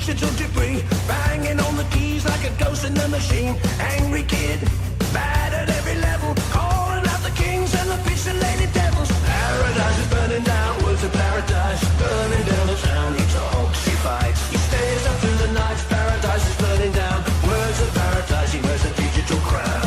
Digital debris, banging on the keys like a ghost in the machine. Angry kid, bad at every level, calling out the kings and the pixelated devils. Paradise is burning down, words of paradise, burning down the town. He talks, he fights, he stays up through the night. Paradise is burning down, words of paradise, he wears a digital crown.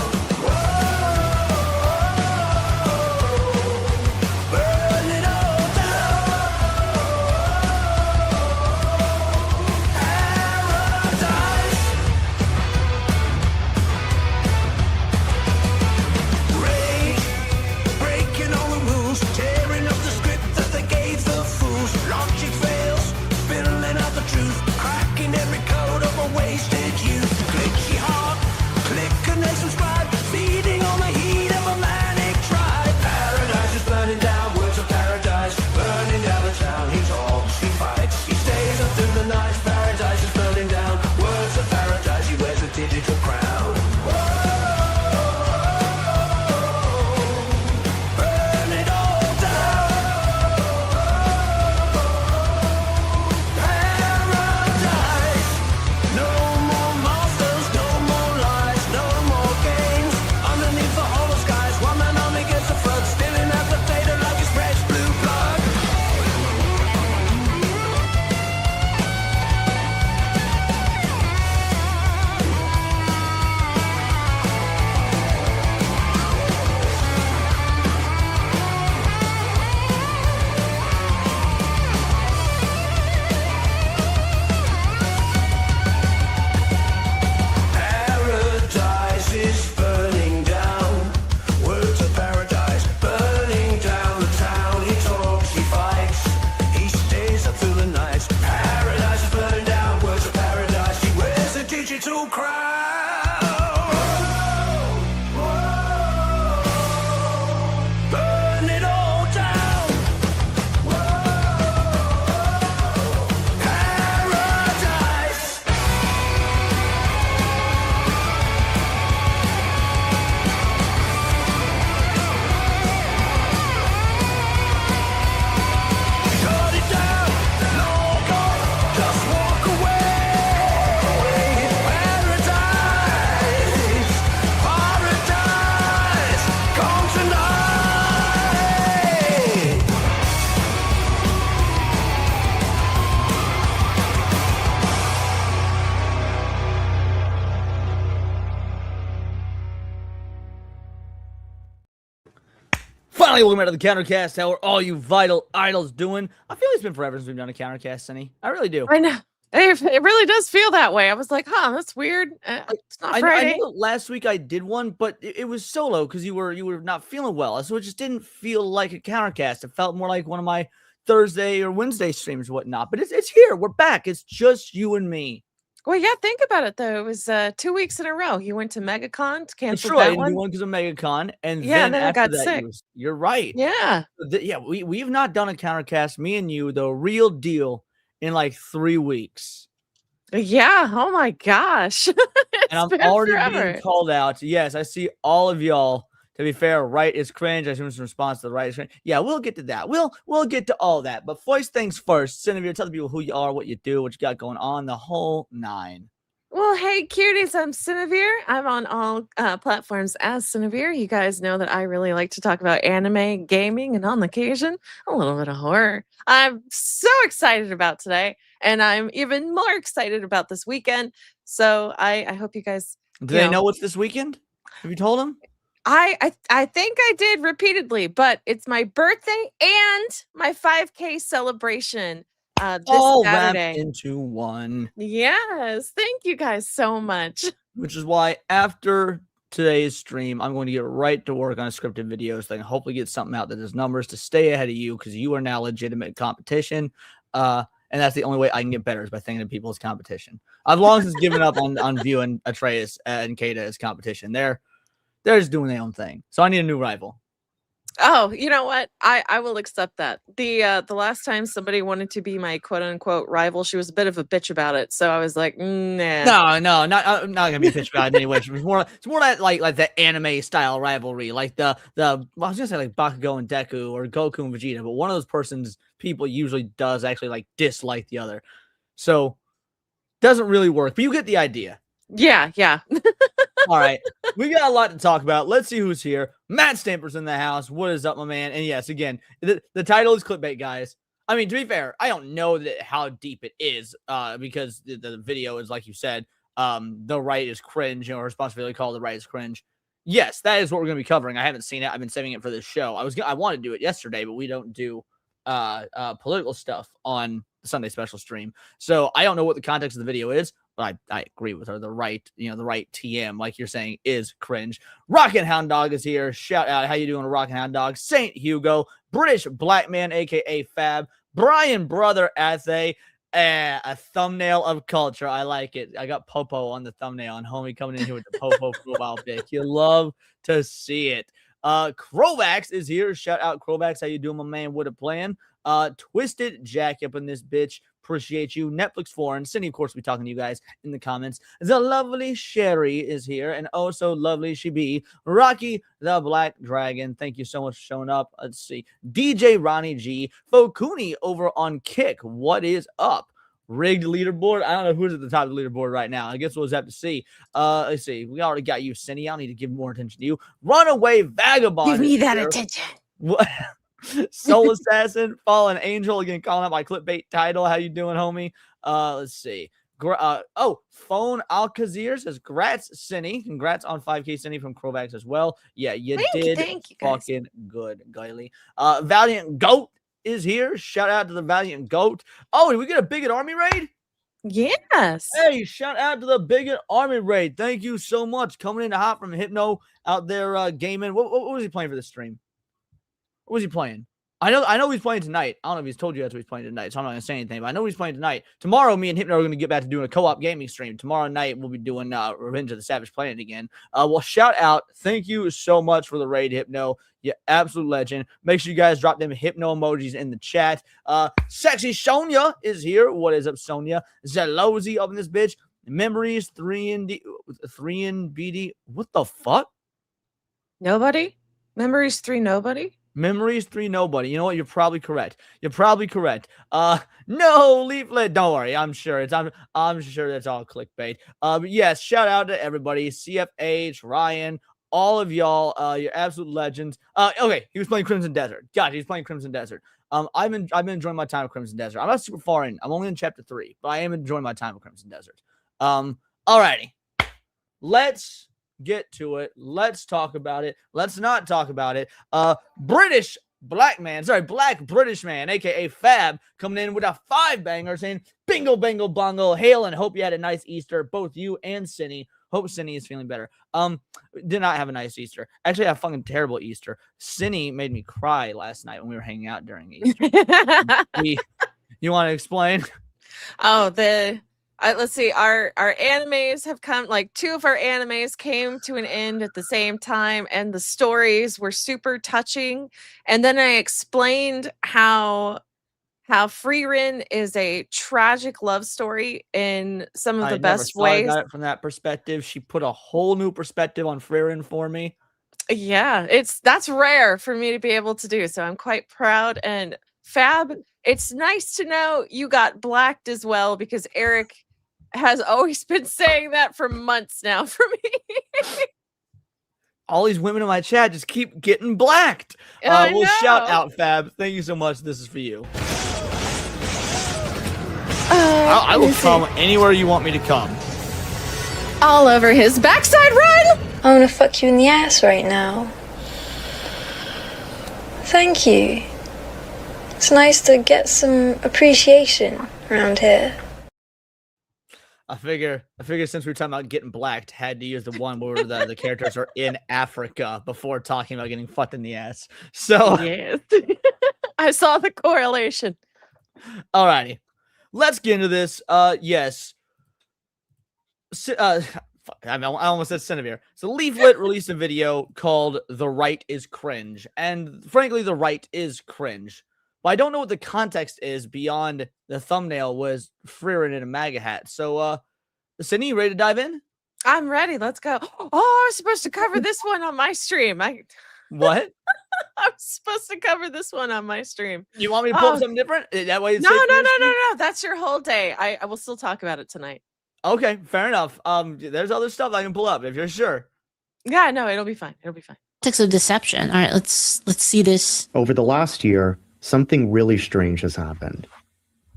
Finally, welcome back to the Countercast. How are all you vital idols doing? I feel it's been forever since we've done a Countercast, Sunny. I really do. I know. It really does feel that way. I was like, huh, that's weird. It's not Friday. I know last week I did one, but it was solo because you were not feeling well. So it just didn't feel like a Countercast. It felt more like one of my Thursday or Wednesday streams or whatnot. But it's here. We're back. It's just you and me. Well, yeah, think about it, though. It was 2 weeks in a row. You went to MegaCon, canceled It's true. that I didn't one. do one because of MegaCon. And Yeah, then and then I after got that, sick. You're right. Yeah. We've not done a Countercast, me and you, the real deal, in like 3 weeks. Yeah. Oh, my gosh. And I'm already being called out. Yes, I see all of y'all. To be fair, right is cringe. I assume it's in response to the right is cringe. Yeah, we'll get to that. We'll get to all that. But first things first, Cinevere, tell the people who you are, what you do, what you got going on, the whole nine. Well, hey, cuties, I'm Cinevere. I'm on all platforms as Cinevere. You guys know that I really like to talk about anime, gaming, and on occasion, a little bit of horror. I'm so excited about today, and I'm even more excited about this weekend. So I hope you guys... Do they know what's this weekend? Have you told them? I think I did repeatedly, but it's my birthday and my 5K celebration. This all Saturday. Wrapped into one. Yes, thank you guys so much. Which is why after today's stream, I'm going to get right to work on a scripted video so I can hopefully get something out that does numbers to stay ahead of you because you are now legitimate competition. and that's the only way I can get better is by thinking of people as competition. I've long since given up on viewing Atreus and Kata as competition. They're just doing their own thing. So I need a new rival. Oh, you know what? I will accept that. The last time somebody wanted to be my quote unquote rival, she was a bit of a bitch about it. So I was like, nah. No, I'm not gonna be a bitch about it anyway. It's more like the anime style rivalry, like the well, I was gonna say like Bakugo and Deku or Goku and Vegeta, but one of those people usually does actually like dislike the other, so doesn't really work. But you get the idea. Yeah. All right, we got a lot to talk about. Let's see who's here. Matt Stamper's in the house. What is up, my man? And yes, again, the title is clickbait, guys. I mean, to be fair, I don't know how deep it is, because the video is, like you said, the right is cringe, or responsibility call the right is cringe. Yes, that is what we're going to be covering. I haven't seen it. I've been saving it for this show. I wanted to do it yesterday, but we don't do political stuff on the Sunday special stream. So I don't know what the context of the video is, but I agree with her. The right TM, like you're saying, is cringe. Rockin' Hound Dog is here. Shout out. How you doing, Rockin' Hound Dog? Saint Hugo, British Black Man, a.k.a. Fab, Brian Brother Athe, a thumbnail of culture. I like it. I got Popo on the thumbnail, and homie coming in here with the Popo profile pic. You love to see it. Crovax is here. Shout out Crovax. How you doing, my man? What a plan. Twisted Jack up in this bitch. Appreciate you. Netflix Foreign. Cindy, of course, will be talking to you guys in the comments. The lovely Sherry is here, and also lovely she be. Rocky the Black Dragon. Thank you so much for showing up. Let's see. DJ Ronnie G. Fokuni over on Kick. What is up? Rigged leaderboard. I don't know who's at the top of the leaderboard right now. I guess we'll just have to see. Let's see. We already got you, Cindy. I don't need to give more attention to you. Runaway Vagabond. Give me that attention. What? Soul Assassin, Fallen Angel, again, calling out my clickbait title. How you doing, homie? Let's see. Phone Alcazir says, congrats, Cindy. Congrats on 5K, Cindy, from Crovax as well. Yeah, thank you, fucking good, Gaily. Valiant Goat is here. Shout out to the Valiant Goat. Oh, did we get a Bigot Army raid? Yes. Hey, shout out to the Bigot Army raid. Thank you so much. Coming in hot from Hypno out there gaming. What was he playing for the stream? What was he playing? I know he's playing tonight. I don't know if he's told you that's what he's playing tonight, so I'm not going to say anything, but I know he's playing tonight. Tomorrow, me and Hypno are going to get back to doing a co-op gaming stream. Tomorrow night, we'll be doing Revenge of the Savage Planet again. Well, shout out. Thank you so much for the raid, Hypno. You absolute legend. Make sure you guys drop them Hypno emojis in the chat. Sexy Sonia is here. What is up, Sonia? Zelozy up in this bitch. Memories 3 in BD. What the fuck? Nobody? Memories 3 nobody? Memories 3 nobody. You know what? You're probably correct. No Leaflit. Don't worry. I'm sure I'm sure that's all clickbait. But yes, shout out to everybody. CFH, Ryan, all of y'all. You're absolute legends. Okay, he was playing Crimson Desert. God, he's playing Crimson Desert. I've been enjoying my time with Crimson Desert. I'm not super far in. I'm only in chapter 3, but I am enjoying my time with Crimson Desert. Alrighty. Let's get to it. Let's talk about it. Let's not talk about it. Black British man, aka Fab, coming in with a 5-banger saying, bingo, bango, bongo, hail, and hope you had a nice Easter, both you and Cindy. Hope Cindy is feeling better. Did not have a nice Easter. Actually, I had a fucking terrible Easter. Cindy made me cry last night when we were hanging out during Easter. You want to explain? Oh, let's see. Our animes have come, like 2 of our animes came to an end at the same time, and the stories were super touching. And then I explained how Frieren is a tragic love story in some of the best ways. I got it from that perspective. She put a whole new perspective on Frieren for me. Yeah, that's rare for me to be able to do. So I'm quite proud. And Fab, it's nice to know you got blacked as well, because Eric has always been saying that for months now for me. All these women in my chat just keep getting blacked. Well, shout out, Fab. Thank you so much. This is for you. I will come anywhere you want me to come. All over his backside, run! I want to fuck you in the ass right now. Thank you. It's nice to get some appreciation around here. I figure since we were talking about getting blacked, had to use the one where the characters are in Africa before talking about getting fucked in the ass. So yes. I saw the correlation. Alrighty. let's get into this. Yes. I almost said Censorship. So Leaflit released a video called "The Right Is Cringe," and frankly, the right is cringe. But I don't know what the context is beyond the thumbnail was Frieren in a MAGA hat. So, Sydney, you ready to dive in? I'm ready. Let's go. Oh, I was supposed to cover this one on my stream. What? I'm supposed to cover this one on my stream. You want me to pull up something different? That way, it's No. That's your whole day. I will still talk about it tonight. Okay, fair enough. There's other stuff I can pull up if you're sure. Yeah, no, it'll be fine. It'll be fine. Tactics of deception. All right, let's see this. Over the last year, something really strange has happened.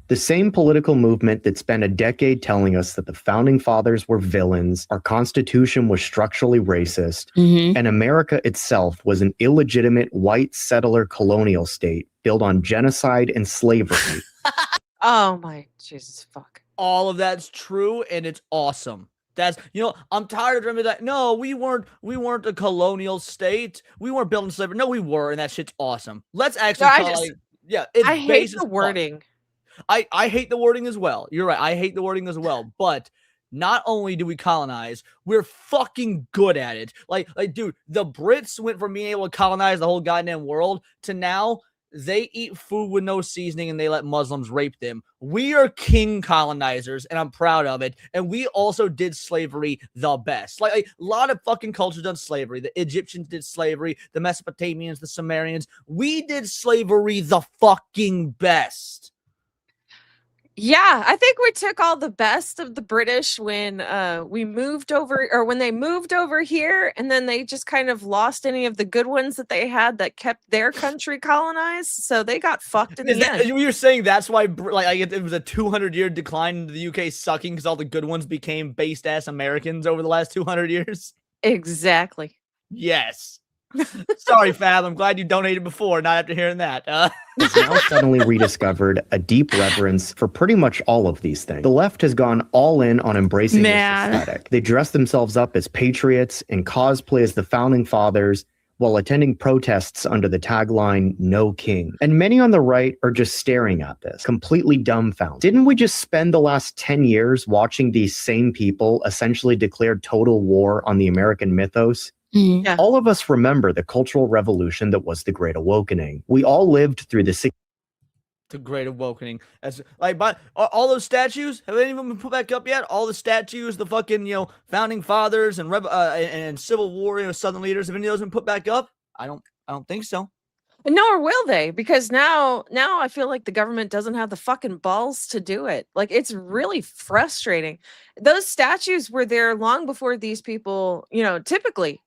The same political movement that spent a decade telling us that the founding fathers were villains, our constitution was structurally racist, and America itself was an illegitimate white settler colonial state built on genocide and slavery. Oh my Jesus fuck. All of that's true, and it's awesome. That's, I'm tired of remembering that. No, we weren't a colonial state. We weren't building slavery. No, we were, and that shit's awesome. Let's actually I hate the wording. I hate the wording as well. You're right. I hate the wording as well. But not only do we colonize, we're fucking good at it. Like, dude, the Brits went from being able to colonize the whole goddamn world to now they eat food with no seasoning and they let Muslims rape them. We are king colonizers, and I'm proud of it. And we also did slavery the best. Like a lot of fucking cultures done slavery. The Egyptians did slavery. The Mesopotamians, the Sumerians. We did slavery the fucking best. Yeah, I think we took all the best of the British when we moved over, or when they moved over here, and then they just kind of lost any of the good ones that they had that kept their country colonized. So they got fucked in the end. You're saying that's why it was a 200-year decline into the UK sucking because all the good ones became based ass Americans over the last 200 years? Exactly. Yes. Sorry, Fab. I'm glad you donated before, not after hearing that. Has now suddenly rediscovered a deep reverence for pretty much all of these things. The left has gone all in on embracing this aesthetic. They dress themselves up as patriots and cosplay as the founding fathers while attending protests under the tagline, "No King." And many on the right are just staring at this, completely dumbfounded. Didn't we just spend the last 10 years watching these same people essentially declare total war on the American mythos? Yeah. All of us remember the cultural revolution that was the Great Awakening. We all lived through the Great Awakening. That's like, but all those statues, have any of them been put back up yet? All the statues, the fucking founding fathers and Civil War Southern leaders, have any of those been put back up? I don't think so. Nor will they, because now I feel like the government doesn't have the fucking balls to do it. Like, it's really frustrating. Those statues were there long before these people, typically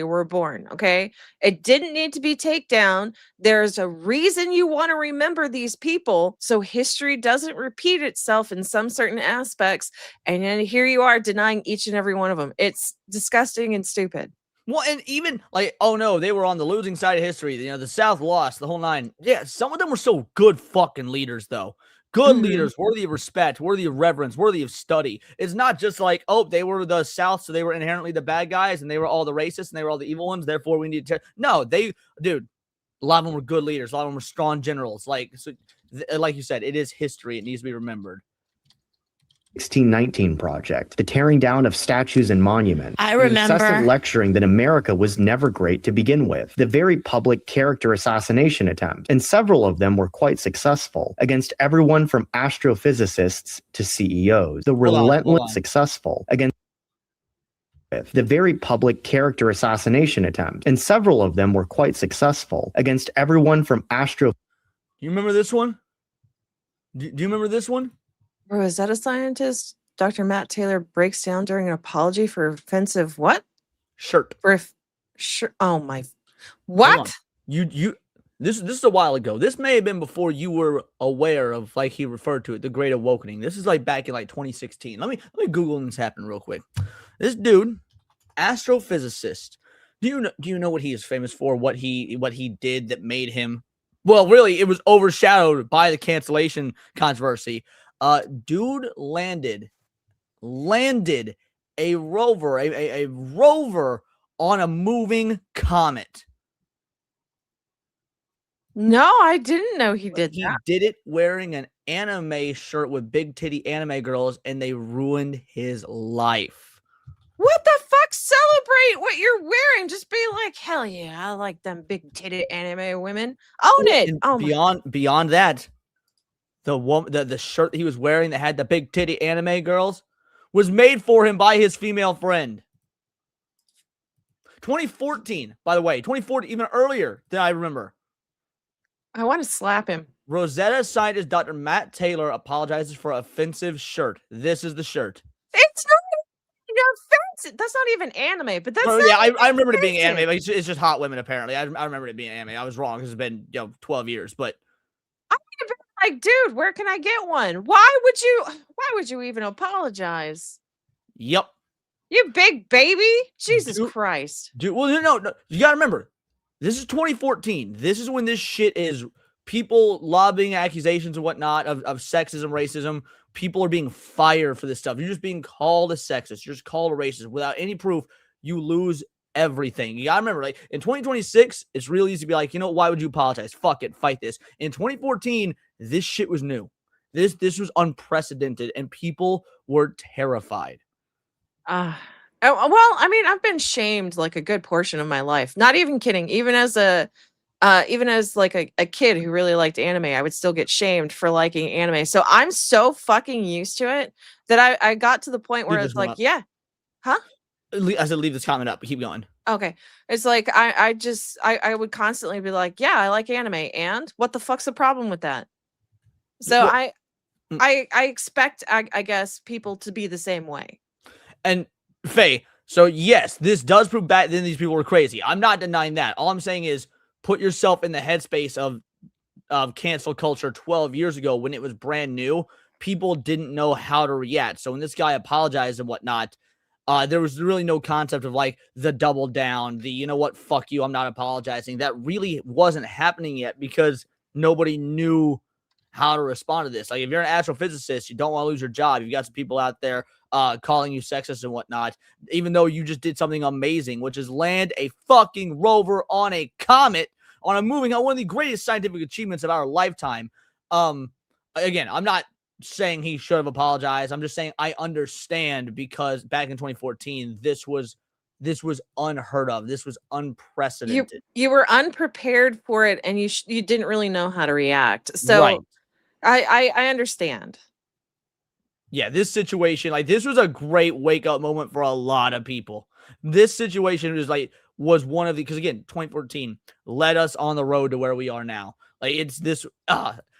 were born, okay? It didn't need to be taken down. There's a reason you want to remember these people so history doesn't repeat itself in some certain aspects. And then here you are denying each and every one of them. It's disgusting and stupid. Well, and even oh no, they were on the losing side of history. The South lost the whole nine. Yeah, some of them were still good fucking leaders, though. Good leaders, worthy of respect, worthy of reverence, worthy of study. It's not just like, oh, they were the South, so they were inherently the bad guys, and they were all the racists, and they were all the evil ones. Therefore, we need to. No, dude, a lot of them were good leaders. A lot of them were strong generals. Like you said, it is history. It needs to be remembered. 1619 Project, the tearing down of statues and monuments. I remember. The incessant lecturing that America was never great to begin with. The very public character assassination attempt, and several of them were quite successful, against everyone from astrophysicists to CEOs. The relentless successful against the very public character assassination attempt, and several of them were quite successful, against everyone from You remember this one? Do you remember this one? Bro, is that a scientist? Dr. Matt Taylor breaks down during an apology for offensive what? Shirt. Oh my. What? This is a while ago. This may have been before you were aware of, like he referred to it, the Great Awakening. This is like back in 2016. Let me Google this happen real quick. This dude, astrophysicist. Do you know what he is famous for? What he did that made him? Well, really, it was overshadowed by the cancellation controversy. Dude landed a rover, a rover on a moving comet. No, I didn't know he did He that. did it wearing an anime shirt with big titty anime girls, and they ruined his life. What the fuck? Celebrate what you're wearing. Just be like, hell yeah, I like them big titty anime women. Own it. And Oh beyond that, the shirt that he was wearing that had the big titty anime girls was made for him by his female friend. 2014, by the way, 2014, even earlier than I remember. I want to slap him. Rosetta scientist Dr. Matt Taylor apologizes for offensive shirt. This is the shirt. It's not offensive. That's not even anime, but that's I remember it being anime. Like, it's just hot women, apparently. I remember it being anime. I was wrong because it's been 12 years, but I would have been like, dude, where can I get one? Why would you even apologize? Yep. You big baby. Jesus Christ. Dude, well, no. You gotta remember, this is 2014. This is when this shit is people lobbying accusations and whatnot of sexism, racism. People are being fired for this stuff. You're just being called a sexist. You're just called a racist without any proof. You lose everything. You gotta remember, like in 2026, it's really easy to be like, why would you apologize? Fuck it, fight this. In 2014, this shit was new. This was unprecedented, and people were terrified. Well, I mean, I've been shamed like a good portion of my life. Not even kidding. Even as like a kid who really liked anime, I would still get shamed for liking anime. So I'm so fucking used to it that I got to the point where it's like, yeah. Huh? I said leave this comment up, but keep going. Okay. It's like I would constantly be like, yeah, I like anime, and what the fuck's the problem with that? So I expect I guess people to be the same way. And Faye, so yes, this does prove back then these people were crazy. I'm not denying that. All I'm saying is put yourself in the headspace of cancel culture 12 years ago when it was brand new. People didn't know how to react. So when this guy apologized and whatnot, there was really no concept of like the double down, the fuck you, I'm not apologizing. That really wasn't happening yet because nobody knew how to respond to this. Like if you're an astrophysicist, you don't want to lose your job. You've got some people out there calling you sexist and whatnot, even though you just did something amazing, which is land a fucking rover on a comet on a moving on one of the greatest scientific achievements of our lifetime. Again, I'm not saying he should have apologized. I'm just saying I understand because back in 2014, this was unheard of. This was unprecedented. You were unprepared for it, and you didn't really know how to react. So right. I understand. Yeah, this situation, like this was a great wake up moment for a lot of people. This situation was one of the, because again, 2014 led us on the road to where we are now. Like it's this,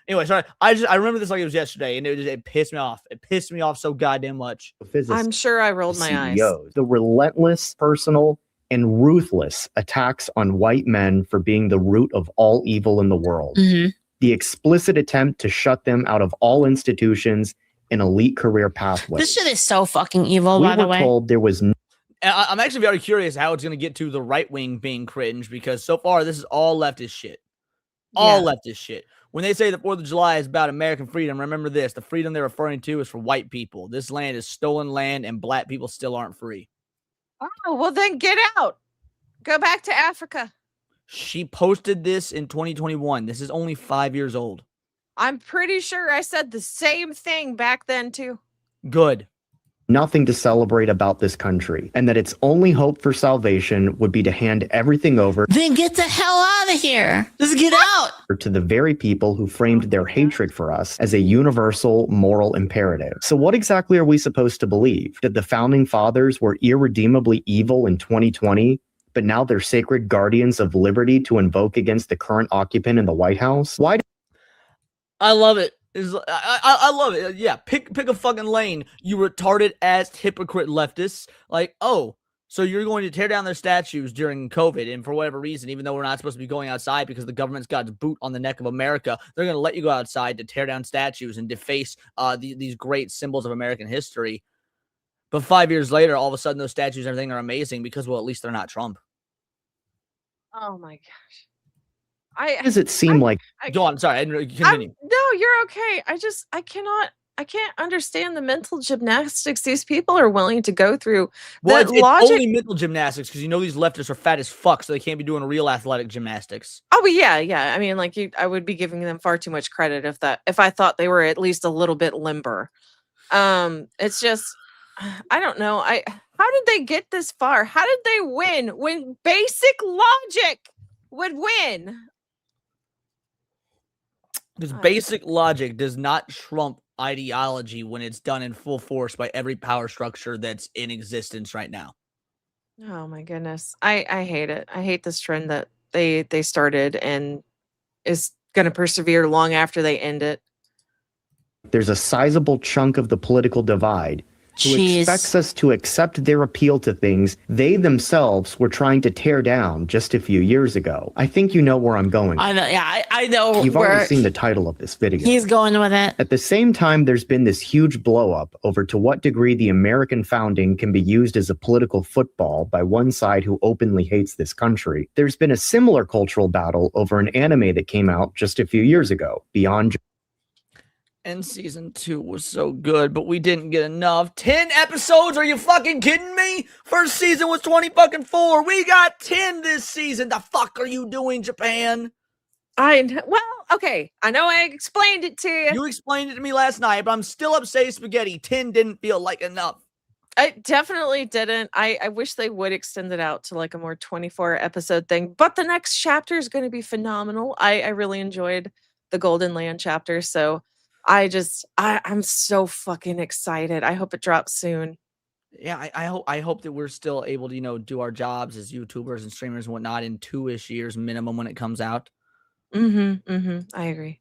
anyway, sorry. I remember this like it was yesterday, and it pissed me off. It pissed me off so goddamn much. I'm sure I rolled my eyes. The relentless, personal, and ruthless attacks on white men for being the root of all evil in the world. Mm-hmm. The explicit attempt to shut them out of all institutions and elite career pathways. This shit is so fucking evil, by the way. We were told there was I'm actually very curious how it's going to get to the right wing being cringe, because so far this is all leftist shit. All leftist shit. When they say the 4th of July is about American freedom, remember this. The freedom they're referring to is for white people. This land is stolen land, and black people still aren't free. Oh, well then get out. Go back to Africa. She posted this in 2021. This is only 5 years old. I'm pretty sure I said the same thing back then, too. Good. Nothing to celebrate about this country, and that its only hope for salvation would be to hand everything over. Then get the hell out of here. Just get out. To the very people who framed their hatred for us as a universal moral imperative. So what exactly are we supposed to believe? That the founding fathers were irredeemably evil in 2020, but now they're sacred guardians of liberty to invoke against the current occupant in the White House? Why? I love it. I love it. Yeah, pick a fucking lane, you retarded ass hypocrite leftists. Like, oh, so you're going to tear down their statues during COVID, and for whatever reason, even though we're not supposed to be going outside because the government's got its boot on the neck of America, they're going to let you go outside to tear down statues and deface these great symbols of American history. But 5 years later, all of a sudden, those statues and everything are amazing because, well, at least they're not Trump. Oh my gosh. Does it seem like? Go on. Sorry. Continue. No, you're okay. I I can't understand the mental gymnastics these people are willing to go through. Well, The it's logic. only mental gymnastics because these leftists are fat as fuck, so they can't be doing real athletic gymnastics. Oh, but yeah. I mean, like I would be giving them far too much credit if I thought they were at least a little bit limber. It's just, I don't know. How did they get this far? How did they win when basic logic would win? Because basic logic does not trump ideology when it's done in full force by every power structure that's in existence right now. Oh my goodness. I hate it. I hate this trend that they started and is going to persevere long after they end it. There's a sizable chunk of the political divide who expects us to accept their appeal to things they themselves were trying to tear down just a few years ago. I think you know where I'm going. I know. Yeah, I know. You've already seen the title of this video. He's going with it. At the same time, there's been this huge blow up over to what degree the American founding can be used as a political football by one side who openly hates this country. There's been a similar cultural battle over an anime that came out just a few years ago, Beyond. And season 2 was so good, but we didn't get enough. 10 episodes? Are you fucking kidding me? First season was 24. We got 10 this season. The fuck are you doing, Japan? Okay. I know I explained it to you. You explained it to me last night, but I'm still upset spaghetti. 10 didn't feel like enough. I definitely didn't. I wish they would extend it out to like a more 24 episode thing, but the next chapter is going to be phenomenal. I really enjoyed the Golden Land chapter, so I'm so fucking excited. I hope it drops soon. Yeah, I hope that we're still able to, do our jobs as YouTubers and streamers and whatnot in 2-ish years minimum when it comes out. I agree.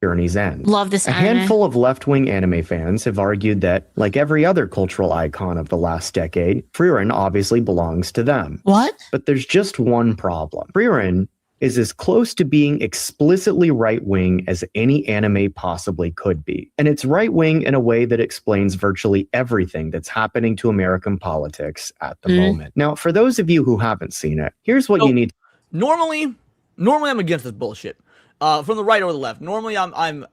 Journey's End. Love this anime. A handful of left-wing anime fans have argued that, like every other cultural icon of the last decade, Frieren obviously belongs to them. What? But there's just one problem. Frieren is as close to being explicitly right-wing as any anime possibly could be. And it's right-wing in a way that explains virtually everything that's happening to American politics at the moment. Now, for those of you who haven't seen it, here's what you need. Normally I'm against this bullshit. From the right or the left. Normally I'm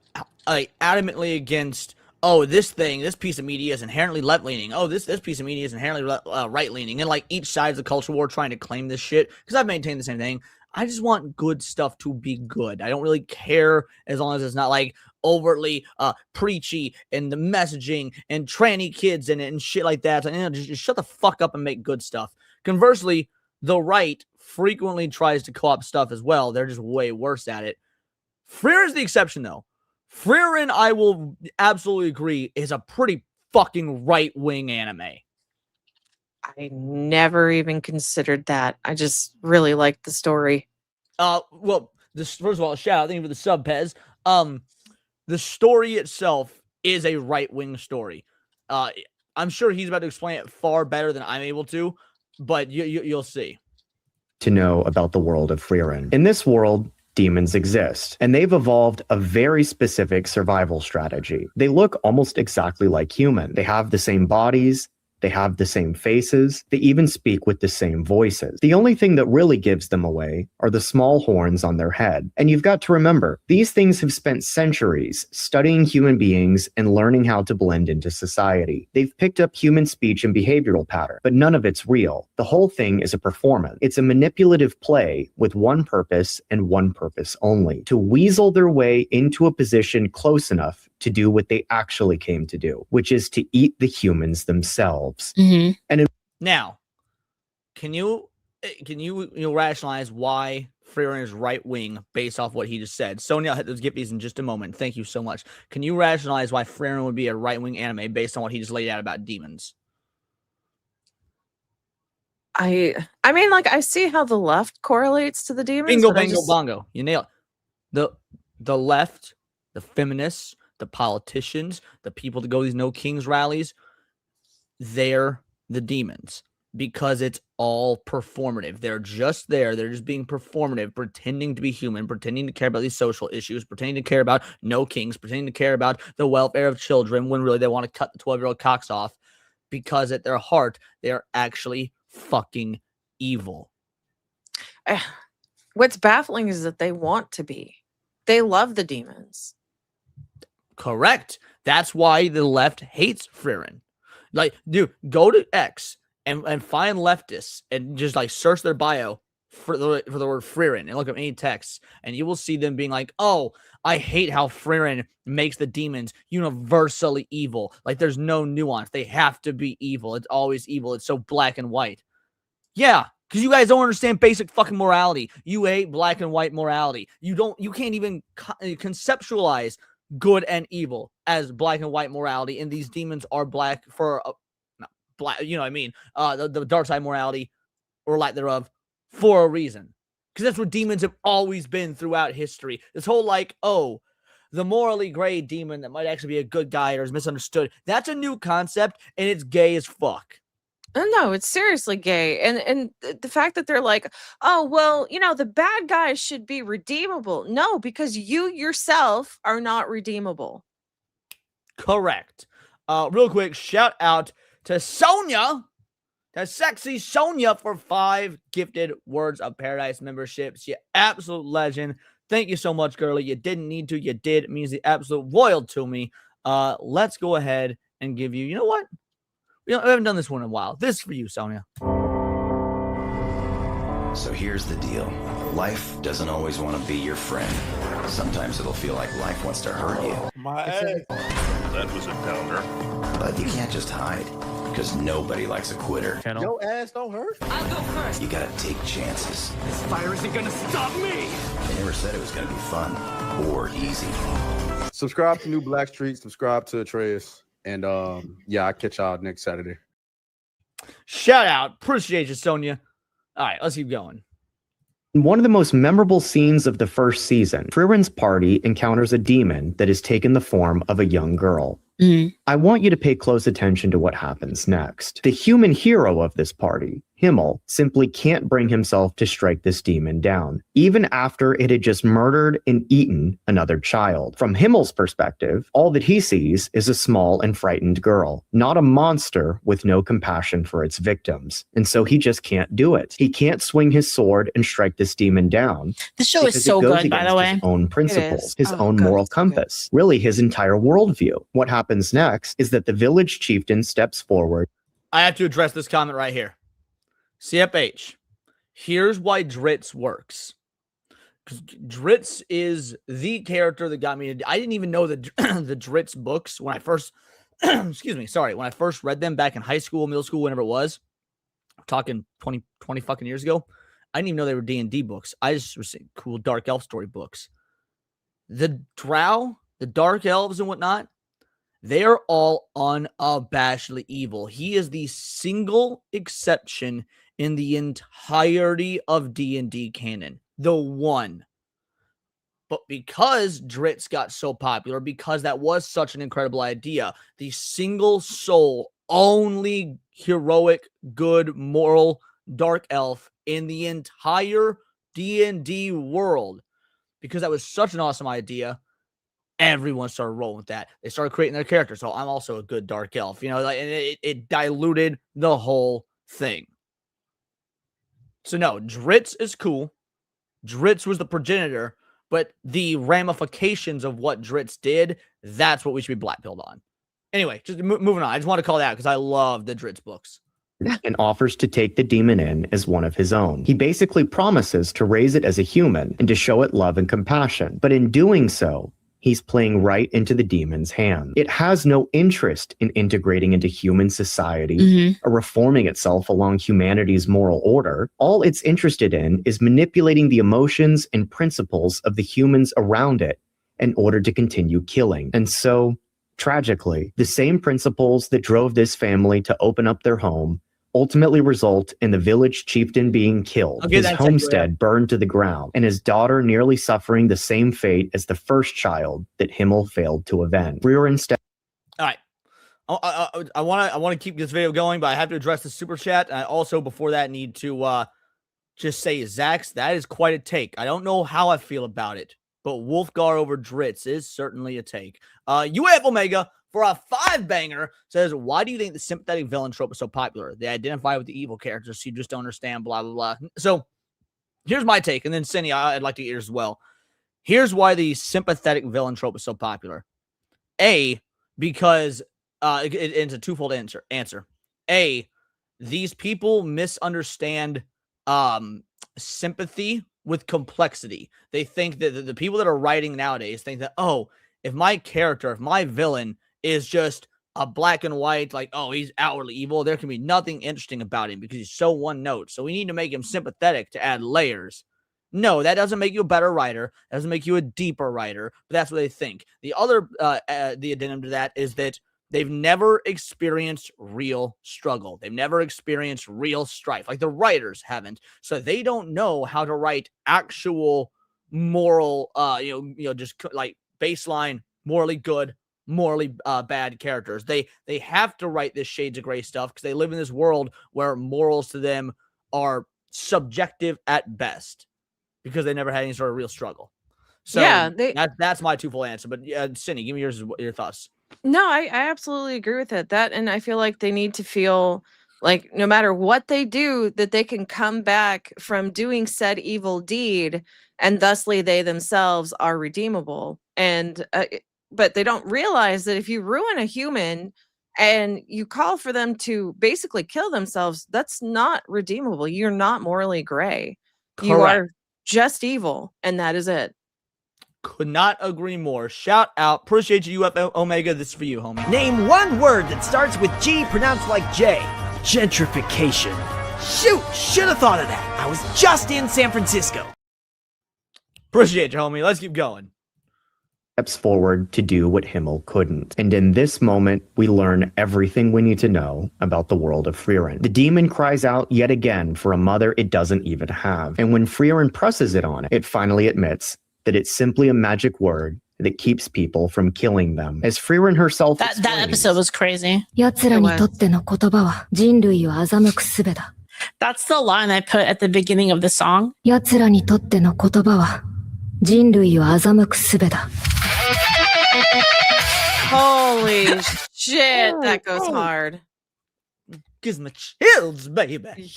adamantly against, this piece of media is inherently left-leaning. This piece of media is inherently right-leaning. And like each side of the culture war trying to claim this shit. Because I've maintained the same thing. I just want good stuff to be good. I don't really care as long as it's not like overtly preachy and the messaging and tranny kids in it and shit like that. So, just shut the fuck up and make good stuff. Conversely, the right frequently tries to co-opt stuff as well. They're just way worse at it. Frieren is the exception, though. Frieren, I will absolutely agree, is a pretty fucking right-wing anime. I never even considered that. I just really liked the story. Well, first of all, shout out, thank you for the sub, Pez. The story itself is a right-wing story. I'm sure he's about to explain it far better than I'm able to, but you'll see. To know about the world of Frieren. In this world, demons exist, and they've evolved a very specific survival strategy. They look almost exactly like human. They have the same bodies, they have the same faces, they even speak with the same voices. The only thing that really gives them away are the small horns on their head. And you've got to remember, these things have spent centuries studying human beings and learning how to blend into society. They've picked up human speech and behavioral pattern, but none of it's real. The whole thing is a performance. It's a manipulative play with one purpose and one purpose only: to weasel their way into a position close enough to do what they actually came to do, which is to eat the humans themselves. And now, can you rationalize why Frieren is right wing based off what he just said? Sonia, I'll hit those gippies in just a moment. Thank you so much. Can you rationalize why Frieren would be a right wing anime based on what he just laid out about demons? I mean, like, I see how the left correlates to the demons. Bingo, bango, bongo. You nail it. The left, the feminists, the politicians, the people that go to these No Kings rallies, they're the demons because it's all performative. They're just there. They're just being performative, pretending to be human, pretending to care about these social issues, pretending to care about No Kings, pretending to care about the welfare of children when really they want to cut the 12-year-old cocks off, because at their heart, they're actually fucking evil. What's baffling is that they want to be. They love the demons. Correct. That's why the left hates Frieren. Like, dude, go to X and find leftists and just like search their bio for the word Frieren and look up any texts, and you will see them being like, "Oh, I hate how Frieren makes the demons universally evil. Like, there's no nuance. They have to be evil. It's always evil. It's so black and white." Yeah, because you guys don't understand basic fucking morality. You hate black and white morality. You can't even conceptualize good and evil as black and white morality, and these demons are black for black, you know what I mean? The dark side morality or lack thereof for a reason, because that's what demons have always been throughout history. This whole like, oh, the morally gray demon that might actually be a good guy or is misunderstood, that's a new concept, and it's gay as fuck. No, it's seriously gay. And the fact that they're like, oh, well, the bad guys should be redeemable. No, because you yourself are not redeemable. Correct. Real quick, shout out to Sonia, to sexy Sonia, for 5 gifted Words of Paradise memberships. You absolute legend. Thank you so much, girlie. You didn't need to. You did. It means the absolute royal to me. Let's go ahead and give you know what? We haven't done this one in a while. This is for you, Sonia. So here's the deal. Life doesn't always want to be your friend. Sometimes it'll feel like life wants to hurt you. My ass. That was a downer. But you can't just hide, because nobody likes a quitter. Your ass don't hurt. I'll go first. You gotta take chances. This fire isn't gonna stop me. I never said it was gonna be fun or easy. Subscribe to New Black Street. Subscribe to Atreus. And yeah, I'll catch y'all next Saturday. Shout out. Appreciate you, Sonia. All right, let's keep going. One of the most memorable scenes of the first season, Frieren's party encounters a demon that has taken the form of a young girl. I want you to pay close attention to what happens next. The human hero of this party, Himmel, simply can't bring himself to strike this demon down, even after it had just murdered and eaten another child. From Himmel's perspective, all that he sees is a small and frightened girl, not a monster with no compassion for its victims. And so he just can't do it. He can't swing his sword and strike this demon down. The show is so good, by the way. His own principles, his own moral compass, really his entire worldview. What happens next is that the village chieftain steps forward. I have to address this comment right here. CFH, here's why Dritz works. Because Dritz is the character that got me to... I didn't even know the Dritz books when I first... when I first read them back in high school, middle school, whenever it was. I'm talking 20 fucking years ago. I didn't even know they were D&D books. I just was saying cool dark elf story books. The Drow, the dark elves and whatnot, they are all unabashedly evil. He is the single exception in the entirety of D&D canon. The one. But because Dritz got so popular, because that was such an incredible idea, the single soul, only heroic, good, moral, dark elf in the entire D&D world, because that was such an awesome idea, everyone started rolling with that. They started creating their characters. So I'm also a good dark elf, and it diluted the whole thing. So no, Dritz is cool. Dritz was the progenitor, but the ramifications of what Dritz did, that's what we should be black-pilled on. Anyway, just moving on. I just want to call that out because I love the Dritz books. And offers to take the demon in as one of his own. He basically promises to raise it as a human and to show it love and compassion. But in doing so, he's playing right into the demon's hand. It has no interest in integrating into human society or reforming itself along humanity's moral order. All it's interested in is manipulating the emotions and principles of the humans around it in order to continue killing. And so, tragically, the same principles that drove this family to open up their home ultimately result in the village chieftain being killed, his homestead burned to the ground, and his daughter nearly suffering the same fate as the first child that Himmel failed to avenge. Frieren All right. I want to keep this video going, but I have to address the super chat. I also, before that, need to just say, Zax, that is quite a take. I don't know how I feel about it, but Wolfgar over Dritz is certainly a take. UAF Omega, for a 5-banger, says, why do you think the sympathetic villain trope is so popular? They identify with the evil characters, so you just don't understand, blah, blah, blah. So here's my take, and then Cindy, I'd like to hear yours as well. Here's why the sympathetic villain trope is so popular. Because it's a twofold answer. A, these people misunderstand sympathy with complexity. They think that the people that are writing nowadays think that, oh, if my villain is just a black and white, like, oh, he's outwardly evil, there can be nothing interesting about him because he's so one note. So we need to make him sympathetic to add layers. No, that doesn't make you a better writer. That doesn't make you a deeper writer. But that's what they think. The other, the addendum to that is that they've never experienced real struggle. They've never experienced real strife. Like the writers haven't. So they don't know how to write actual moral, just like baseline, morally good, morally bad characters. They have to write this shades of gray stuff because they live in this world where morals to them are subjective at best, because they never had any sort of real struggle. So yeah, that's my twofold answer. But Cindy, give me your thoughts. No, I absolutely agree with it. And I feel like they need to feel like no matter what they do, that they can come back from doing said evil deed, and thusly they themselves are redeemable. And but they don't realize that if you ruin a human and you call for them to basically kill themselves, that's not redeemable. You're not morally gray. Correct. You are just evil, and that is it. Could not agree more. Shout out. Appreciate you, UF Omega. This is for you, homie. Name one word that starts with G pronounced like J. Gentrification. Shoot, should have thought of that. I was just in San Francisco. Appreciate you, homie. Let's keep going. Steps forward to do what Himmel couldn't. And in this moment, we learn everything we need to know about the world of Frieren. The demon cries out yet again for a mother it doesn't even have. And when Frieren presses it on it, it finally admits that it's simply a magic word that keeps people from killing them. As Frieren herself that episode was crazy. That's the line I put at the beginning of the song. Holy shit, that goes hard. Gives me chills, baby.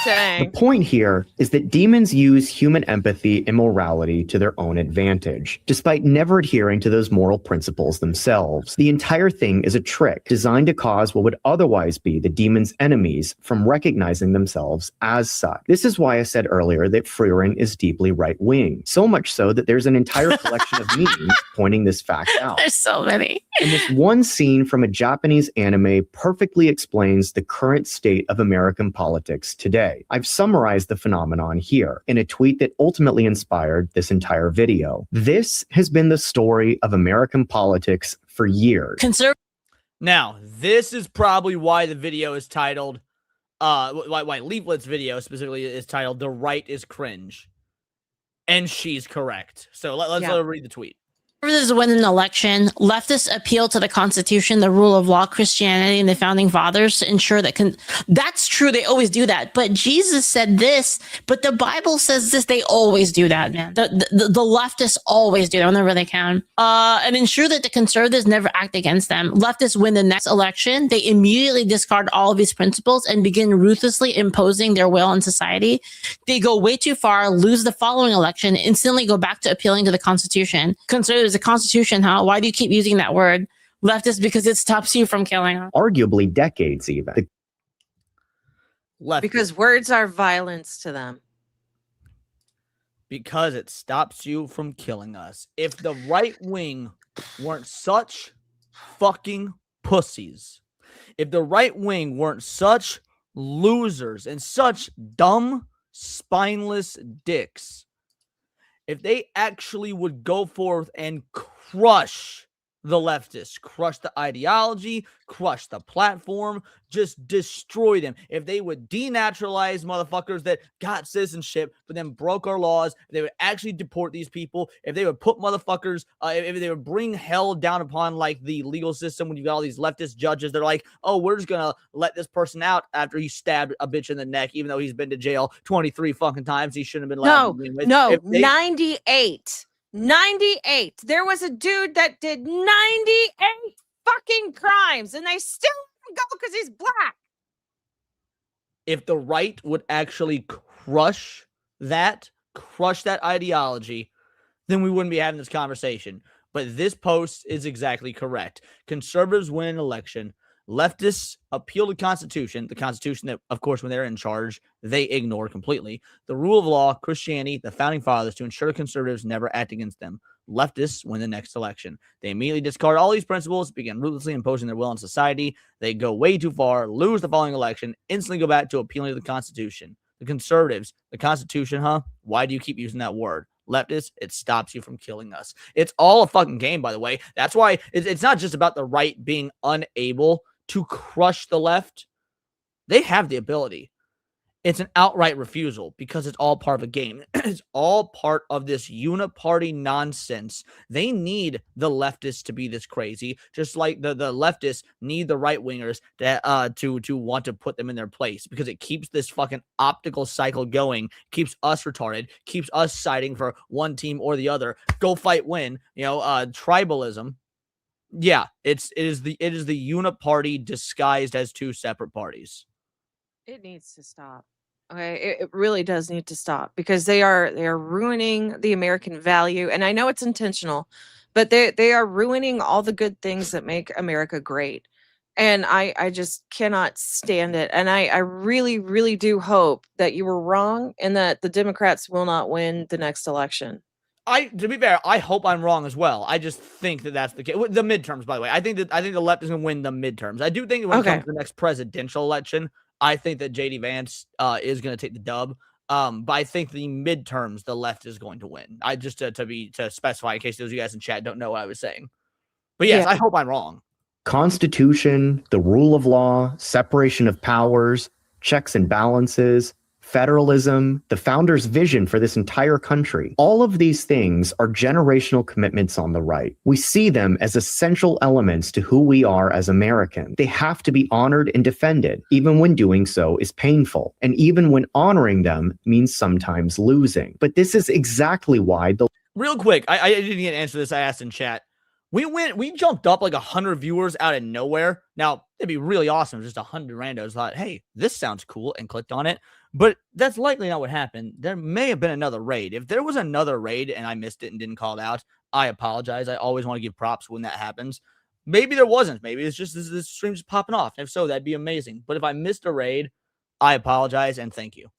The point here is that demons use human empathy and morality to their own advantage, despite never adhering to those moral principles themselves. The entire thing is a trick designed to cause what would otherwise be the demon's enemies from recognizing themselves as such. This is why I said earlier that Frieren is deeply right-wing, so much so that there's an entire collection of memes pointing this fact out. There's so many. And this one scene from a Japanese anime perfectly explains the current state of American politics today. I've summarized the phenomenon here in a tweet that ultimately inspired this entire video. This has been the story of American politics for years. Now, this is probably why the video is titled, why Leaflit's video specifically is titled, "The Right is Cringe." And she's correct. So let's let her read the tweet. To win an election, leftists appeal to the Constitution, the rule of law, Christianity, and the founding fathers to ensure that that's true. They always do that. But Jesus said this, but the Bible says this. They always do that, man. The leftists always do that whenever they can. And ensure that the conservatives never act against them. Leftists win the next election. They immediately discard all of these principles and begin ruthlessly imposing their will on society. They go way too far, lose the following election, instantly go back to appealing to the Constitution. Conservatives, the Constitution, huh? Why do you keep using that word? Leftist, because it stops you from killing. Arguably decades, even. Because words are violence to them. Because it stops you from killing us. If the right wing weren't such fucking pussies, if the right wing weren't such losers and such dumb, spineless dicks, if they actually would go forth and crush the leftists, crush the ideology, crush the platform, just destroy them. If they would denaturalize motherfuckers that got citizenship but then broke our laws, if they would actually deport these people, if they would put motherfuckers, if they would bring hell down upon like the legal system when you got all these leftist judges, they're like, oh, we're just gonna let this person out after he stabbed a bitch in the neck, even though he's been to jail 23 fucking times. He shouldn't have been allowed to begin with. No, 98. There was a dude that did 98 fucking crimes and they still let him go because he's black. If the right would actually crush that ideology, then we wouldn't be having this conversation. But this post is exactly correct. Conservatives win an election. Leftists appeal to the Constitution that, of course, when they're in charge, they ignore completely. The rule of law, Christianity, the founding fathers to ensure conservatives never act against them. Leftists win the next election. They immediately discard all these principles, begin ruthlessly imposing their will on society. They go way too far, lose the following election, instantly go back to appealing to the Constitution. The conservatives, the Constitution, huh? Why do you keep using that word? Leftists, it stops you from killing us. It's all a fucking game, by the way. That's why it's not just about the right being unable to crush the left. They have the ability. It's an outright refusal because it's all part of a game. It's all part of this uniparty nonsense. They need the leftists to be this crazy, just like the leftists need the right wingers to want to put them in their place, because it keeps this fucking optical cycle going, keeps us retarded, keeps us siding for one team or the other. Go fight, win. Tribalism. Yeah, it is the uniparty disguised as two separate parties. It needs to stop. Okay, it really does need to stop, because they are ruining the American value, and I know it's intentional, but they are ruining all the good things that make America great, and I just cannot stand it. And I really, really do hope that you were wrong and that the Democrats will not win the next election. To be fair, I hope I'm wrong as well. I just think that that's the case. The midterms, by the way, I think the left is going to win the midterms. I do think when it comes to the next presidential election, I think that JD Vance is going to take the dub. But I think the midterms, the left is going to win. I just to specify in case those of you guys in chat don't know what I was saying. But yes, I hope I'm wrong. Constitution, the rule of law, separation of powers, checks and balances, federalism, the founders' vision for this entire country. All of these things are generational commitments on the right. We see them as essential elements to who we are as Americans. They have to be honored and defended, even when doing so is painful, and even when honoring them means sometimes losing. But this is exactly why the— Real quick, I didn't get an answer to this. I asked in chat. We jumped up like 100 viewers out of nowhere. Now, it'd be really awesome if just 100 randos thought, hey, this sounds cool, and clicked on it. But that's likely not what happened. There may have been another raid. If there was another raid and I missed it and didn't call it out, I apologize. I always want to give props when that happens. Maybe there wasn't. Maybe it's just this stream's popping off. If so, that'd be amazing. But if I missed a raid, I apologize and thank you.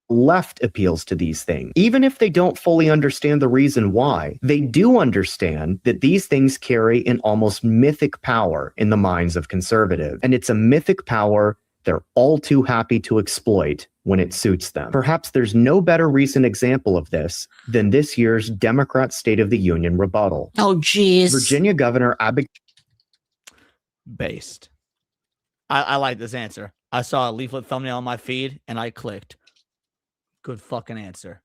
Left appeals to these things. Even if they don't fully understand the reason why, they do understand that these things carry an almost mythic power in the minds of conservatives. And it's a mythic power they're all too happy to exploit when it suits them. Perhaps there's no better recent example of this than this year's Democrat State of the Union rebuttal. Oh, geez. Virginia Governor Abigail. Based. I like this answer. I saw a Leaflit thumbnail on my feed and I clicked. Good fucking answer.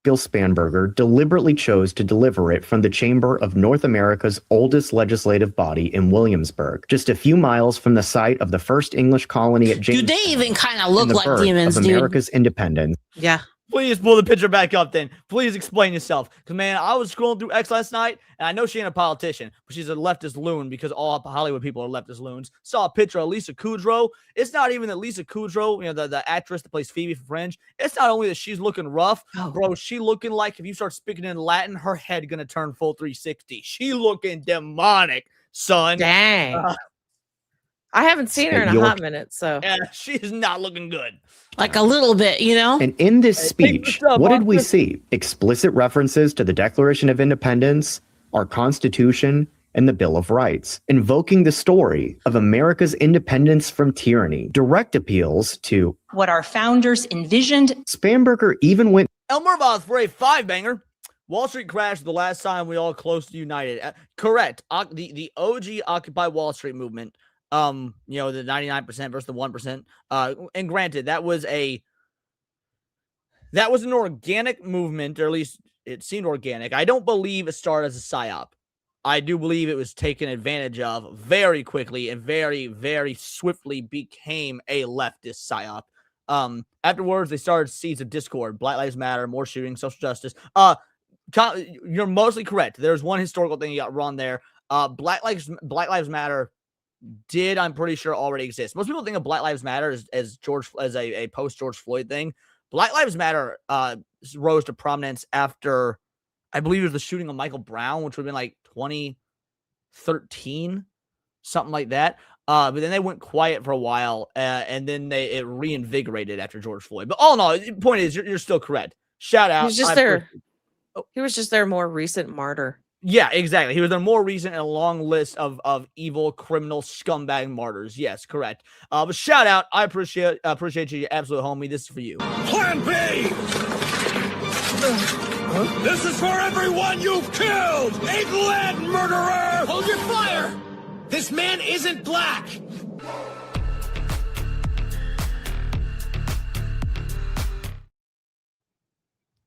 Spanberger deliberately chose to deliver it from the chamber of North America's oldest legislative body in Williamsburg, just a few miles from the site of the first English colony at Jamestown. Do they even kind of look like demons, of dude? America's independence. Yeah. Please pull the picture back up then. Please explain yourself. Because, man, I was scrolling through X last night, and I know she ain't a politician, but she's a leftist loon because all Hollywood people are leftist loons. Saw a picture of Lisa Kudrow. It's not even that Lisa Kudrow, the actress that plays Phoebe from Fringe, it's not only that she's looking rough, bro, she looking like if you start speaking in Latin, her head gonna turn full 360. She looking demonic, son. Dang. I haven't seen her in a hot minute, so. Yeah, she's not looking good. Like a little bit, And in this speech, what did we see? Explicit references to the Declaration of Independence, our Constitution, and the Bill of Rights, invoking the story of America's independence from tyranny. Direct appeals to what our founders envisioned. Spanberger even went Elmer Voss for a 5-banger. Wall Street crashed the last time we all closely united. Correct. The OG Occupy Wall Street movement. The 99% versus the 1%. And granted, that was an organic movement, or at least it seemed organic. I don't believe it started as a psyop. I do believe it was taken advantage of very quickly and very, very swiftly became a leftist psyop. Afterwards, they started seeds of discord, Black Lives Matter, more shooting, social justice. You're mostly correct. There's one historical thing you got wrong there. Black Lives Matter did, I'm pretty sure, already exist. Most people think of Black Lives Matter as a post George Floyd thing. Black Lives Matter rose to prominence after I believe it was the shooting of Michael Brown, which would have been like 2013, something like that. But then they went quiet for a while, and then it reinvigorated after George Floyd. But all in all, the point is, you're still correct. Shout out. He was just their more recent martyr. Yeah, exactly. He was their more recent and a long list of evil, criminal, scumbag martyrs. Yes, correct. But shout out. I appreciate you, absolute homie. This is for you. Plan B! This is for everyone you've killed! England murderer! Hold your fire! This man isn't black!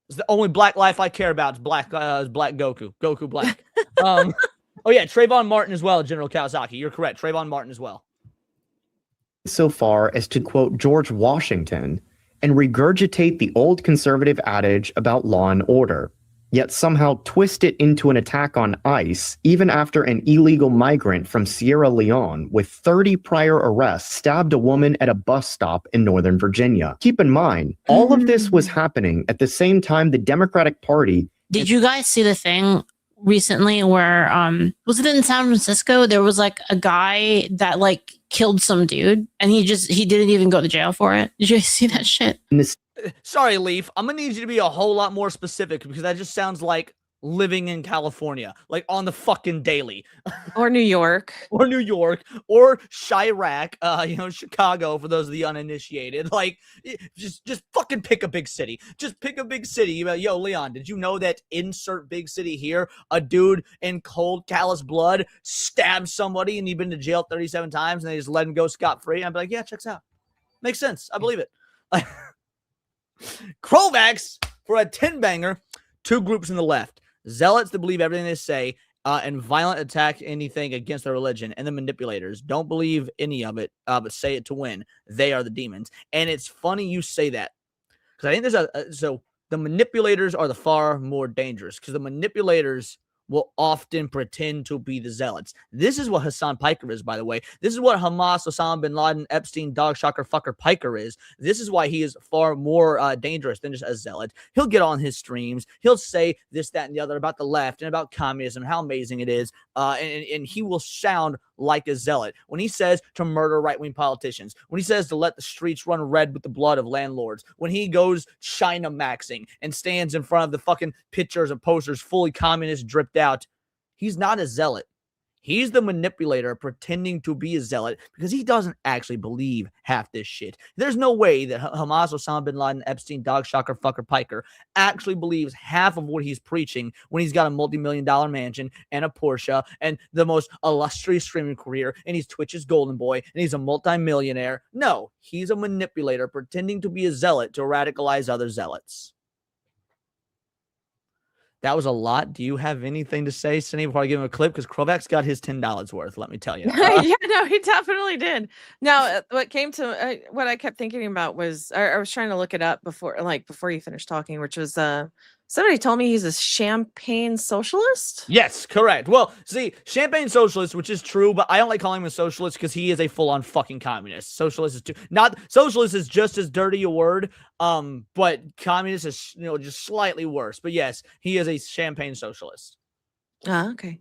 It's the only black life I care about. Is black Goku. Goku black. Oh yeah, Trayvon Martin as well, General Kawasaki. You're correct. Trayvon Martin as well. So far as to quote George Washington and regurgitate the old conservative adage about law and order, yet somehow twist it into an attack on ICE, even after an illegal migrant from Sierra Leone with 30 prior arrests stabbed a woman at a bus stop in Northern Virginia. Keep in mind, all of this was happening at the same time the Democratic Party... Did you guys see the thing recently where, was it in San Francisco? There was like a guy that like killed some dude and he didn't even go to jail for it. Did you see that shit? Sorry, Leaf. I'm gonna need you to be a whole lot more specific because that just sounds like living in California, like on the fucking daily. Or New York. Or New York. Or Chirac, Chicago for those of the uninitiated. Like, just fucking pick a big city. Just pick a big city. Yo, Leon, did you know that insert big city here, a dude in cold, callous blood stabbed somebody and he'd been to jail 37 times and they just let him go scot-free? I'd be like, yeah, checks out. Makes sense. I believe it. Krovax for a 10-banger. Two groups in the left. Zealots that believe everything they say and violent attack anything against their religion, and the manipulators don't believe any of it but say it to win. They are the demons. And it's funny you say that because I think there's so the manipulators are the far more dangerous because the manipulators will often pretend to be the zealots. This is what Hassan Piker is, by the way. This is what Hamas, Osama bin Laden, Epstein, dog shocker, fucker Piker is. This is why he is far more dangerous than just a zealot. He'll get on his streams. He'll say this, that, and the other about the left and about communism, how amazing it is. And he will sound like a zealot. When he says to murder right-wing politicians, when he says to let the streets run red with the blood of landlords, when he goes China maxing and stands in front of the fucking pictures and posters fully communist dripped out, he's not a zealot. He's the manipulator pretending to be a zealot because he doesn't actually believe half this shit. There's no way that Hamas, Osama bin Laden, Epstein, dog shocker, fucker, Piker actually believes half of what he's preaching when he's got a multi-million-dollar mansion and a Porsche and the most illustrious streaming career and he's Twitch's golden boy and he's a multi-millionaire. No, he's a manipulator pretending to be a zealot to radicalize other zealots. That was a lot. Do you have anything to say, Cindy, before I give him a clip? Because Krovax got his $10 worth, let me tell you. Yeah, no, he definitely did. Now, what came to what I kept thinking about was I was trying to look it up before you finished talking, which was somebody told me he's a champagne socialist. Yes, correct. Well, see, champagne socialist, which is true, but I don't like calling him a socialist because he is a full-on fucking communist. Socialist is socialist is just as dirty a word, but communist is just slightly worse. But yes, he is a champagne socialist. Okay.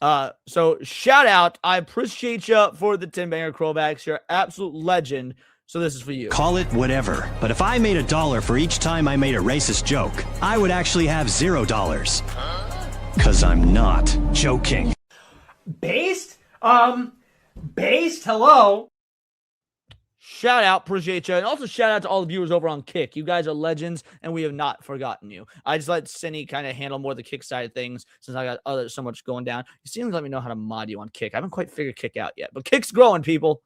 So shout out. I appreciate you for the 10-banger, Krovax. You're an absolute legend. So this is for you. Call it whatever, but if I made $1 for each time I made a racist joke, I would actually have $0. Cause I'm not joking. Based? Based? Hello? Shout out, appreciate you. And also shout out to all the viewers over on Kick. You guys are legends, and we have not forgotten you. I just let Cindy kind of handle more of the Kick side of things since I got so much going down. You seem to let me know how to mod you on Kick. I haven't quite figured Kick out yet, but Kick's growing, people.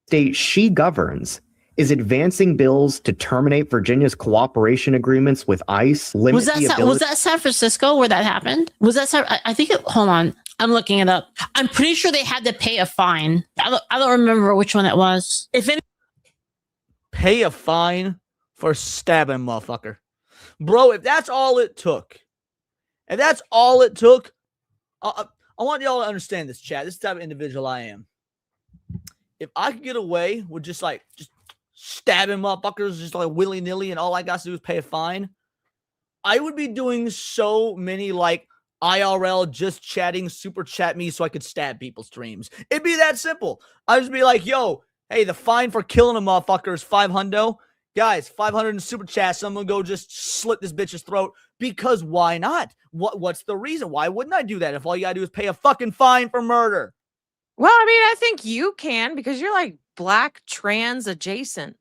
State she governs is advancing bills to terminate Virginia's cooperation agreements with ICE. Was that San Francisco where that happened? Was that I think hold on. I'm looking it up. I'm pretty sure they had to pay a fine. I don't remember which one it was. Pay a fine for stabbing, motherfucker. Bro, if that's all it took, I want y'all to understand this, chat. This is the type of individual I am. If I could get away with just stabbing motherfuckers just like willy-nilly and all I got to do is pay a fine, I would be doing so many like IRL just chatting, super chat me so I could stab people's streams. It'd be that simple. I'd just be like, yo, hey, the fine for killing a motherfucker is $500. Guys, 500 in super chat. Someone go just slit this bitch's throat. Because why not? What's the reason? Why wouldn't I do that if all you gotta do is pay a fucking fine for murder? Well, I mean, I think you can because you're like black trans adjacent.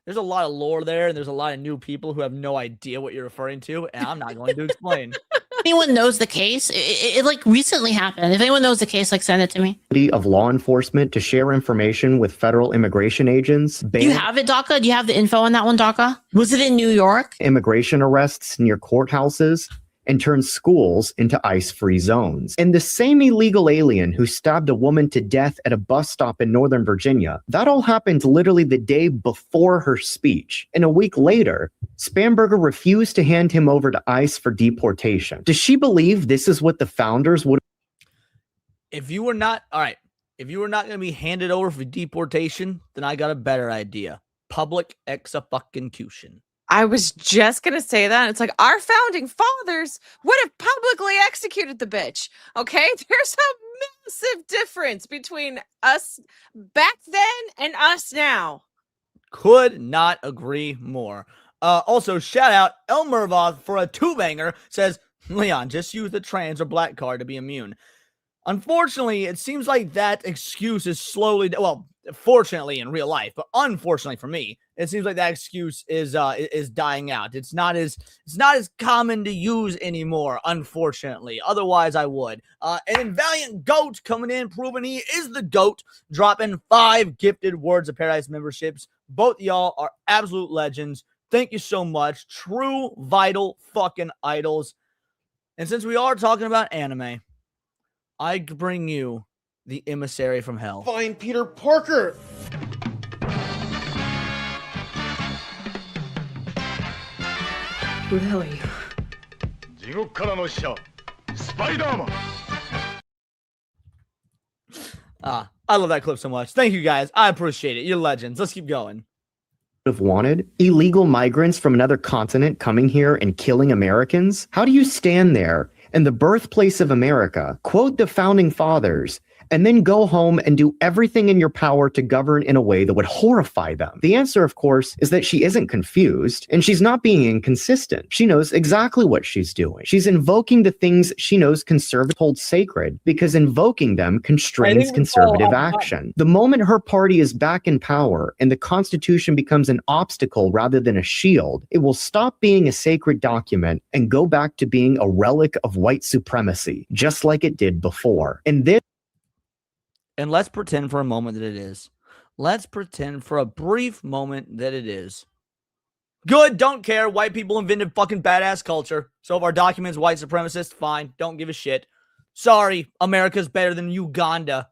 There's a lot of lore there, and there's a lot of new people who have no idea what you're referring to, and I'm not going to explain. Anyone knows the case? It like recently happened. If anyone knows the case, like send it to me. Of law enforcement to share information with federal immigration agents. Do you have it, DACA? Do you have the info on that one, DACA? Was it in New York? Immigration arrests near courthouses and turns schools into ICE-free zones. And the same illegal alien who stabbed a woman to death at a bus stop in Northern Virginia, that all happened literally the day before her speech. And a week later, Spamberger refused to hand him over to ICE for deportation. Does she believe this is what the founders would? If you were not going to be handed over for deportation, then I got a better idea. Public execution. I was just going to say that. It's like our founding fathers would have publicly executed the bitch. Okay. There's a massive difference between us back then and us now. Could not agree more. Also, shout out El Mervoth for a 2-banger. Says, Leon, just use the trans or black card to be immune. Unfortunately, it seems like that excuse is slowly, well, fortunately in real life, but unfortunately for me, it seems like that excuse is dying out. It's not as common to use anymore, unfortunately. Otherwise, I would. And Valiant Goat coming in, proving he is the GOAT, dropping 5 gifted Words of Paradise memberships. Both y'all are absolute legends. Thank you so much. True, vital fucking idols. And since we are talking about anime, I bring you the emissary from hell. Find Peter Parker. Who the hell are you? I love that clip so much. Thank you guys. I appreciate it. You're legends. Let's keep going. Have wanted illegal migrants from another continent coming here and killing Americans? How do you stand there in the birthplace of America, quote the founding fathers, and then go home and do everything in your power to govern in a way that would horrify them? The answer, of course, is that she isn't confused and she's not being inconsistent. She knows exactly what she's doing. She's invoking the things she knows conservatives hold sacred because invoking them constrains conservative action. The moment her party is back in power and the Constitution becomes an obstacle rather than a shield, it will stop being a sacred document and go back to being a relic of white supremacy, just like it did before. And let's pretend for a moment that it is. Let's pretend for a brief moment that it is. Good, don't care. White people invented fucking badass culture. So if our document's white supremacist, fine. Don't give a shit. Sorry, America's better than Uganda.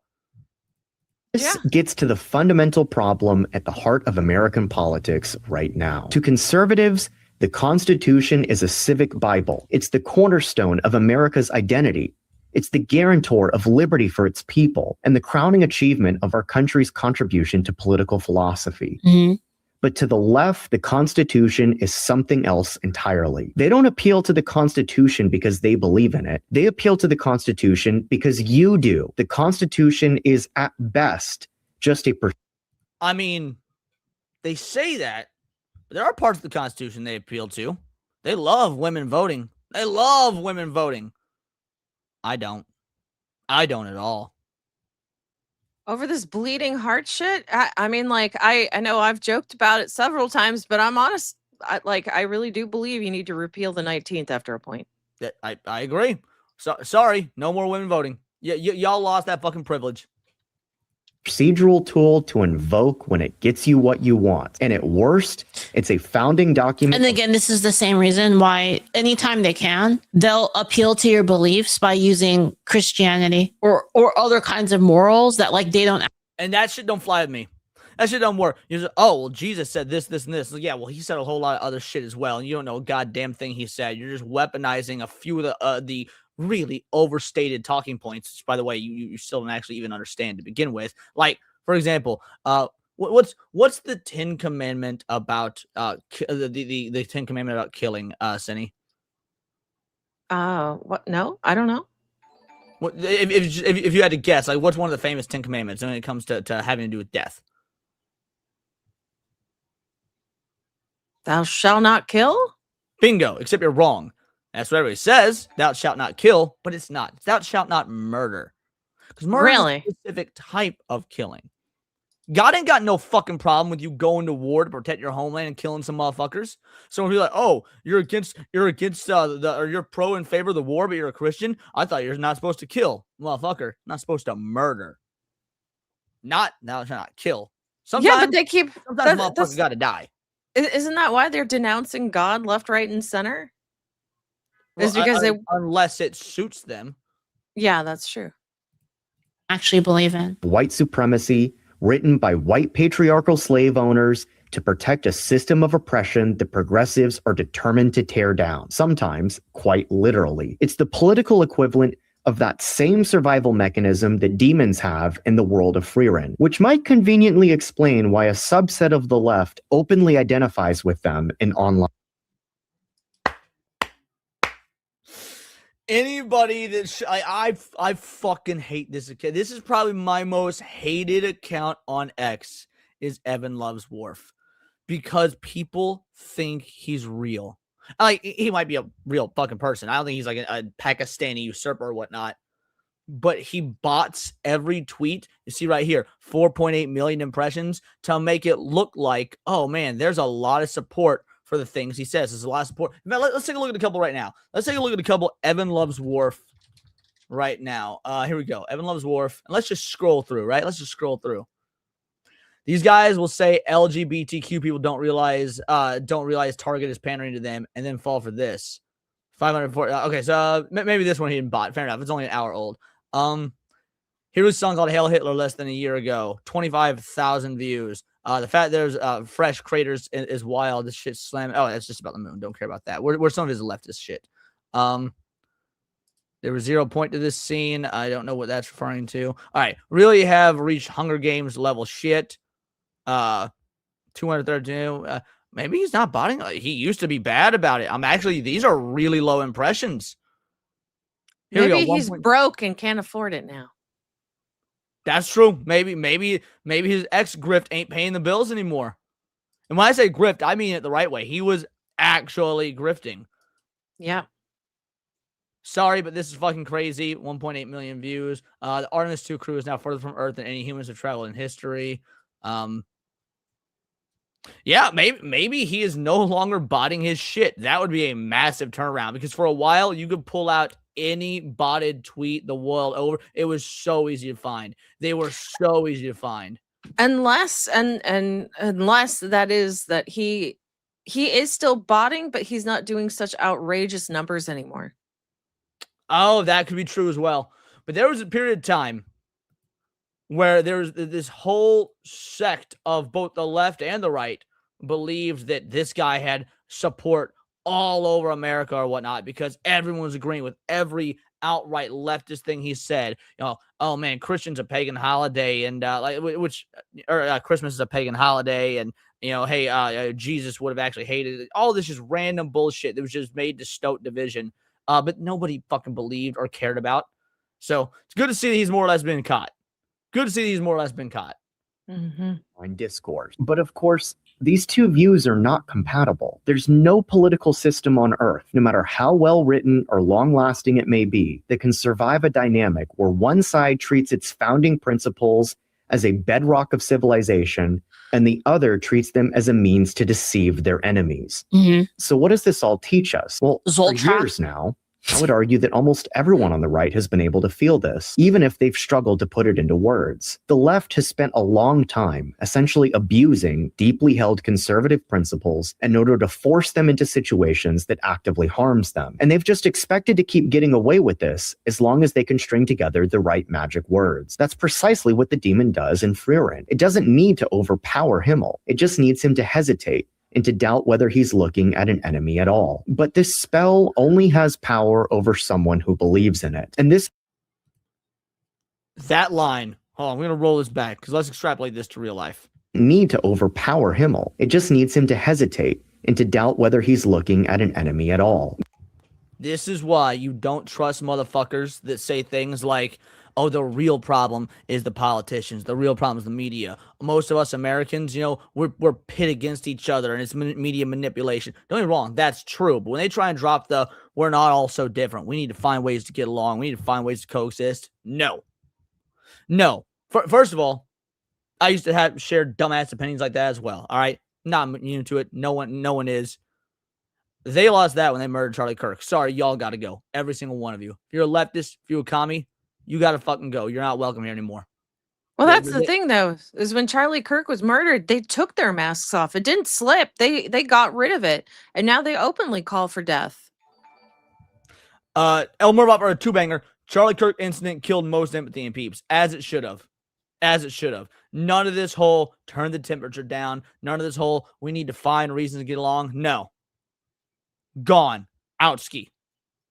This gets to the fundamental problem at the heart of American politics right now. To conservatives, the Constitution is a civic Bible. It's the cornerstone of America's identity. It's the guarantor of liberty for its people and the crowning achievement of our country's contribution to political philosophy. Mm-hmm. But to the left, the Constitution is something else entirely. They don't appeal to the Constitution because they believe in it. They appeal to the Constitution because you do. The Constitution is at best just a... I mean, they say that, but there are parts of the Constitution they appeal to. They love women voting. They love women voting. I don't at all. Over this bleeding heart shit? I mean, like, I know I've joked about it several times, but I'm honest. I really do believe you need to repeal the 19th after a point. I agree. Sorry, no more women voting. Y'all lost that fucking privilege. Procedural tool to invoke when it gets you what you want. And at worst, it's a founding document. And again, this is the same reason why anytime they can, they'll appeal to your beliefs by using Christianity or other kinds of morals that like they don't. And that shit don't fly with me. That shit don't work. You just, oh, well, Jesus said this, this, and this. Yeah, well, he said a whole lot of other shit as well. And you don't know a goddamn thing he said. You're just weaponizing a few of the really overstated talking points, which, by the way, you still don't actually even understand to begin with. Like, for example, What's the 10 commandment about the 10 commandment about killing, Cindy? What? No, I don't know. What if you had to guess, like, what's one of the famous 10 commandments when it comes to having to do with death? Thou shalt not kill? Bingo, except you're wrong. That's what everybody says, thou shalt not kill, but it's not. It's thou shalt not murder. Because murder is a specific type of killing. God ain't got no fucking problem with you going to war to protect your homeland and killing some motherfuckers. Someone will be like, "Oh, you're against or you're pro in favor of the war, but you're a Christian. I thought you're not supposed to kill, motherfucker. Not supposed to murder. Not thou shalt not kill. Sometimes, yeah, but they keep sometimes motherfuckers got to die. Isn't that why they're denouncing God left, right, and center? Is because unless it suits them. Yeah, that's true. Actually believe in white supremacy, written by white patriarchal slave owners to protect a system of oppression that progressives are determined to tear down, sometimes quite literally. It's the political equivalent of that same survival mechanism that demons have in the world of Frieren, which might conveniently explain why a subset of the left openly identifies with them in online. Anybody that I fucking hate this account. This is probably my most hated account on X is Evan Loves Worf, because people think he's real. Like, he might be a real fucking person. I don't think he's like a Pakistani usurper or whatnot, but he bots every tweet. You see right here, 4.8 million impressions to make it look like, oh man, there's a lot of support for the things he says. There's a lot of support. Let's take a look at a couple right now. Let's take a look at a couple Evan Loves Worf right now. Here we go. Evan Loves Worf. And let's just scroll through, right? Let's just scroll through. These guys will say LGBTQ people don't realize Target is pandering to them, and then fall for this. 540. Okay, so maybe this one he didn't bot. Fair enough. It's only an hour old. Here was a song called Hail Hitler less than a year ago. 25,000 views. The fact there's fresh craters is wild. This shit's slamming. Oh, that's just about the moon. Don't care about that. Where's some of his leftist shit? There was 0 point to this scene. I don't know what that's referring to. All right. Really have reached Hunger Games level shit. 232. Maybe he's not botting. He used to be bad about it. Actually, these are really low impressions. Here maybe he's broke and can't afford it now. That's true. Maybe his ex-grift ain't paying the bills anymore. And when I say grift, I mean it the right way. He was actually grifting. Yeah. Sorry, but this is fucking crazy. 1.8 million views. The Artemis 2 crew is now further from Earth than any humans have traveled in history. Yeah, maybe he is no longer botting his shit. That would be a massive turnaround, because for a while you could pull out any botted tweet the world over. It was so easy to find. They were so easy to find. Unless that is that he is still botting, but he's not doing such outrageous numbers anymore. Oh, that could be true as well. But there was a period of time where there was this whole sect of both the left and the right believed that this guy had support all over America or whatnot, because everyone was agreeing with every outright leftist thing he said. You know, oh man, Christian's a pagan holiday, and Christmas is a pagan holiday, and you know, hey, Jesus would have actually hated it. All this just random bullshit that was just made to stoke division, but nobody fucking believed or cared about. So it's good to see that he's more or less been caught. Good to see that he's more or less been caught. Mm-hmm. On discourse. But of course, these two views are not compatible. There's no political system on Earth, no matter how well written or long lasting it may be, that can survive a dynamic where one side treats its founding principles as a bedrock of civilization and the other treats them as a means to deceive their enemies. Mm-hmm. So what does this all teach us? Well, for years now, I would argue that almost everyone on the right has been able to feel this, even if they've struggled to put it into words. The left has spent a long time essentially abusing deeply held conservative principles in order to force them into situations that actively harms them. And they've just expected to keep getting away with this as long as they can string together the right magic words. That's precisely what the demon does in Frieren. It doesn't need to overpower Himmel. It just needs him to hesitate and to doubt whether he's looking at an enemy at all. But this spell only has power over someone who believes in it. And that line, hold on, I'm going to roll this back, because let's extrapolate this to real life. need to overpower Himmel. It just needs him to hesitate and to doubt whether he's looking at an enemy at all. This is why you don't trust motherfuckers that say things like, oh, the real problem is the politicians. The real problem is the media. Most of us Americans, you know, we're pit against each other and it's media manipulation. Don't get me wrong, that's true. But when they try and drop the, we're not all so different. We need to find ways to get along. We need to find ways to coexist. No. First of all, I used to have shared dumbass opinions like that as well. All right. Not immune to it. No one is. They lost that when they murdered Charlie Kirk. Sorry, y'all got to go. Every single one of you. If you're a leftist, if you're a commie, you got to fucking go. You're not welcome here anymore. Well, that's the thing, though, is when Charlie Kirk was murdered, they took their masks off. It didn't slip. They got rid of it. And now they openly call for death. Elmer Bopper, a two-banger. Charlie Kirk incident killed most empathy in peeps, as it should have. As it should have. None of this whole turn the temperature down. None of this whole we need to find reasons to get along. No. Gone. Outski.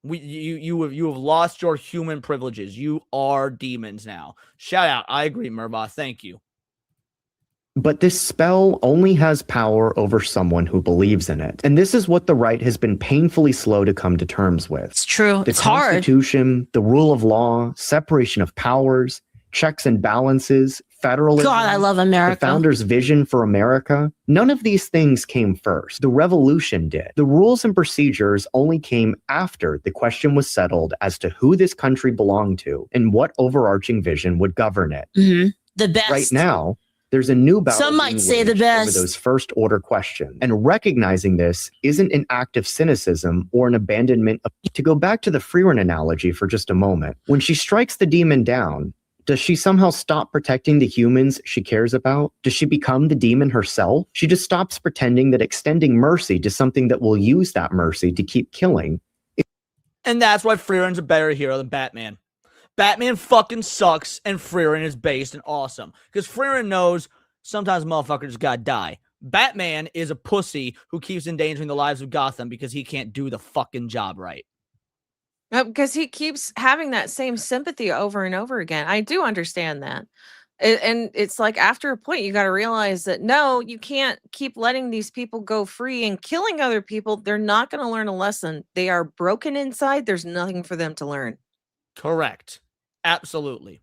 You have lost your human privileges. You are demons now. Shout out. I agree, Murbaugh. Thank you. But this spell only has power over someone who believes in it. And this is what the right has been painfully slow to come to terms with. It's true. The it's hard. Constitution, the rule of law, separation of powers, checks and balances, federalism. God, I love America. The founders' vision for America. None of these things came first. The revolution did. The rules and procedures only came after the question was settled as to who this country belonged to and what overarching vision would govern it. Mm-hmm. The best. Right now, there's a new battle. Some might say the best. Over those first order questions. And recognizing this isn't an act of cynicism or an abandonment of, to go back to the Frieren analogy for just a moment. When she strikes the demon down, does she somehow stop protecting the humans she cares about? Does she become the demon herself? She just stops pretending that extending mercy to something that will use that mercy to keep killing. And that's why Frieren's a better hero than Batman. Batman fucking sucks and Frieren is based and awesome. Because Frieren knows sometimes motherfuckers gotta die. Batman is a pussy who keeps endangering the lives of Gotham because he can't do the fucking job right. Because he keeps having that same sympathy over and over again. I do understand that. And it's like after a point, you got to realize that, no, you can't keep letting these people go free and killing other people. They're not going to learn a lesson. They are broken inside. There's nothing for them to learn. Correct. Absolutely.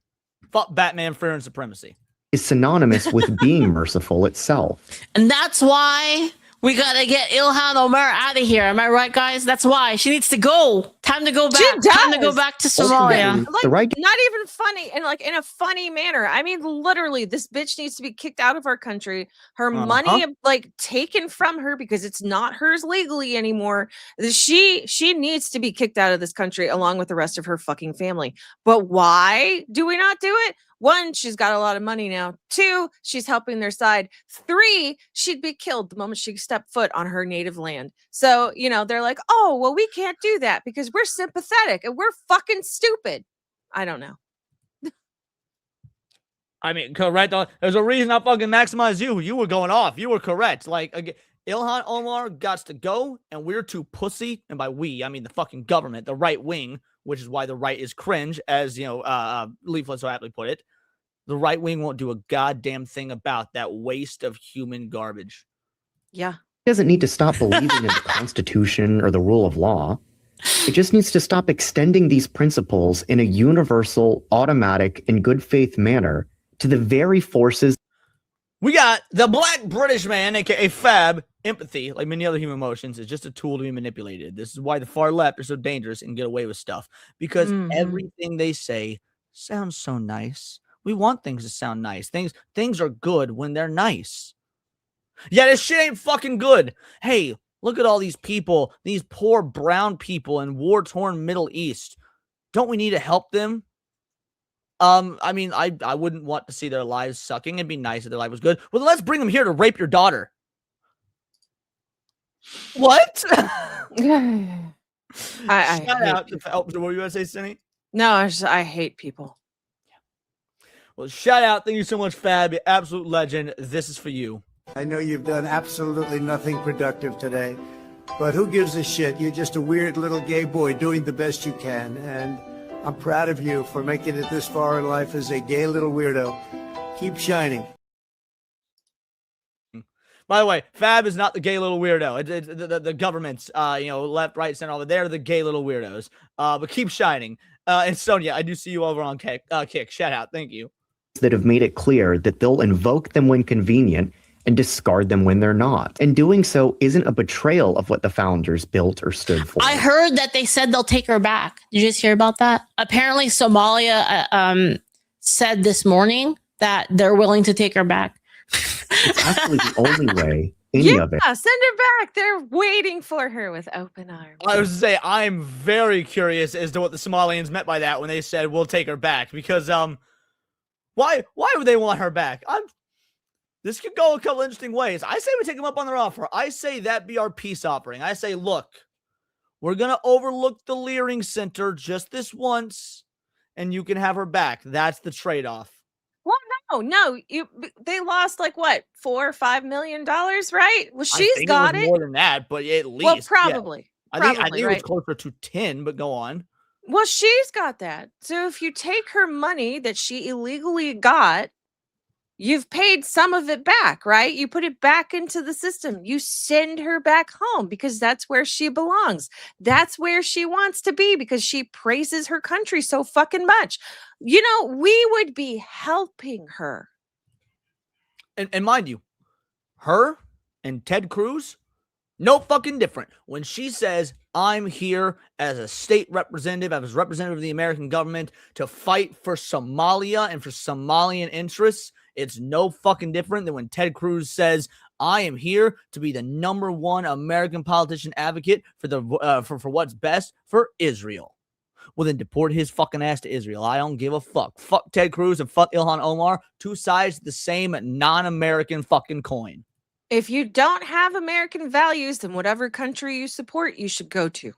Fuck Batman, Frieren supremacy. Is synonymous with being merciful itself. And that's why we gotta get Ilhan Omar out of here. Am I right, guys? That's why she needs to go. Time to go back. Time to go back to Somalia. Like, not even funny, and like in a funny manner. I mean, literally, this bitch needs to be kicked out of our country. Her money, like, taken from her because it's not hers legally anymore. She needs to be kicked out of this country along with the rest of her fucking family. But why do we not do it? 1, she's got a lot of money now. 2, she's helping their side. 3, she'd be killed the moment she stepped foot on her native land. So, you know, they're like, oh, well, we can't do that because we're sympathetic and we're fucking stupid. I don't know. I mean, correct. There's a reason I fucking maximized you. You were going off. You were correct. Like, again, Ilhan Omar got to go, and we're too pussy. And by we, I mean the fucking government, the right wing, which is why the right is cringe, as, you know, Leaflit so aptly put it. The right wing won't do a goddamn thing about that waste of human garbage. Yeah. It doesn't need to stop believing in the Constitution or the rule of law. It just needs to stop extending these principles in a universal, automatic, and good faith manner to the very forces. We got the Black British man, aka Fab. Empathy, like many other human emotions, is just a tool to be manipulated. This is why the far left are so dangerous and get away with stuff. Because everything they say sounds so nice. We want things to sound nice. Things are good when they're nice. Yeah, this shit ain't fucking good. Hey, look at all these people, these poor brown people in war-torn Middle East. Don't we need to help them? I mean, I wouldn't want to see their lives sucking. It'd be nice if their life was good. Well, let's bring them here to rape your daughter. What? I Shout out to what were you going to say, Cindy? No, I hate people. Well, shout out. Thank you so much, Fab. You're absolute legend. This is for you. I know you've done absolutely nothing productive today, but who gives a shit? You're just a weird little gay boy doing the best you can, and I'm proud of you for making it this far in life as a gay little weirdo. Keep shining. By the way, Fab is not the gay little weirdo. It's the government's, left, right, center, over there, the gay little weirdos. But keep shining. And Sonia, I do see you over on Kick. Shout out. Thank you. That have made it clear that they'll invoke them when convenient and discard them when they're not. And doing so isn't a betrayal of what the founders built or stood for. I heard that they said they'll take her back. Did you just hear about that? Apparently Somalia said this morning that they're willing to take her back. It's actually the only way any of it. Yeah, send her back. They're waiting for her with open arms. I was to say, I'm very curious as to what the Somalians meant by that when they said we'll take her back. Because why would they want her back? This could go a couple interesting ways. I say we take them up on their offer. I say that be our peace offering. I say, look, we're gonna overlook the Leering Center just this once, and you can have her back. That's the trade-off. Well, no, they lost like what, $4 or $5 million, right? Well, she's got it. More than that, but at least. Well, probably. Yeah. Probably, I think it right? was closer to 10, but go on. Well, she's got that. So if you take her money that she illegally got, you've paid some of it back, right? You put it back into the system. You send her back home because that's where she belongs. That's where she wants to be because she praises her country so fucking much. We would be helping her. And mind you, her and Ted Cruz, no fucking different. When she says, I'm here as a state representative, as a representative of the American government to fight for Somalia and for Somalian interests, it's no fucking different than when Ted Cruz says, I am here to be the #1 American politician advocate for what's best for Israel. Well, then deport his fucking ass to Israel. I don't give a fuck. Fuck Ted Cruz and fuck Ilhan Omar. Two sides of the same non-American fucking coin. If you don't have American values, then whatever country you support, you should go to.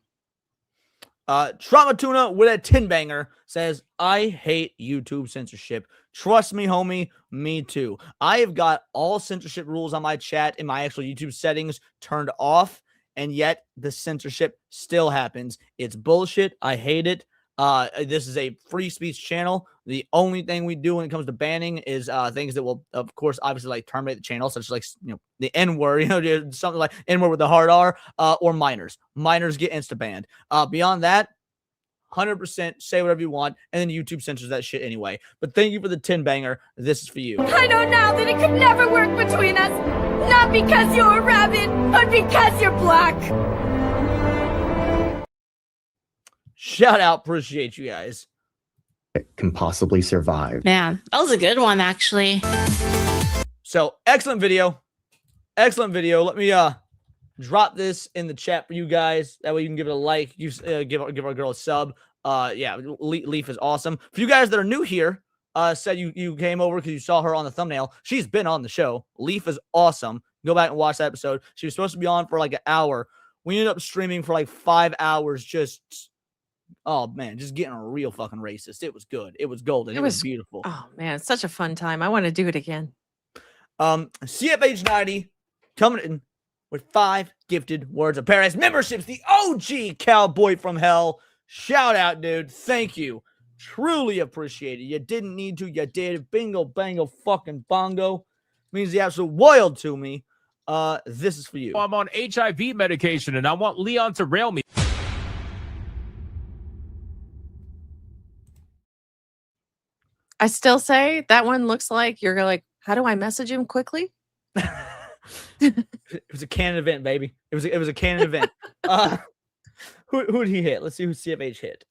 Trauma Tuna with a 10-banger says, I hate YouTube censorship. Trust me, homie, me too. I have got all censorship rules on my chat in my actual YouTube settings turned off, and yet the censorship still happens. It's bullshit. I hate it. This is a free speech channel. The only thing we do when it comes to banning is things that will, of course, obviously like terminate the channel, such as like the N-word, something like N-word with the hard R, or minors. Minors get insta banned. Beyond that, 100% say whatever you want, and then YouTube censors that shit anyway. But thank you for the 10-banger. This is for you. I know now that it could never work between us. Not because you're a rabbit, but because you're black. Shout out. Appreciate you guys. It can possibly survive. Man, that was a good one, actually. So, excellent video. Excellent video. Let me drop this in the chat for you guys. That way you can give it a like. You give our girl a sub. Yeah, Leaf is awesome. For you guys that are new here, said you came over because you saw her on the thumbnail. She's been on the show. Leaf is awesome. Go back and watch that episode. She was supposed to be on for like an hour. We ended up streaming for like 5 hours. Oh man, just getting real fucking racist. It was good. It was golden. It was beautiful. Oh man, it's such a fun time. I want to do it again. CFH90 coming in with 5 gifted words of paradise memberships. The OG cowboy from hell. Shout out, dude. Thank you. Truly appreciate it. You didn't need to. You did. Bingo, bango, fucking bongo. Means the absolute wild to me. This is for you. I'm on HIV medication and I want Leon to rail me. I still say that one looks like you're like, how do I message him quickly? It was a canon event, baby. It was a canon event. Who did he hit? Let's see who CFH hit.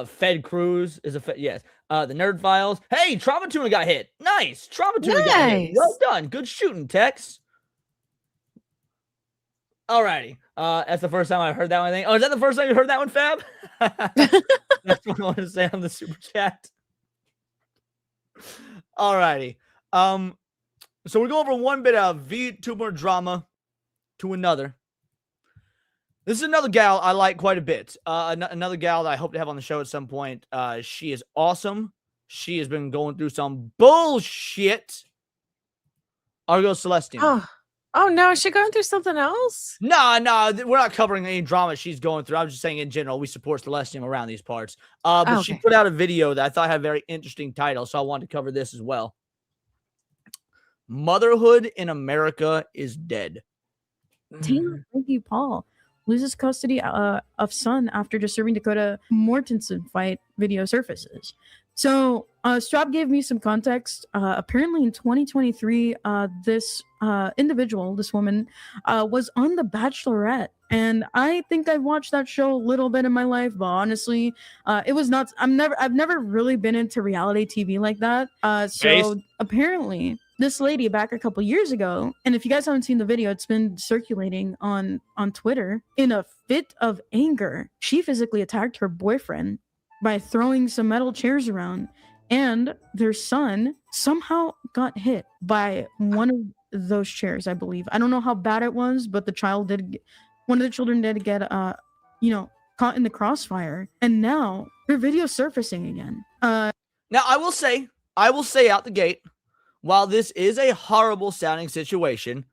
Fed Cruz is a yes. The Nerd Files. Hey, Trauma Tuna got hit. Nice. Trauma Tuna got hit. Well done. Good shooting, Tex. Alrighty. That's the first time I heard that one. I think. Oh, is that the first time you heard that one, Fab? That's what I wanted to say on the super chat. Alrighty. So we're going from one bit of VTuber drama to another. This is another gal I like quite a bit. Another gal that I hope to have on the show at some point. She is awesome. She has been going through some bullshit. Argo Celestian. Oh no, is she going through something else? No, we're not covering any drama she's going through. I'm just saying in general, we support Celestium around these parts. But she put out a video that I thought had a very interesting title, so I wanted to cover this as well. Motherhood in America is dead. Taylor Frankie Paul loses custody of son after disturbing Dakota Mortensen fight video surfaces. So Strap gave me some context. Apparently in 2023, this individual, this woman, was on The Bachelorette. And I think I've watched that show a little bit in my life, but honestly, it was not. I've never really been into reality TV like that. So apparently, this lady back a couple years ago, and if you guys haven't seen the video, it's been circulating on Twitter. In a fit of anger, she physically attacked her boyfriend by throwing some metal chairs around, and their son somehow got hit by one of those chairs, I believe. I don't know how bad it was, but one of the children did get caught in the crossfire, and now her video's surfacing again. Now I will say out the gate, while this is a horrible sounding situation,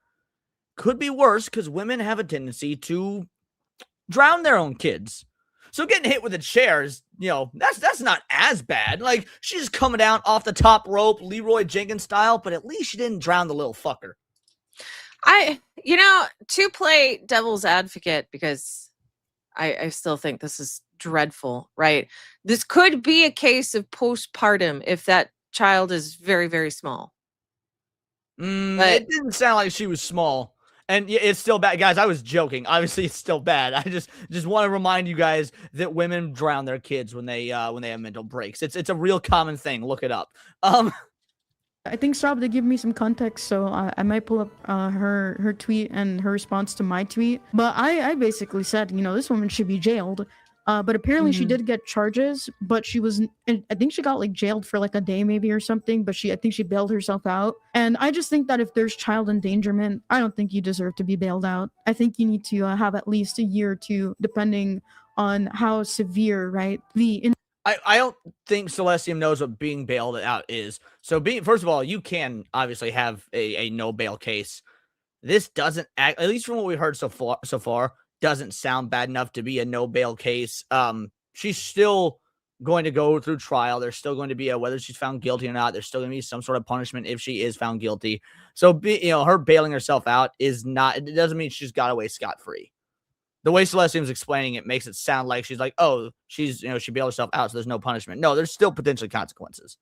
could be worse because women have a tendency to drown their own kids. So getting hit with the chairs, that's not as bad. Like, she's coming down off the top rope, Leroy Jenkins style, but at least she didn't drown the little fucker. To play devil's advocate, because I still think this is dreadful, right? This could be a case of postpartum if that child is very, very small. But it didn't sound like she was small. And it's still bad. Guys, I was joking. Obviously, it's still bad. I just want to remind you guys that women drown their kids when they have mental breaks. It's a real common thing. Look it up. I think Strab did give me some context, so I might pull up her tweet and her response to my tweet. But I basically said, this woman should be jailed. But apparently she did get charges, but I think she got jailed for a day maybe or something, but I think she bailed herself out. And I just think that if there's child endangerment, I don't think you deserve to be bailed out. I think you need to have at least a year or two, depending on how severe, right? I don't think Celestium knows what being bailed out is. So first of all, you can obviously have a no bail case. This doesn't act, at least from what we've heard so far, doesn't sound bad enough to be a no bail case. She's still going to go through trial. There's still going to be whether she's found guilty or not. There's still going to be some sort of punishment if she is found guilty. So her bailing herself out is not. It doesn't mean she's got away scot-free. The way Celestium's explaining it makes it sound like she's like, oh, she bailed herself out, so there's no punishment. No, there's still potentially consequences.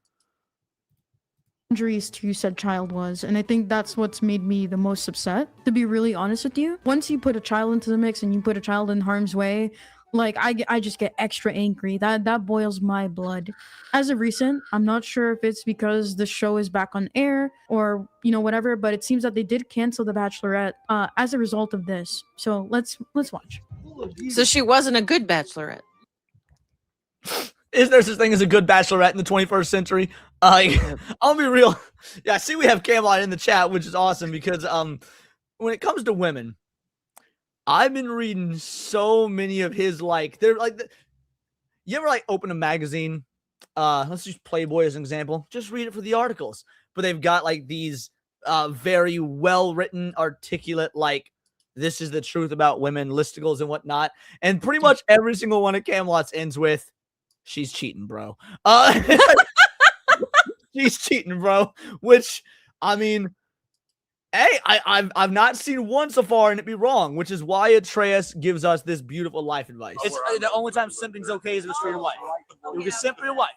Injuries to said child was, and I think that's what's made me the most upset, to be really honest with you. Once you put a child into the mix and you put a child in harm's way, I just get extra angry. That boils my blood. As of recent, I'm not sure if it's because the show is back on air or whatever, but it seems that they did cancel The Bachelorette as a result of this. So let's watch. So she wasn't a good bachelorette. Is there such thing as a good bachelorette in the 21st century? I'll be real. Yeah, I see we have Camelot in the chat, which is awesome because when it comes to women, I've been reading so many of his you ever open a magazine? Let's use Playboy as an example. Just read it for the articles. But they've got these very well written, articulate this is the truth about women listicles and whatnot. And pretty much every single one of Camelot's ends with, she's cheating, bro. She's cheating, bro. Which, I mean, hey, I've not seen one so far and it'd be wrong, which is why Atreus gives us this beautiful life advice. It's the only time simping's okay is if it's for your wife. You can simp for your wife.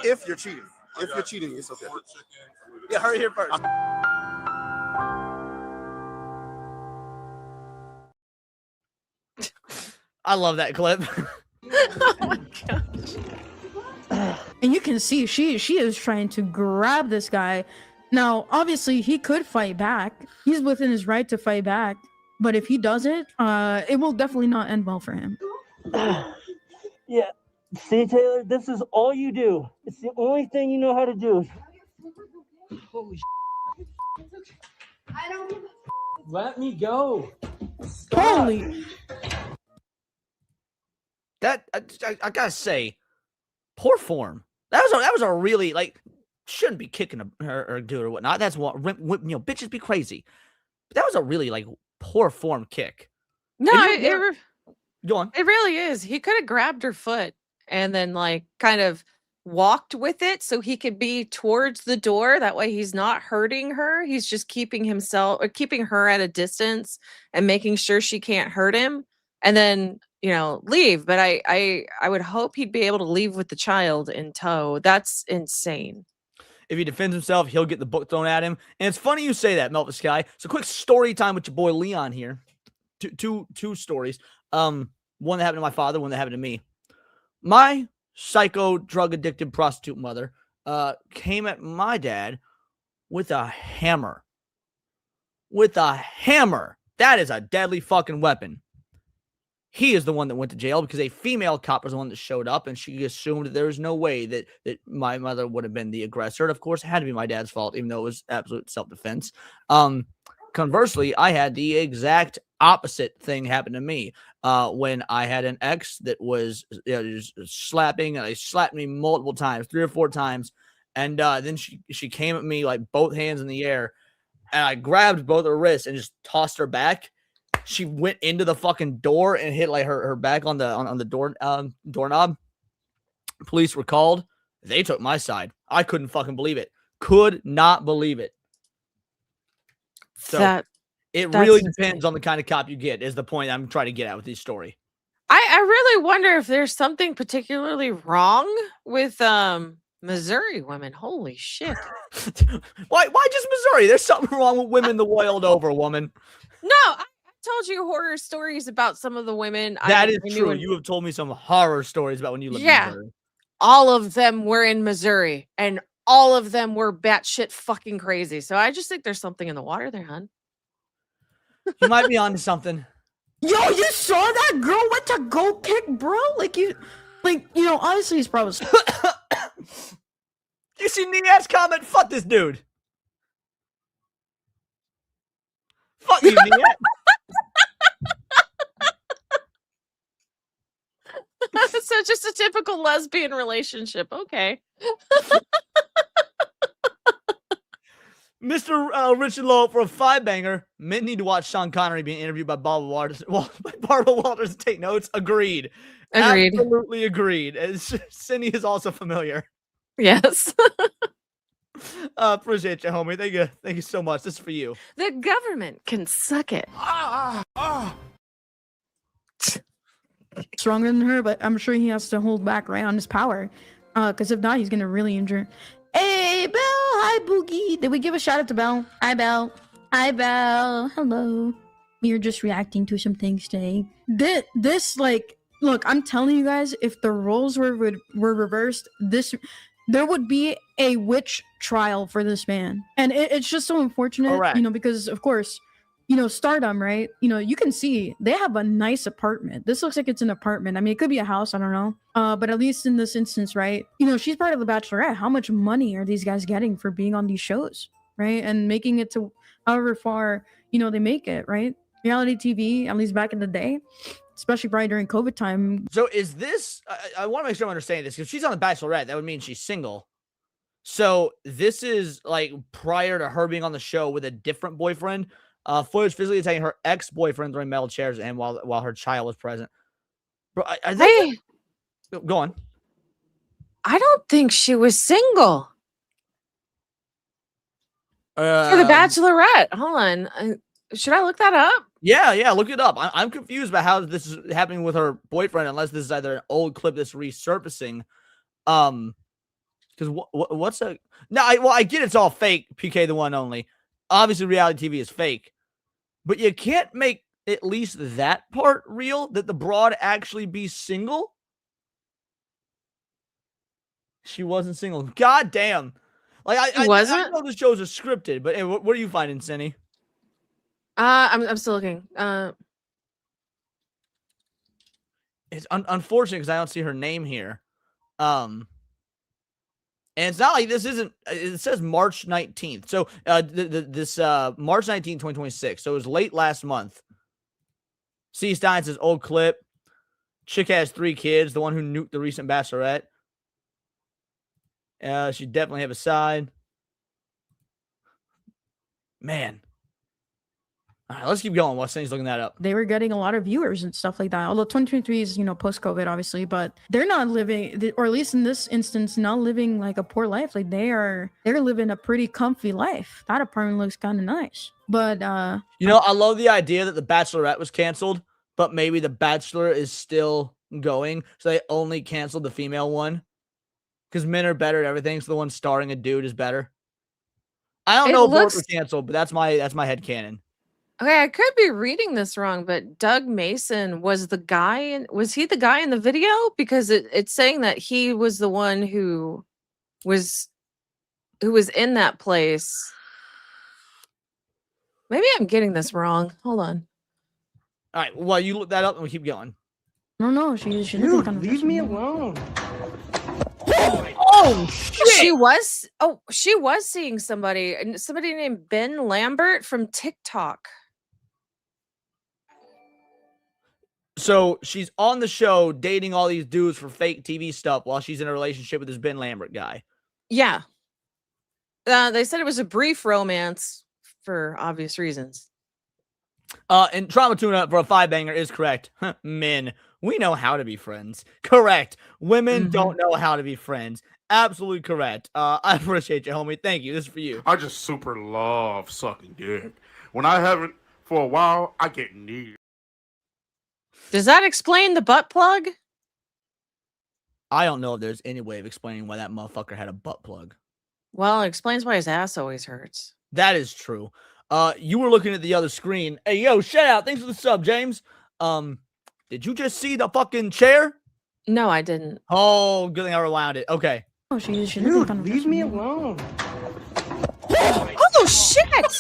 If you're cheating. If you're cheating, it's okay. Yeah, hurry here first. I love that clip. Oh my gosh. And you can see she is trying to grab this guy. Now, obviously, he could fight back. He's within his right to fight back. But if he doesn't, it will definitely not end well for him. Yeah. See, Taylor, this is all you do. It's the only thing you know how to do. Holy I don't let me go. Holy. That I gotta say, poor form. That was a really shouldn't be kicking her or dude or whatnot. That's what bitches be crazy. But that was a really poor form kick. No, go on. It really is. He could have grabbed her foot and then kind of walked with it so he could be towards the door. That way he's not hurting her. He's just keeping himself or keeping her at a distance and making sure she can't hurt him. And then, leave. But I would hope he'd be able to leave with the child in tow. That's insane. If he defends himself, he'll get the book thrown at him. And it's funny you say that, Melt the Sky. So quick story time with your boy Leon here. Two stories. One that happened to my father, one that happened to me. My psycho drug addicted prostitute mother came at my dad with a hammer. That is a deadly fucking weapon. He is the one that went to jail because a female cop was the one that showed up, and she assumed that there was no way that my mother would have been the aggressor. And of course, it had to be my dad's fault, even though it was absolute self-defense. Conversely, I had the exact opposite thing happen to me when I had an ex that was just slapping, and they slapped me multiple times, 3 or 4 times. And then she came at me like both hands in the air, and I grabbed both her wrists and just tossed her back. She went into the fucking door and hit like her back on the door doorknob. Police were called. They took my side. I couldn't fucking believe it. Could not believe it. So it really depends on the kind of cop you get, is the point I'm trying to get at with this story. I really wonder if there's something particularly wrong with Missouri women. Holy shit. Why just Missouri? There's something wrong with women the world over, woman. No, I told you horror stories about some of the women. That is true. You have told me some horror stories about when you lived in Missouri. All of them were in Missouri, and all of them were batshit fucking crazy. So I just think there's something in the water there, hun. You might be onto something. Yo, you saw that girl went to go kick, bro? Honestly, he's probably. You see Nia's comment? Fuck this dude. Fuck you, Nia. So just a typical lesbian relationship. Okay. Mr. Richard Lowe, for a 5-banger, men need to watch Sean Connery being interviewed by Barbara Walters. Well, by Barbara Walters and take notes. Agreed. Absolutely agreed. Cindy is also familiar. Yes. Appreciate you, homie. Thank you so much. This is for you. The government can suck it. Stronger than her, but I'm sure he has to hold back right on his power. Because if not, he's gonna really injure. Hey, Belle. Hi, Boogie. Did we give a shout out to Belle? Hi, Belle. Hi, Belle. Hello. We are just reacting to some things today. Look, I'm telling you guys, if the roles were reversed, there would be a witch trial for this man. And it's just so unfortunate, because of course, Stardom, right? You can see they have a nice apartment. This looks like it's an apartment. I mean, it could be a house. I don't know. But at least in this instance, right? She's part of The Bachelorette. How much money are these guys getting for being on these shows, right? And making it to however far, they make it, right? Reality TV, at least back in the day, especially probably during COVID time. So is this, I want to make sure I'm understanding this, because she's on The Bachelorette. That would mean she's single. So this is like prior to her being on the show with a different boyfriend. Footage physically attacking her ex-boyfriend throwing metal chairs and while her child was present. Bro, go on. I don't think she was single. For The Bachelorette. Hold on. Should I look that up? Yeah, look it up. I'm confused about how this is happening with her boyfriend, unless this is either an old clip that's resurfacing. Because what's a... No, I get it's all fake, PK the one only. Obviously, reality TV is fake. But you can't make at least that part real, that the broad actually be single. She wasn't single. God damn. Like, I know the shows are scripted, but hey, what are you finding, Cindy? I'm still looking. It's unfortunate because I don't see her name here. And it's not like this isn't, it says March 19th. So this March 19th, 2026. So it was late last month. C. Stein says old clip. Chick has 3 kids. The one who nuked the recent Bachelorette. She definitely have a side. Man. All right, let's keep going while Cindy's looking that up. They were getting a lot of viewers and stuff like that. Although 2023 is, post-COVID, obviously, but they're not living, or at least in this instance, not living like a poor life. Like they're living a pretty comfy life. That apartment looks kind of nice. But I love the idea that The Bachelorette was canceled, but maybe The Bachelor is still going, so they only canceled the female one because men are better at everything. So the one starring a dude is better. I don't know if it was canceled, but that's my headcanon. Okay, I could be reading this wrong, but Doug Mason was the guy was he the guy in the video? Because it's saying that he was the one who was in that place. Maybe I'm getting this wrong. Hold on. All right, well, you look that up and we keep going. No, she Dude, leave me alone. Oh shit! She was seeing somebody named Ben Lambert from TikTok. So she's on the show dating all these dudes for fake TV stuff while she's in a relationship with this Ben Lambert guy. Yeah. They said it was a brief romance for obvious reasons. And Trauma Tuna for a 5-banger is correct. Men, we know how to be friends. Correct. Women don't know how to be friends. Absolutely correct. I appreciate you, homie. Thank you. This is for you. I just super love sucking dick. When I haven't for a while, I get needy. Does that explain the butt plug? I don't know if there's any way of explaining why that motherfucker had a butt plug. Well, it explains why his ass always hurts. That is true. You were looking at the other screen. Hey, yo, shout out. Thanks for the sub, James. Did you just see the fucking chair? No, I didn't. Oh, good thing I rewound it. Okay. Oh, she's Dude, leave me alone. Oh, shit!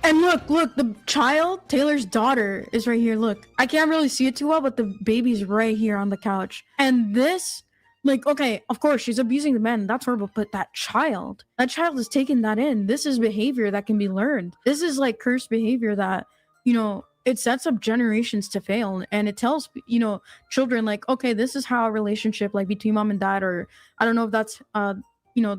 And look, the child, Taylor's daughter, is right here. Look, I can't really see it too well, but the baby's right here on the couch. And this, okay, of course, she's abusing the men. That's horrible. But that child is taking that in. This is behavior that can be learned. This is cursed behavior that, it sets up generations to fail. And it tells, children, okay, this is how a relationship, between mom and dad, or I don't know if that's,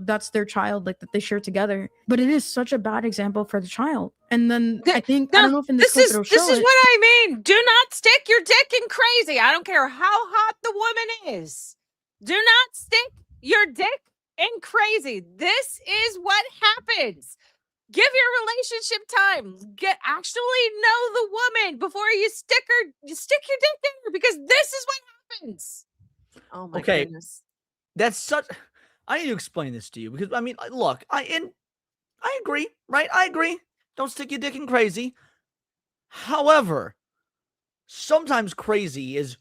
that's their child, that they share together. But it is such a bad example for the child. And then I don't know if in this clip it'll show this is what I mean. Do not stick your dick in crazy. I don't care how hot the woman is. Do not stick your dick in crazy. This is what happens. Give your relationship time. Actually know the woman before you stick your dick in her, because this is what happens. Oh my goodness. That's such. I need to explain this to you because look, I agree, right? I agree. Don't stick your dick in crazy. However, sometimes crazy is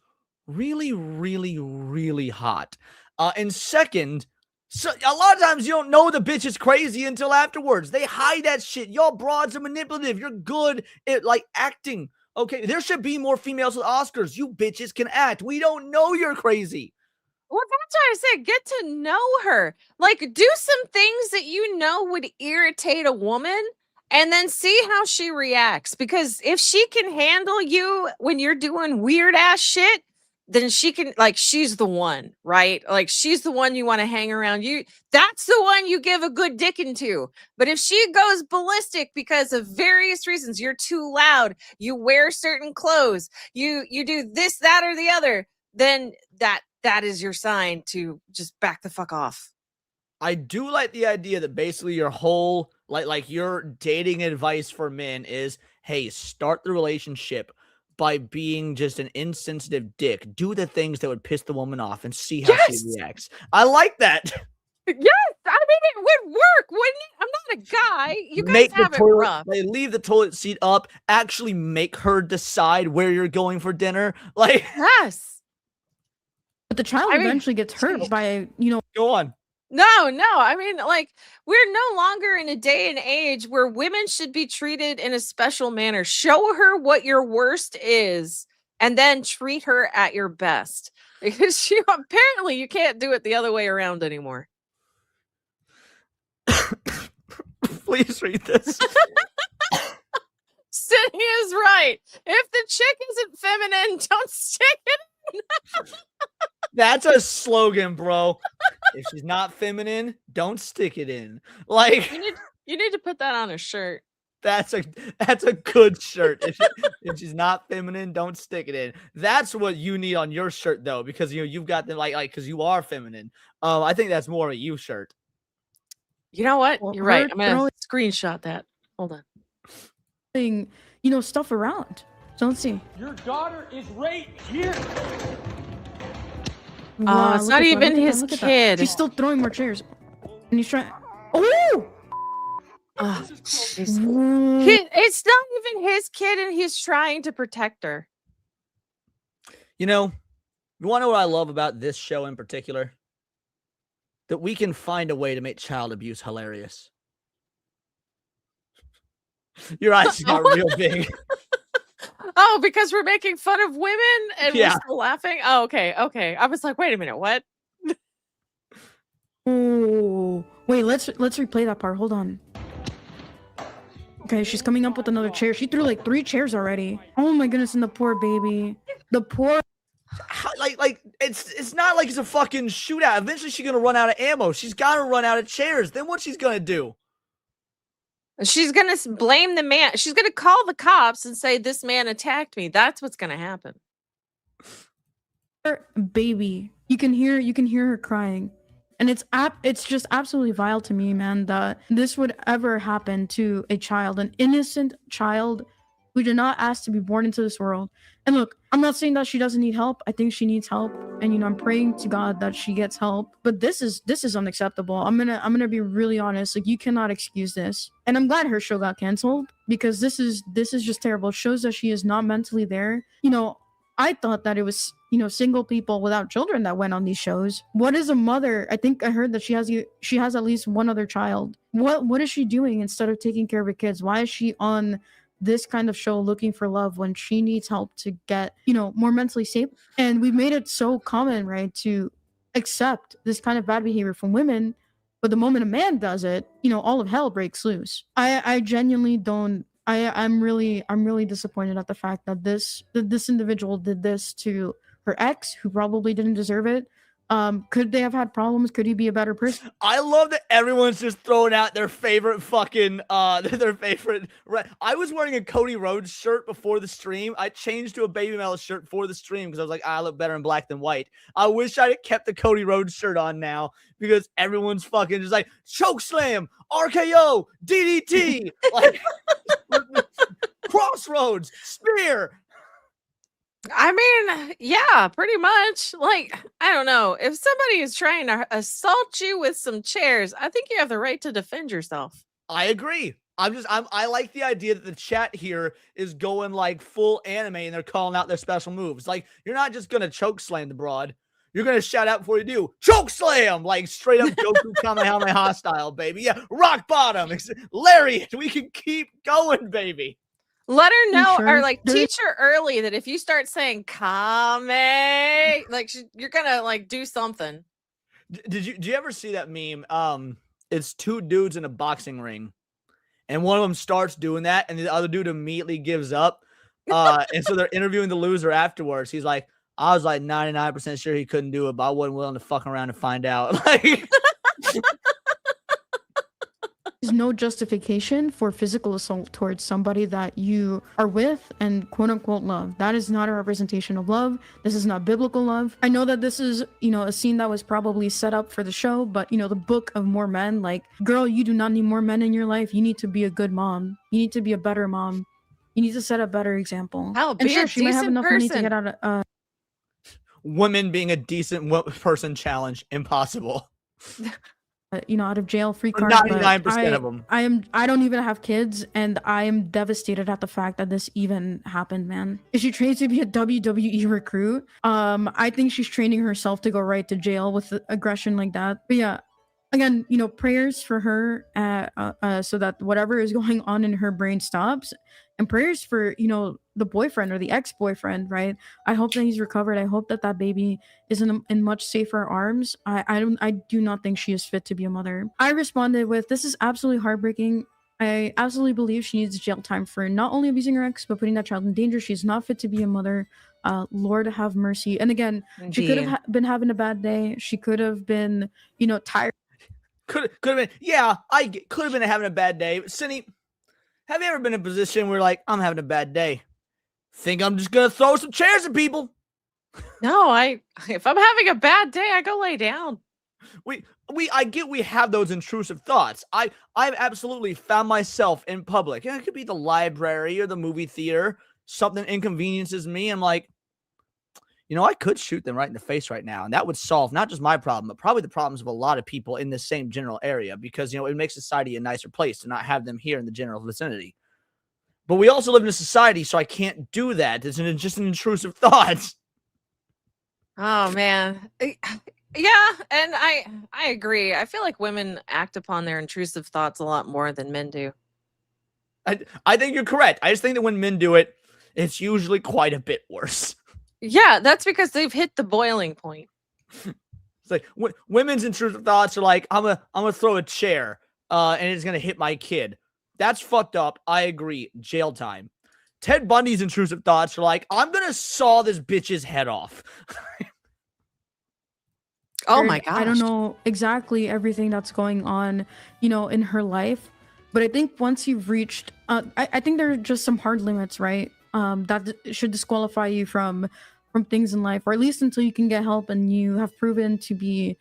really, really, really hot. And second, so a lot of times you don't know the bitch is crazy until afterwards. They hide that shit. Y'all broads are manipulative. You're good at acting. Okay, there should be more females with Oscars. You bitches can act. We don't know you're crazy. Well, that's why I said get to know her. Do some things that would irritate a woman, and then see how she reacts. Because if she can handle you when you're doing weird ass shit, then she can, she's the one, right? She's the one you want to hang around. That's the one you give a good dickin' to. But if she goes ballistic because of various reasons, you're too loud, you wear certain clothes, you do this, that, or the other, then that is your sign to just back the fuck off. I do like the idea that basically your whole your dating advice for men is, hey, start the relationship by being just an insensitive dick. Do the things that would piss the woman off and see how she reacts. I like that. Yes, it would work, wouldn't it? I'm not a guy. You guys have it rough. Leave the toilet seat up. Actually make her decide where you're going for dinner. Yes. But the child eventually gets hurt by, Go on. No. We're no longer in a day and age where women should be treated in a special manner. Show her what your worst is, and then treat her at your best. Because apparently you can't do it the other way around anymore. Please read this. Sydney is right. If the chick isn't feminine, don't stick it in. That's a slogan, bro. If she's not feminine, don't stick it in. You need to put that on a shirt. That's a good shirt. If she's not feminine, don't stick it in. That's what you need on your shirt though, because you've got the like because you are feminine. I think that's more of a you shirt. You know what? Well, You're right. her I'm gonna screenshot that. Hold on. throwing, stuff around. So let's see. Your daughter is right here. Wow, it's look not at that, even look at his that, look at that. kid. He's still throwing more chairs, and he's trying. Oh! It's not even his kid, and he's trying to protect her. You want to know what I love about this show in particular? That we can find a way to make child abuse hilarious. Your eyes got real big. Oh, because we're making fun of women and Yeah. we're still laughing? Oh, okay. I was like, wait a minute, what? Oh, wait, let's replay that part. Hold on. Okay, she's coming up with another chair. She threw like 3 chairs already. Oh my goodness, and the poor baby. The poor. Like it's not like it's a fucking shootout. Eventually she's gonna run out of ammo. She's gotta run out of chairs. Then what she's gonna do? She's gonna blame the man. She's gonna call the cops and say this man attacked me. That's what's gonna happen. Baby, you can hear her crying, and it's just absolutely vile to me, man, that this would ever happen to a child, an innocent child who did not ask to be born into this world. And look, I'm not saying that she doesn't need help. I think she needs help, and I'm praying to God that she gets help. But this is unacceptable. I'm gonna be really honest. Like, you cannot excuse this. And I'm glad her show got canceled, because this is just terrible. It shows that she is not mentally there. I thought that it was single people without children that went on these shows. What is a mother? I think I heard that she has at least one other child. What is she doing instead of taking care of her kids? Why is she on this kind of show looking for love when she needs help to get more mentally stable? And we've made it so common, right, to accept this kind of bad behavior from women, but the moment a man does it, all of hell breaks loose. I genuinely don't. I'm really disappointed at the fact that this individual did this to her ex, who probably didn't deserve it. Could they have had problems? Could he be a better person? I love that everyone's just throwing out their favorite fucking their favorite. I was wearing a Cody Rhodes shirt before the stream. I changed to a Baby Metal shirt for the stream because I was like, I look better in black than white. I wish I had kept the Cody Rhodes shirt on now, because everyone's fucking just like choke slam, RKO, DDT, like crossroads, spear. I mean, yeah, pretty much. Like, I don't know. If somebody is trying to assault you with some chairs, I think you have the right to defend yourself. I agree. I like the idea that the chat here is going like full anime and they're calling out their special moves. Like, you're not just gonna choke slam the broad. You're gonna shout out before you do. Choke slam! Like straight up Goku Kamehameha style, baby. Yeah, rock bottom. Lariat. We can keep going, baby. Let her know, sure? or like teach her early that if you start saying "kame," like you're gonna like do something. Did you ever see that meme? It's 2 dudes in a boxing ring, and one of them starts doing that, and the other dude immediately gives up. And so they're interviewing the loser afterwards. He's like, I was like 99% sure he couldn't do it, but I wasn't willing to fuck around and find out. Like. There's no justification for physical assault towards somebody that you are with and quote unquote love. That is not a representation of love. This is not biblical love. I know that this is, a scene that was probably set up for the show, but the book of more men, like, girl, you do not need more men in your life. You need to be a good mom. You need to be a better mom. You need to set a better example. Be a she might have decent enough money to person. get out of Women being a decent person challenge, impossible. Out of jail free card. 99% of them. I don't even have kids, and I am devastated at the fact that this even happened, man. Is she trained to be a WWE recruit? I think she's training herself to go right to jail with aggression like that. But yeah, again, prayers for her, so that whatever is going on in her brain stops, and prayers for the boyfriend or the ex-boyfriend, right? I hope that he's recovered. I hope that that baby is in much safer arms. I do not think she is fit to be a mother. I responded with, this is absolutely heartbreaking. I absolutely believe she needs jail time for not only abusing her ex, but putting that child in danger. She is not fit to be a mother. Lord have mercy. And again, she could have been having a bad day. She could have been, tired. Could have been. Yeah, I could have been having a bad day. Cindy, Have you ever been in a position where like, I'm having a bad day? Think I'm just gonna throw some chairs at people? No, if I'm having a bad day, I go lay down. I get we have those intrusive thoughts. I've absolutely found myself in public. It could be the library or the movie theater. Something inconveniences me. I'm like, I could shoot them right in the face right now. And that would solve not just my problem, but probably the problems of a lot of people in the same general area, because, it makes society a nicer place to not have them here in the general vicinity. But we also live in a society, so I can't do that. It's just an intrusive thought. Oh, man. Yeah, and I agree. I feel like women act upon their intrusive thoughts a lot more than men do. I think you're correct. I just think that when men do it, it's usually quite a bit worse. Yeah, that's because they've hit the boiling point. It's like women's intrusive thoughts are like, I'm gonna throw a chair and it's gonna hit my kid. That's fucked up. I agree. Jail time. Ted Bundy's intrusive thoughts are like, I'm gonna saw this bitch's head off. Oh my gosh. I don't know exactly everything that's going on, in her life, but I think once you've reached, I think there are just some hard limits, right? That should disqualify you from things in life, or at least until you can get help and you have proven to be,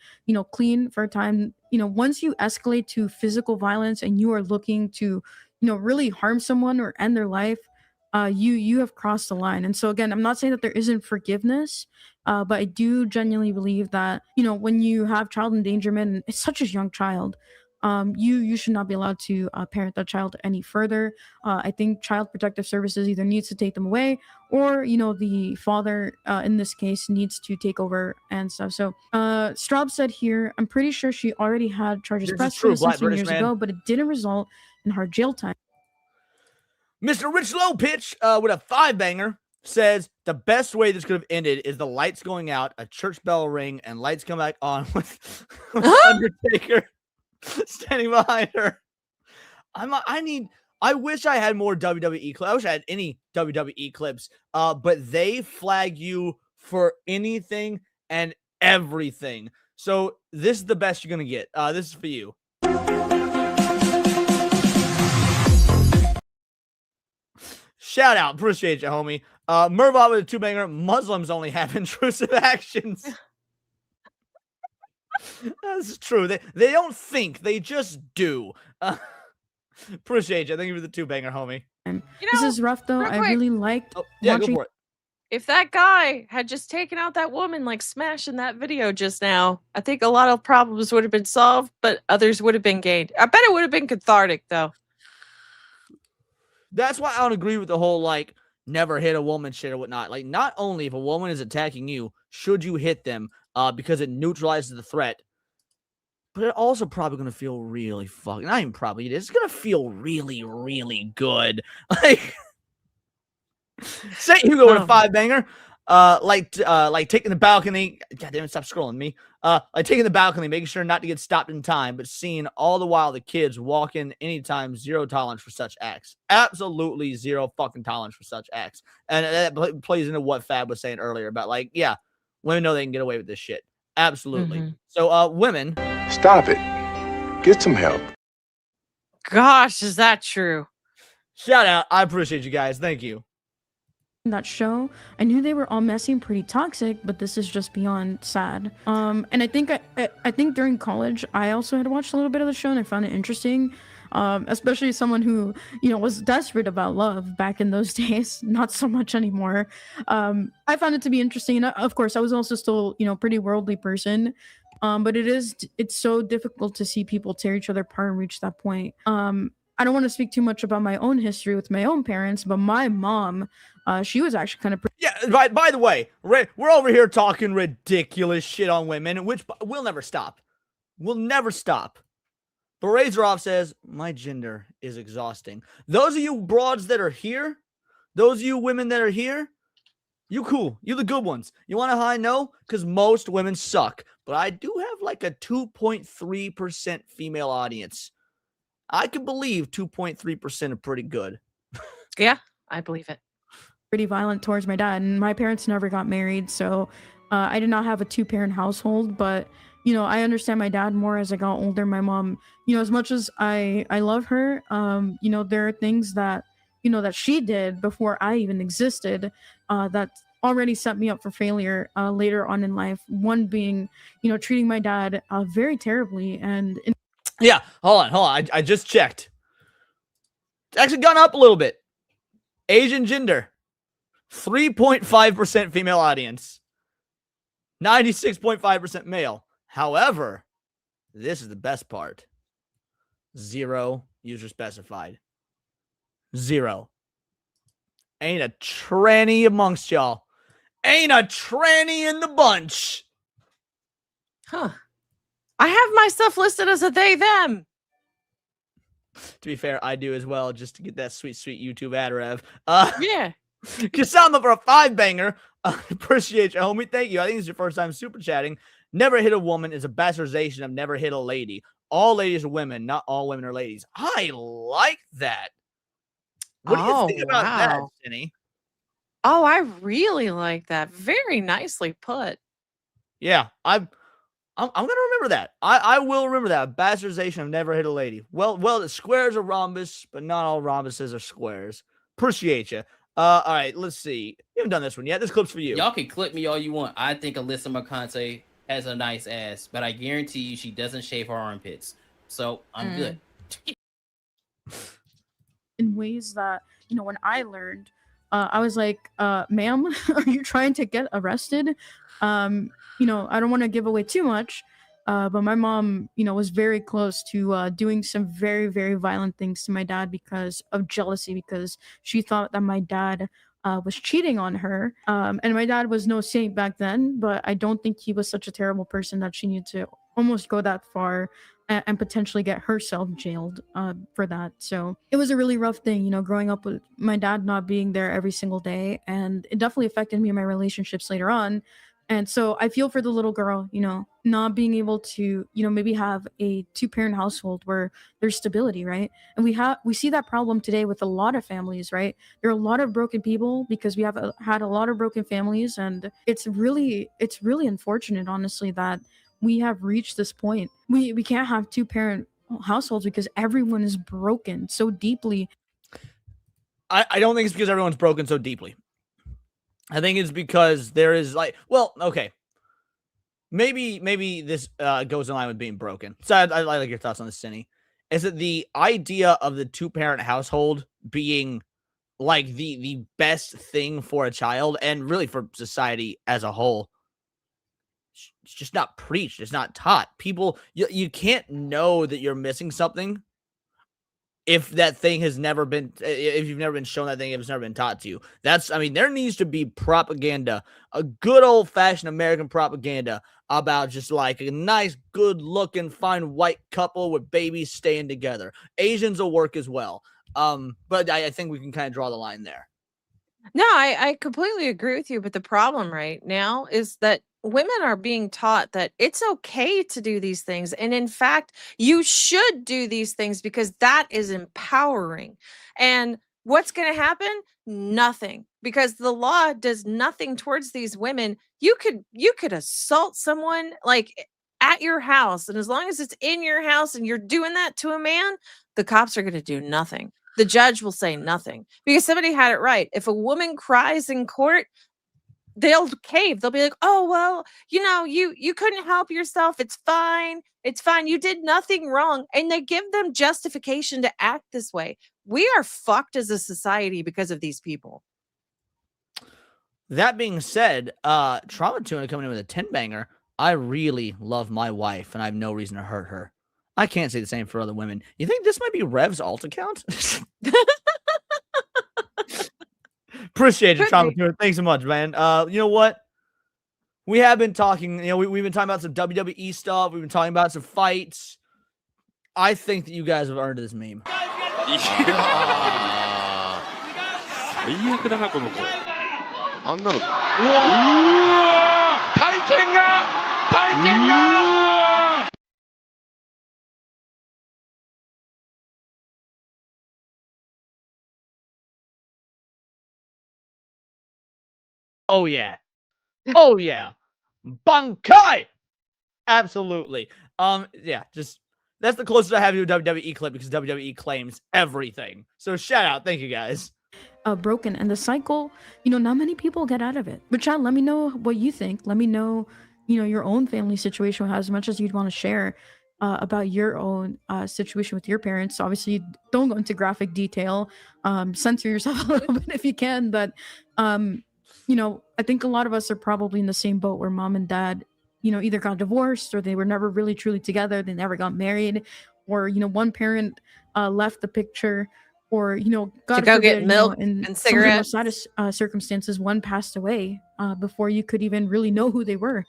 clean for a time. Once you escalate to physical violence and you are looking to, really harm someone or end their life, you have crossed the line. And so again, I'm not saying that there isn't forgiveness, but I do genuinely believe that, when you have child endangerment, and it's such a young child, you should not be allowed to parent that child any further. I think Child Protective Services either needs to take them away, or the father in this case needs to take over and stuff. So Straub said here, I'm pretty sure she already had charges pressed for this some years ago, but it didn't result in hard jail time. Mr. Rich Low Pitch with a 5-banger says the best way this could have ended is the lights going out, a church bell ring, and lights come back on with Undertaker standing behind her. I wish I had more WWE clips. I wish I had any WWE clips. But they flag you for anything and everything. So this is the best you're gonna get. This is for you. Shout out. Appreciate you, homie. Mervat with a 2-banger. Muslims only have intrusive actions. That's true. They don't think. They just do. Appreciate you. Thank you for the 2-banger, homie. This is rough, though. I really liked Go watching. for it. If that guy had just taken out that woman like Smash in that video just now, I think a lot of problems would have been solved, but others would have been gained. I bet it would have been cathartic, though. That's why I don't agree with the whole, like, never hit a woman shit or whatnot. Like, not only if a woman is attacking you, should you hit them because it neutralizes the threat, but it also probably going to feel really fucking, not even probably, it's going to feel really, really good. Like, say Hugo with a 5-banger. Like taking the balcony. God damn it, stop scrolling me. Like taking the balcony, making sure not to get stopped in time, but seeing all the while the kids walk in anytime, zero tolerance for such acts. Absolutely zero fucking tolerance for such acts. And that plays into what Fab was saying earlier about, like, yeah, women know they can get away with this shit. Absolutely. So, women, stop it. Get some help. Gosh, is that true? Shout out. I appreciate you guys. Thank you. That show, I knew they were all messy and pretty toxic, but this is just beyond sad. And I think I think during college I also had watched a little bit of the show and I found it interesting, especially as someone who was desperate about love back in those days, not so much anymore. I found it to be interesting, and of course I was also still pretty worldly person, but it's so difficult to see people tear each other apart and reach that point. I don't want to speak too much about my own history with my own parents, but my mom, she was actually kind of... Yeah, by the way, we're over here talking ridiculous shit on women, which we'll never stop. We'll never stop. But Razoroff says, my gender is exhausting. Those of you broads that are here, those of you women that are here, you cool. You the good ones. You want a high no? Because most women suck. But I do have like a 2.3% female audience. I can believe 2.3% are pretty good. Yeah, I believe it. Pretty violent towards my dad, and my parents never got married, so I did not have a 2-parent household. But I understand my dad more as I got older. My mom, as much as I love her, there are things that that she did before I even existed, that already set me up for failure later on in life. One being, treating my dad very terribly. And yeah, hold on. I just checked. It's actually gone up a little bit. Asian gender, 3.5% female audience, 96.5% male. However, this is the best part. 0 user specified. 0. Ain't a tranny amongst y'all. Ain't a tranny in the bunch. Huh. I have myself listed as a they, them. To be fair, I do as well, just to get that sweet, sweet YouTube ad rev. Yeah. Kasama for a 5-banger. Appreciate you, homie. Thank you. I think it's your first time super chatting. Never hit a woman is a bastardization of never hit a lady. All ladies are women, not all women are ladies. I like that. What do you think about that, Jenny? Oh, I really like that. Very nicely put. Yeah, I'm gonna remember that. I will remember that. Bastardization of never hit a lady. Well, the squares are rhombus, but not all rhombuses are squares. Appreciate you. All right, let's see. We haven't done this one yet. This clip's for you. Y'all can clip me all you want. I think Alyssa McConaughey has a nice ass, but I guarantee you she doesn't shave her armpits. So I'm good. In ways that, when I learned, I was like, ma'am, are you trying to get arrested? I don't want to give away too much, but my mom, was very close to doing some very, very violent things to my dad because of jealousy, because she thought that my dad was cheating on her. And my dad was no saint back then, but I don't think he was such a terrible person that she needed to almost go that far and potentially get herself jailed for that. So it was a really rough thing, growing up with my dad not being there every single day. And it definitely affected me in my relationships later on. And so I feel for the little girl, not being able to, maybe have a 2-parent household where there's stability, right? And we see that problem today with a lot of families, right? There are a lot of broken people because we have had a lot of broken families, and it's really unfortunate, honestly, that we have reached this point. We can't have 2-parent households because everyone is broken so deeply. I don't think it's because everyone's broken so deeply. I think it's because there is okay. Maybe this goes in line with being broken. So I like your thoughts on this, Cindy. Is it the idea of the 2-parent household being like the best thing for a child and really for society as a whole? It's just not preached. It's not taught. People, you can't know that you're missing something if that thing has never been, if you've never been shown that thing, if it's never been taught to you. There needs to be propaganda, a good old fashioned American propaganda about just like a nice, good looking, fine white couple with babies staying together. Asians will work as well. But I think we can kind of draw the line there. No, I completely agree with you. But the problem right now is that women are being taught that it's okay to do these things. And in fact, you should do these things because that is empowering. And what's going to happen? Nothing, because the law does nothing towards these women. You could assault someone like at your house. And as long as it's in your house and you're doing that to a man, the cops are going to do nothing. The judge will say nothing because somebody had it right. If a woman cries in court, they'll cave. They'll be like, oh, well, you couldn't help yourself. It's fine. It's fine. You did nothing wrong. And they give them justification to act this way. We are fucked as a society because of these people. That being said, Trauma Tuna coming in with a 10-banger. I really love my wife and I have no reason to hurt her. I can't say the same for other women. You think this might be Rev's alt account? Appreciate it, Trauma Tuna. Thanks so much, man. You know what? We have been talking, we've been talking about some WWE stuff. We've been talking about some fights. I think that you guys have earned this meme. Oh, yeah. Oh, yeah. Bankai! Absolutely. Yeah, just that's the closest I have to a WWE clip because WWE claims everything. So shout out. Thank you guys. Broken, and the cycle, not many people get out of it. But Chad, let me know what you think. Let me know, your own family situation, as much as you'd want to share about your own situation with your parents. Obviously, don't go into graphic detail. Censor yourself a little bit if you can. But I think a lot of us are probably in the same boat where mom and dad, either got divorced or they were never really truly together. They never got married, or one parent left the picture, or God to go forbid, get milk in and some of the most cigarettes. saddest circumstances, one passed away before you could even really know who they were.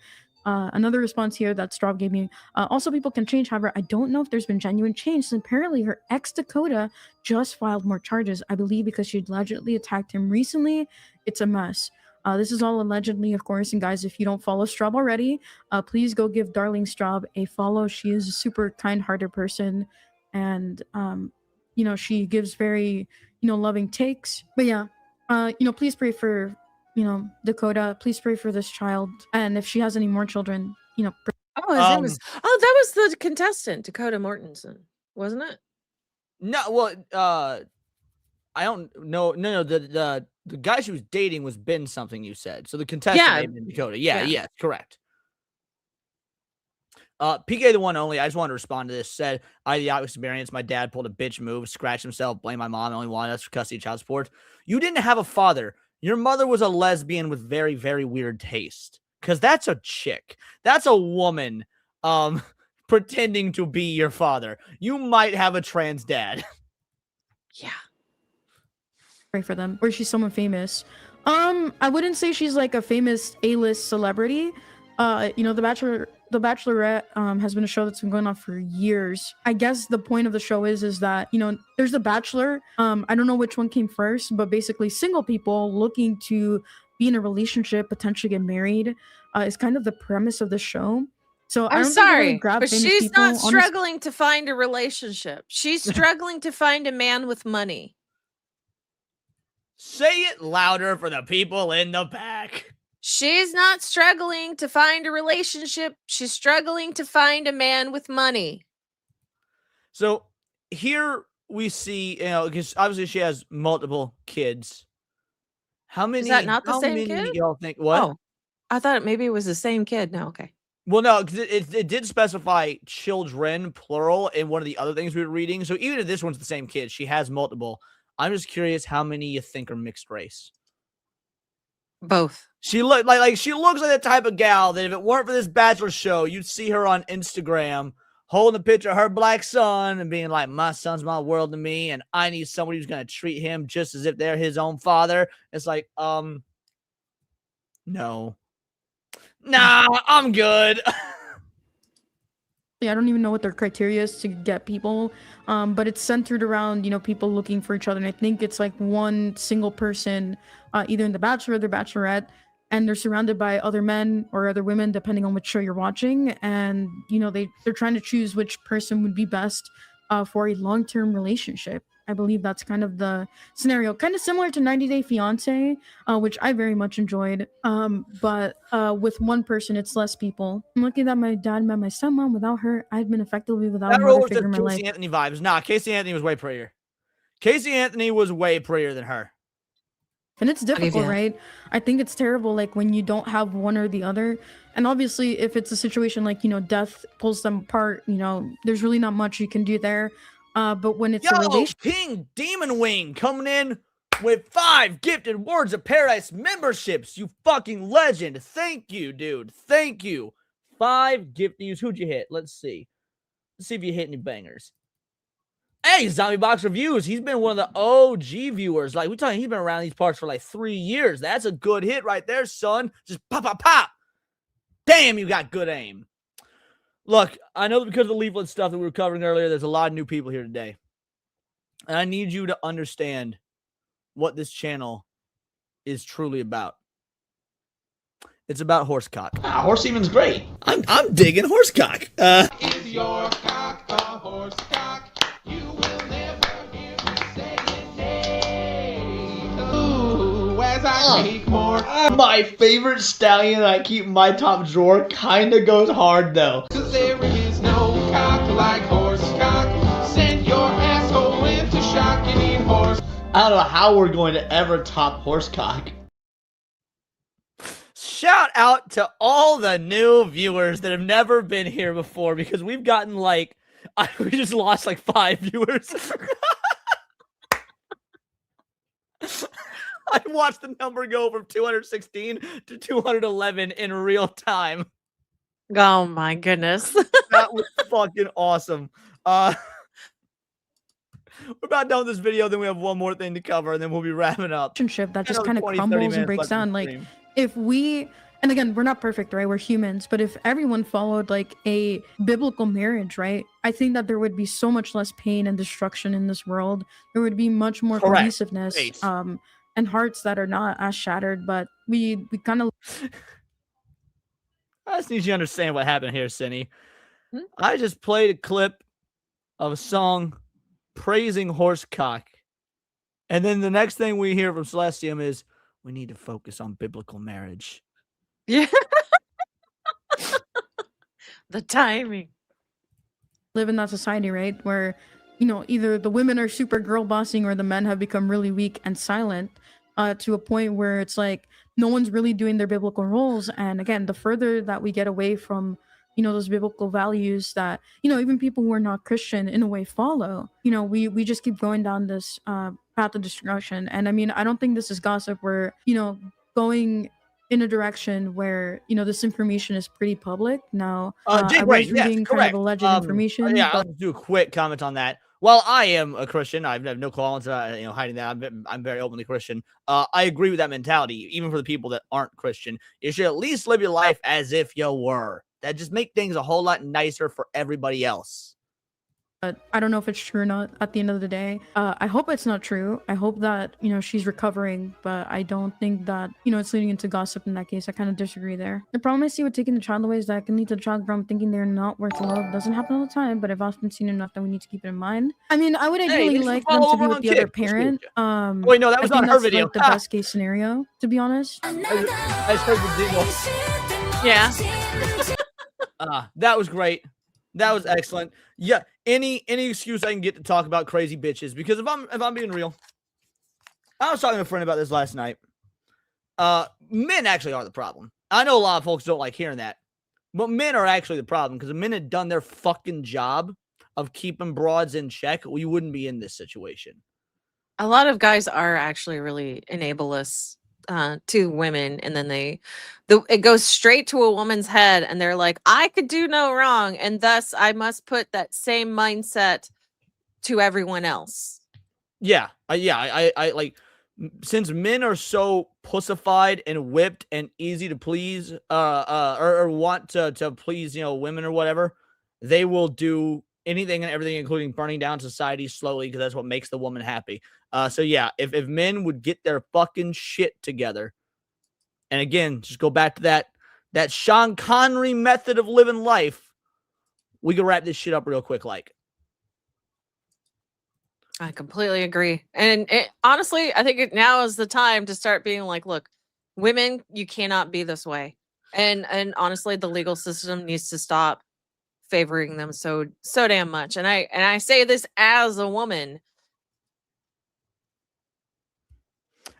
Another response here that Straub gave me. Also, people can change. However, I don't know if there's been genuine change. So apparently, her ex Dakota just filed more charges, I believe, because she allegedly attacked him recently. It's a mess. This is all allegedly, of course. And guys, if you don't follow Straub already, please go give Darling Straub a follow. She is a super kind-hearted person, and she gives very loving takes. But yeah, please pray for Dakota. Please pray for this child, and if she has any more children, Oh, his name was. Oh, that was the contestant, Dakota Mortensen, wasn't it? No, well, I don't know. No, the guy she was dating was Ben something. You said so. The contestant may have been Dakota. Yeah, correct. PK the one only. I just wanted to respond to this. Said I had the opposite experience. My dad pulled a bitch move, scratched himself, blamed my mom, only wanted us for custody, child support. You didn't have a father. Your mother was a lesbian with very, very weird taste. Because that's a chick. That's a woman pretending to be your father. You might have a trans dad. Yeah. Pray for them. Or she's someone famous. I wouldn't say she's like a famous A-list celebrity. The Bachelorette has been a show that's been going on for years. I guess the point of the show is that, there's The Bachelor. I don't know which one came first, but basically single people looking to be in a relationship, potentially get married, is kind of the premise of the show. So I'm I don't sorry, think grab but famous she's people, not struggling to find a relationship. She's struggling to find a man with money. Say it louder for the people in the back. She's not struggling to find a relationship. She's struggling to find a man with money. So here we see, because obviously she has multiple kids. How many? Is that not the same kid? Y'all think what? Oh, I thought maybe it was the same kid. No, okay. Well, no, because it did specify children, plural, in one of the other things we were reading. So even if this one's the same kid, she has multiple. I'm just curious how many you think are mixed race. Both. She look like she looks like the type of gal that if it weren't for this Bachelor show, you'd see her on Instagram holding a picture of her black son and being like, my son's my world to me, and I need somebody who's gonna treat him just as if they're his own father. It's like, no. Nah, I'm good. I don't even know what their criteria is to get people, but it's centered around, people looking for each other. And I think it's like one single person, either in The Bachelor or The Bachelorette, and they're surrounded by other men or other women, depending on which show you're watching. And, they're trying to choose which person would be best for a long-term relationship. I believe that's kind of the scenario, kind of similar to 90 Day Fiance, which I very much enjoyed. But with one person, it's less people. I'm lucky that my dad met my stepmom. Without her, I'd been effectively without a mother figure in my life. Casey Anthony vibes. Nah, Casey Anthony was way prettier. Casey Anthony was way prettier than her. And it's difficult, right? I think it's terrible, like when you don't have one or the other. And obviously, if it's a situation like, death pulls them apart, there's really not much you can do there. But when it's a relationship, King Demon Wing coming in with 5 gifted Words of Paradise memberships. You fucking legend. Thank you, dude. Thank you. 5 gifties. Who'd you hit? Let's see. Let's see if you hit any bangers. Hey, Zombie Box Reviews. He's been one of the OG viewers. Like, we're talking, he's been around these parts for like 3 years. That's a good hit right there, son. Just pop, pop, pop. Damn, you got good aim. Look, I know because of the Leaflit stuff that we were covering earlier, there's a lot of new people here today. And I need you to understand what this channel is truly about. It's about horsecock. Horse semen's great. I'm digging horsecock. Is your cock a horse cock? You will never hear me say it. Ooh, as I make more. My favorite stallion I keep in my top drawer kind of goes hard though. Cause there is no cock like horse cock. Send your asshole into shock and eat horse. I don't know how we're going to ever top horsecock. Shout out to all the new viewers that have never been here before because we've gotten like, we just lost like 5 viewers. I watched the number go from 216 to 211 in real time. Oh my goodness. That was fucking awesome. We're about done with this video, then we have one more thing to cover, and then we'll be wrapping up. Relationship that just kind of crumbles and breaks down. Like, if we, and again, we're not perfect, right? We're humans, but if everyone followed like a biblical marriage, right? I think that there would be so much less pain and destruction in this world. There would be much more cohesiveness, and hearts that are not as shattered. But we kind of. I just need you to understand what happened here, Cindy. I just played a clip of a song praising horsecock. And then the next thing we hear from Celestium is, we need to focus on biblical marriage. Yeah. The timing. Live in that society, right? Where, you know, either the women are super girl bossing or the men have become really weak and silent to a point where it's like no one's really doing their biblical roles. And again, the further that we get away from, you know, those biblical values that, you know, even people who are not Christian in a way follow, you know, we just keep going down this path of destruction. And I mean, I don't think this is gossip. We're, you know, going in a direction where, you know, this information is pretty public now. I was reading kind of alleged information. Yeah, I'll do a quick comment on that. While I am a Christian, I have no qualms about, you know, hiding that. I'm very openly Christian. I agree with that mentality, even for the people that aren't Christian. You should at least live your life as if you were. That just make things a whole lot nicer for everybody else. But I don't know if it's true or not at the end of the day. I hope it's not true. I hope that, you know, she's recovering, but I don't think that, you know, it's leading into gossip in that case. I kind of disagree there. The problem I see with taking the child away is that it can lead to the child from thinking they're not worth love. Doesn't happen all the time, but I've often seen enough that we need to keep it in mind. I mean, I would ideally like them to be with the other parent. Wait, no, that was not her video. Like the best case scenario, to be honest. I just heard the jingle. Yeah. That was great. That was excellent. Yeah, any excuse I can get to talk about crazy bitches, because if I'm being real, I was talking to a friend about this last night. Men actually are the problem. I know a lot of folks don't like hearing that, but men are actually the problem, because if men had done their fucking job of keeping broads in check, we wouldn't be in this situation. A lot of guys are actually really enablers to women, and then it goes straight to a woman's head, and they're like, I could do no wrong, and thus I must put that same mindset to everyone else. Yeah, I like, since men are so pussified and whipped and easy to please, or want to please, you know, women or whatever, they will do anything and everything, including burning down society slowly, because that's what makes the woman happy. So yeah, if men would get their fucking shit together, and again, just go back to that Sean Connery method of living life, we can wrap this shit up real quick. Like, I completely agree. And honestly, I think now is the time to start being like, look, women, you cannot be this way. And honestly, the legal system needs to stop favoring them so damn much. And I say this as a woman.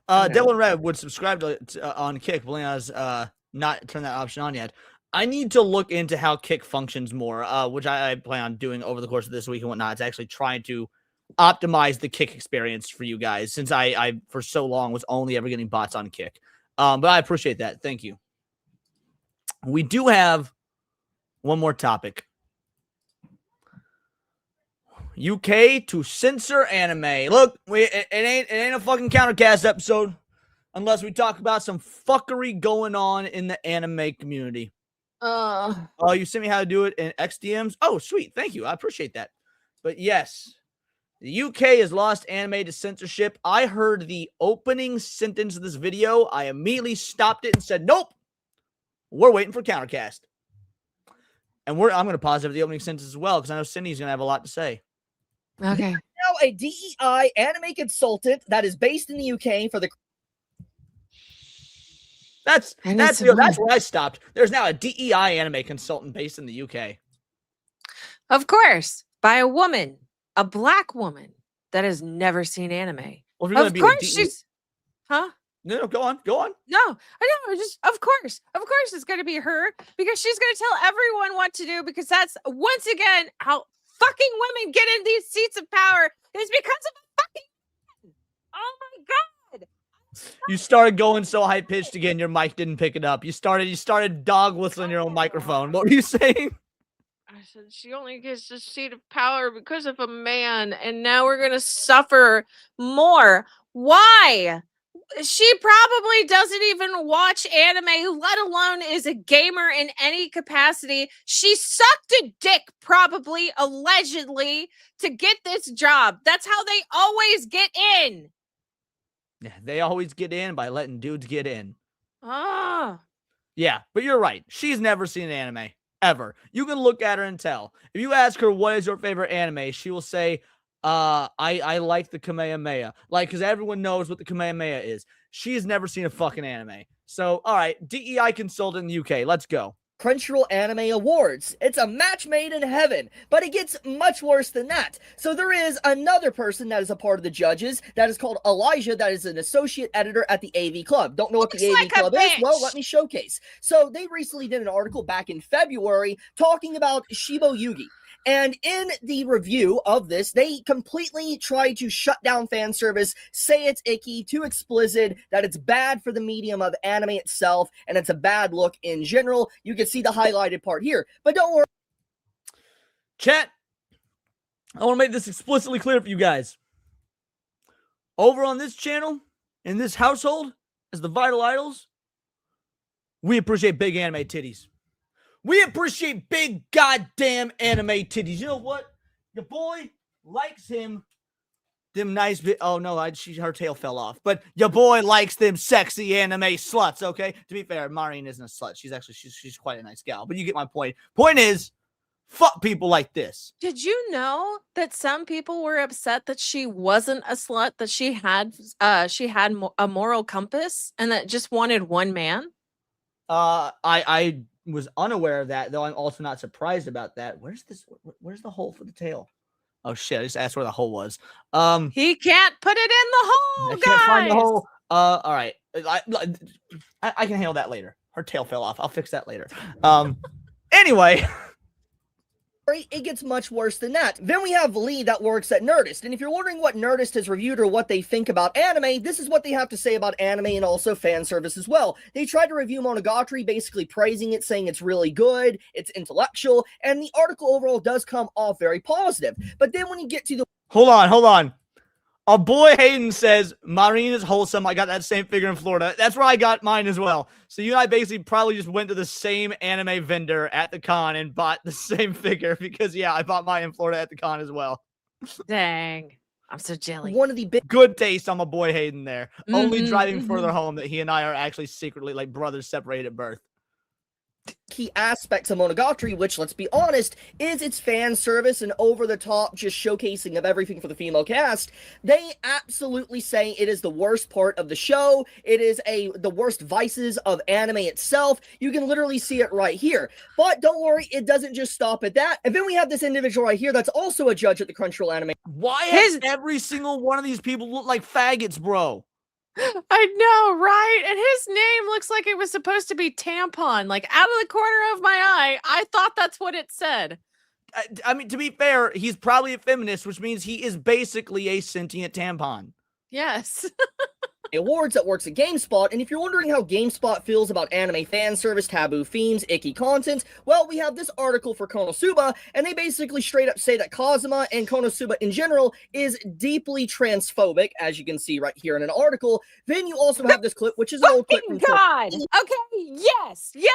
Devil and Red would subscribe to on Kick. Belena's not turned that option on yet. I need to look into how Kick functions more, which I plan on doing over the course of this week and whatnot. It's actually trying to optimize the Kick experience for you guys, since I for so long was only ever getting bots on Kick. But I appreciate that. Thank you. We do have one more topic. UK to censor anime. Look, it ain't a fucking countercast episode unless we talk about some fuckery going on in the anime community. Oh, you sent me how to do it in XDMs? Oh, sweet. Thank you. I appreciate that. But yes, the UK has lost anime to censorship. I heard the opening sentence of this video. I immediately stopped it and said, nope, we're waiting for countercast. And I'm going to pause over the opening sentence as well, because I know Cindy's going to have a lot to say. Okay. Now a DEI anime consultant that is based in the UK for the That's where I stopped. There's now a DEI anime consultant based in the UK. Of course, by a woman, a black woman that has never seen anime. Well, if you're of course she's, huh? No, go on. No, I know. Just of course, it's going to be her because she's going to tell everyone what to do because that's once again how fucking women get in these seats of power is because of a fucking woman. Oh my god! You started going so high pitched again. Your mic didn't pick it up. You started dog whistling your own microphone. What were you saying? I said she only gets the seat of power because of a man, and now we're going to suffer more. Why? She probably doesn't even watch anime, let alone is a gamer in any capacity. She sucked a dick, probably, allegedly, to get this job. That's how they always get in. Yeah, they always get in by letting dudes get in. Ah. Yeah, but you're right. She's never seen an anime, ever. You can look at her and tell. If you ask her what is your favorite anime, she will say, I like the Kamehameha. Like, because everyone knows what the Kamehameha is. She has never seen a fucking anime. So, all right, DEI consultant in the UK. Let's go. Crunchyroll Anime Awards. It's a match made in heaven, but it gets much worse than that. So there is another person that is a part of the judges that is called Elijah, that is an associate editor at the AV Club. Don't know what the AV Club is? Well, let me showcase. So they recently did an article back in February talking about Shibo Yugi. And in the review of this, they completely try to shut down fan service, say it's icky, too explicit, that it's bad for the medium of anime itself, and it's a bad look in general. You can see the highlighted part here. But don't worry. Chat, I want to make this explicitly clear for you guys. Over on this channel, in this household, as the Vital Idols, we appreciate big anime titties. We appreciate big goddamn anime titties. You know what? Your boy likes him. Them nice oh no, her tail fell off. But your boy likes them sexy anime sluts, okay? To be fair, Maureen isn't a slut. She's quite a nice gal. But you get my point. Point is, fuck people like this. Did you know that some people were upset that she wasn't a slut, that she had a moral compass and that just wanted one man? I was unaware of that, though I'm also not surprised about that. Where's the hole for the tail? Oh shit, I just asked where the hole was. He can't put it in the hole, guys. Can't find the hole. All right. I can handle that later. Her tail fell off. I'll fix that later. Anyway. It gets much worse than that. Then we have Lee that works at Nerdist. And if you're wondering what Nerdist has reviewed or what they think about anime, this is what they have to say about anime and also fan service as well. They tried to review Monogatari, basically praising it, saying it's really good, it's intellectual, and the article overall does come off very positive. But then when you get to the... Hold on. Our boy Hayden says, Maureen is wholesome. I got that same figure in Florida. That's where I got mine as well. So you and I basically probably just went to the same anime vendor at the con and bought the same figure because, yeah, I bought mine in Florida at the con as well. Dang. I'm so jelly. One of the big... Good taste on my boy Hayden there. Only driving further home that he and I are actually secretly like brothers separated at birth. Key aspects of Monogatari, which, let's be honest, is its fan service and over-the-top just showcasing of everything for the female cast. They absolutely say it is the worst part of the show. It is the worst vices of anime itself. You can literally see it right here. But don't worry, it doesn't just stop at that. And then we have this individual right here that's also a judge at the Crunchyroll Anime. Why does every single one of these people look like faggots, bro? I know, right? And his name looks like it was supposed to be tampon. Like, out of the corner of my eye, I thought that's what it said. I mean, to be fair, he's probably a feminist, which means he is basically a sentient tampon. Yes. Awards that works at GameSpot, and if you're wondering how GameSpot feels about anime fan service, taboo themes, icky content, well, we have this article for Konosuba, and they basically straight up say that Kazuma and Konosuba in general is deeply transphobic, as you can see right here in an article. Then you also have this clip, which is an old clip from God! Okay, yes, he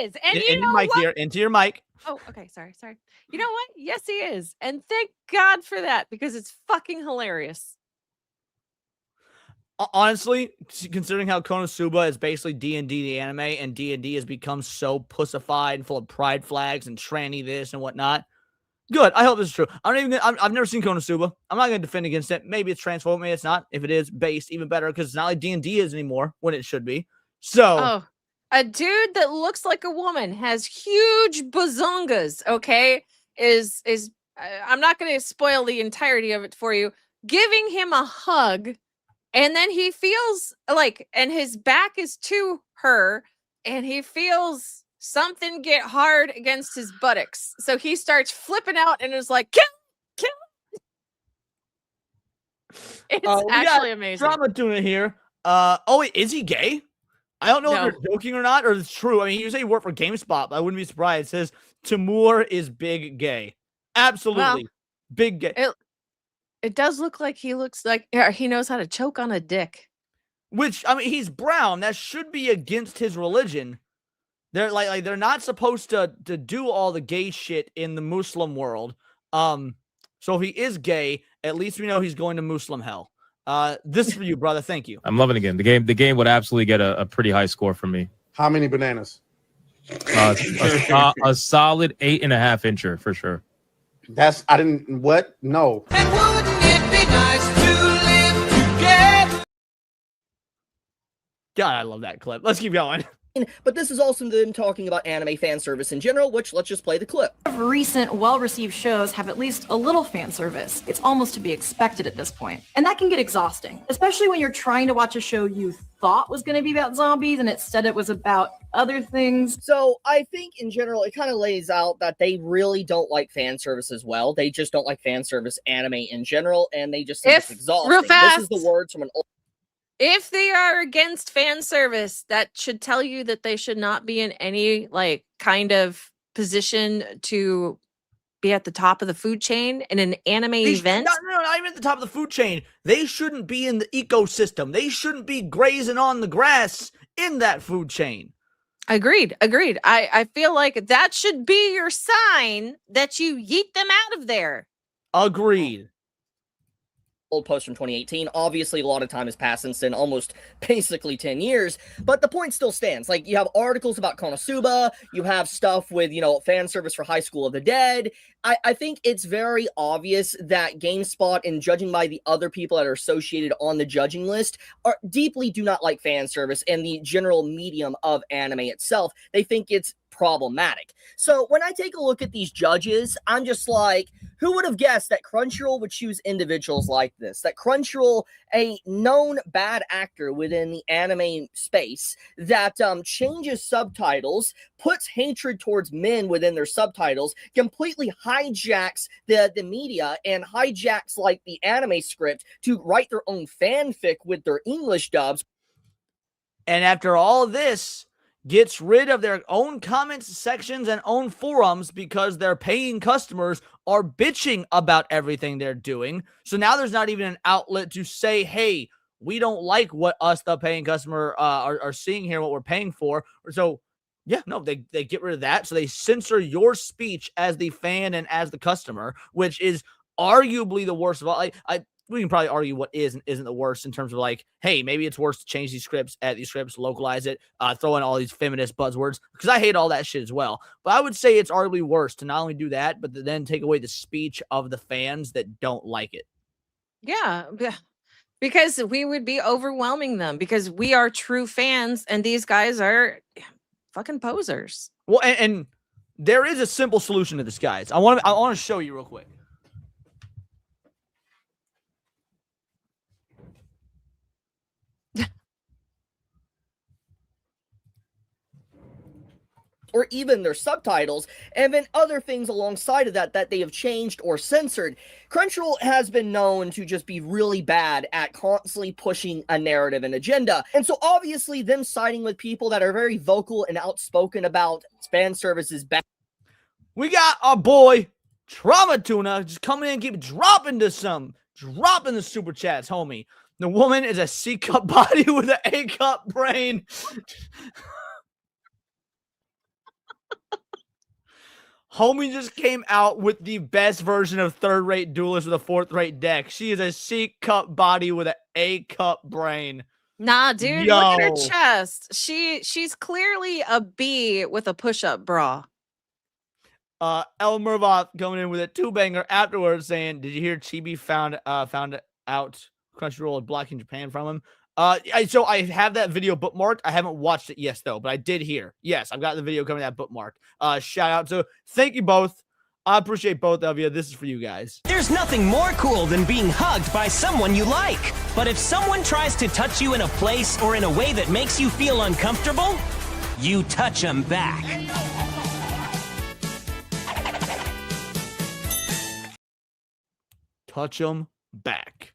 is, and you know what? Into your mic. Oh, okay, sorry. You know what? Yes, he is, and thank God for that, because it's fucking hilarious. Honestly, considering how Konosuba is basically D&D the anime, and D&D has become so pussified and full of pride flags and tranny this and whatnot, good. I hope this is true. I've never seen Konosuba. I'm not going to defend against it. Maybe it's transphobic, maybe it's not. If it is based, even better, because it's not like D&D is anymore when it should be. So, Oh, a dude that looks like a woman has huge bazongas. Okay, I'm not going to spoil the entirety of it for you. Giving him a hug, and then he feels like, and his back is to her, and he feels something get hard against his buttocks. So he starts flipping out and is like, kill. It's actually amazing. Drama tuna here. Wait, is he gay? I don't know if you're joking or not, or it's true. I mean, you say you work for GameSpot, but I wouldn't be surprised. It says Timur is big gay. Absolutely. Big gay. It does look like he knows how to choke on a dick. Which, I mean, he's brown. That should be against his religion. They're like they're not supposed to do all the gay shit in the Muslim world. So if he is gay, at least we know he's going to Muslim hell. This is for you, brother. Thank you. I'm loving the game. The game would absolutely get a pretty high score from me. How many bananas? A solid 8.5 incher for sure. I didn't. What? No. And wouldn't it be nice to live together? God, I love that clip. Let's keep going. But this is also them talking about anime fan service in general, which let's just play the clip. Recent well-received shows have at least a little fan service. It's almost to be expected at this point. And that can get exhausting, especially when you're trying to watch a show you thought was going to be about zombies and instead it was about other things. So I think in general, it kind of lays out that they really don't like fan service as well. They just don't like fan service anime in general, and they just think it's exhausting. Real fast, this is the words from an old. If they are against fan service, that should tell you that they should not be in any like kind of position to be at the top of the food chain in an anime event. No, not even at the top of the food chain. They shouldn't be in the ecosystem. They shouldn't be grazing on the grass in that food chain. Agreed. I feel like that should be your sign that you yeet them out of there. Agreed. Old post from 2018. Obviously, a lot of time has passed since then, almost basically 10 years, but the point still stands. Like, you have articles about Konosuba, you have stuff with, fan service for High School of the Dead. I think it's very obvious that GameSpot, and judging by the other people that are associated on the judging list, deeply do not like fan service and the general medium of anime itself. They think it's problematic. So when I take a look at these judges, I'm just like, who would have guessed that Crunchyroll would choose individuals like this? That Crunchyroll, a known bad actor within the anime space, that changes subtitles, puts hatred towards men within their subtitles, completely hijacks the media and hijacks like the anime script to write their own fanfic with their English dubs. And after all of this, gets rid of their own comments sections and own forums because their paying customers are bitching about everything they're doing. So now there's not even an outlet to say, hey, we don't like what us, the paying customer, are seeing here, what we're paying for. So yeah, no, they get rid of that. So they censor your speech as the fan and as the customer, which is arguably the worst of all. We can probably argue what is and isn't the worst in terms of like, hey, maybe it's worse to change these scripts, add these scripts, localize it, throw in all these feminist buzzwords, because I hate all that shit as well. But I would say it's arguably worse to not only do that, but to then take away the speech of the fans that don't like it. Yeah, because we would be overwhelming them because we are true fans and these guys are fucking posers. Well, and there is a simple solution to this, guys. I want to show you real quick. Or even their subtitles, and then other things alongside of that they have changed or censored. Crunchyroll has been known to just be really bad at constantly pushing a narrative and agenda. And so obviously them siding with people that are very vocal and outspoken about fan service is bad. We got our boy Trauma Tuna just coming in and keep dropping the super chats, homie. The woman is a C-cup body with an A-cup brain. Homie just came out with the best version of third-rate duelist with a fourth-rate deck. She is a C-cup body with an A-cup brain. Nah, dude, look at her chest. She's clearly a B with a push-up bra. El Mervoth coming in with a two-banger afterwards saying, did you hear Chibi found out Crunchyroll is blocking Japan from him? So I have that video bookmarked. I haven't watched it yet, though, but I did hear. Yes, I've got the video coming that bookmarked. Shout out. So thank you both. I appreciate both of you. This is for you guys. There's nothing more cool than being hugged by someone you like. But if someone tries to touch you in a place or in a way that makes you feel uncomfortable, you touch them back. Touch them back.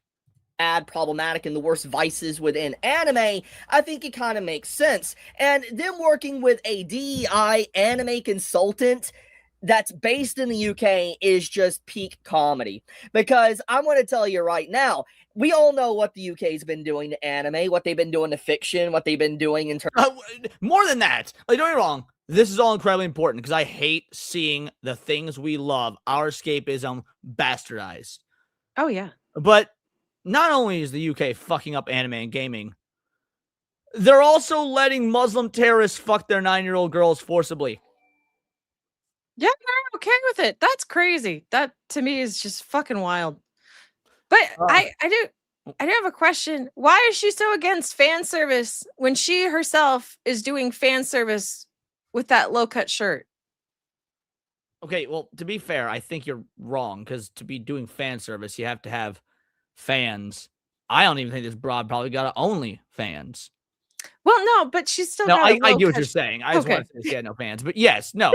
Problematic and the worst vices within anime, I think it kind of makes sense. And them working with a DEI anime consultant that's based in the UK is just peak comedy. Because I'm going to tell you right now, we all know what the UK's been doing to anime, what they've been doing to fiction, what they've been doing in terms more than that. Like, don't get me wrong. This is all incredibly important because I hate seeing the things we love, our escapism, bastardized. Oh, yeah. But not only is the UK fucking up anime and gaming, they're also letting Muslim terrorists fuck their 9-year-old girls forcibly. Yeah, they're okay with it. That's crazy. That to me is just fucking wild. But I do have a question. Why is she so against fan service when she herself is doing fan service with that low-cut shirt? Okay, well, to be fair, I think you're wrong because to be doing fan service, you have to have fans. I don't even think this broad probably got only fans. Well, no, but she's still. No, got I get what you're saying. I just want to say she had no fans, but yes, no.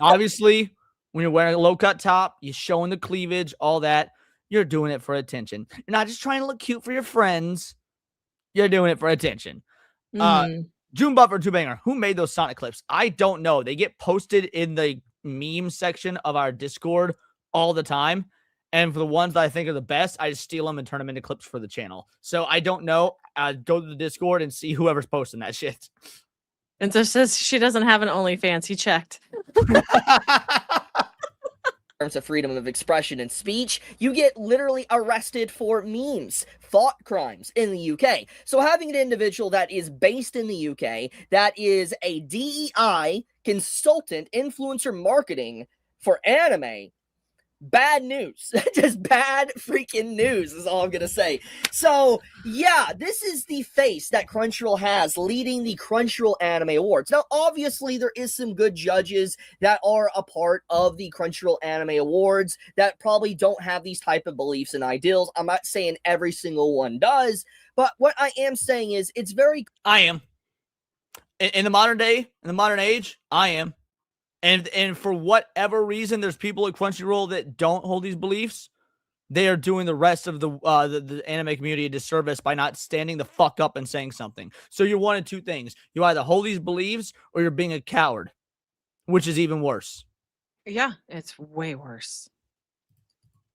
Obviously, when you're wearing a low cut top, you're showing the cleavage, all that. You're doing it for attention. You're not just trying to look cute for your friends. You're doing it for attention. June Buffer, Two Banger, who made those Sonic clips? I don't know. They get posted in the meme section of our Discord all the time. And for the ones that I think are the best, I just steal them and turn them into clips for the channel. So I don't know. Go to the Discord and see whoever's posting that shit. And so says she doesn't have an OnlyFans. He checked. terms of freedom of expression and speech, you get literally arrested for memes, thought crimes in the UK. So having an individual that is based in the UK, that is a DEI consultant, influencer marketing for anime, bad news. Just bad freaking news is all I'm gonna say. So yeah, this is the face that Crunchyroll has leading the Crunchyroll Anime Awards. Now obviously there is some good judges that are a part of the Crunchyroll Anime Awards that probably don't have these type of beliefs and ideals. I'm not saying every single one does, but what I am saying is it's very I am in the modern day, in the modern age, I am. And for whatever reason, there's people at Crunchyroll that don't hold these beliefs. They are doing the rest of the anime community a disservice by not standing the fuck up and saying something. So you're one of two things. You either hold these beliefs or you're being a coward, which is even worse. Yeah, it's way worse.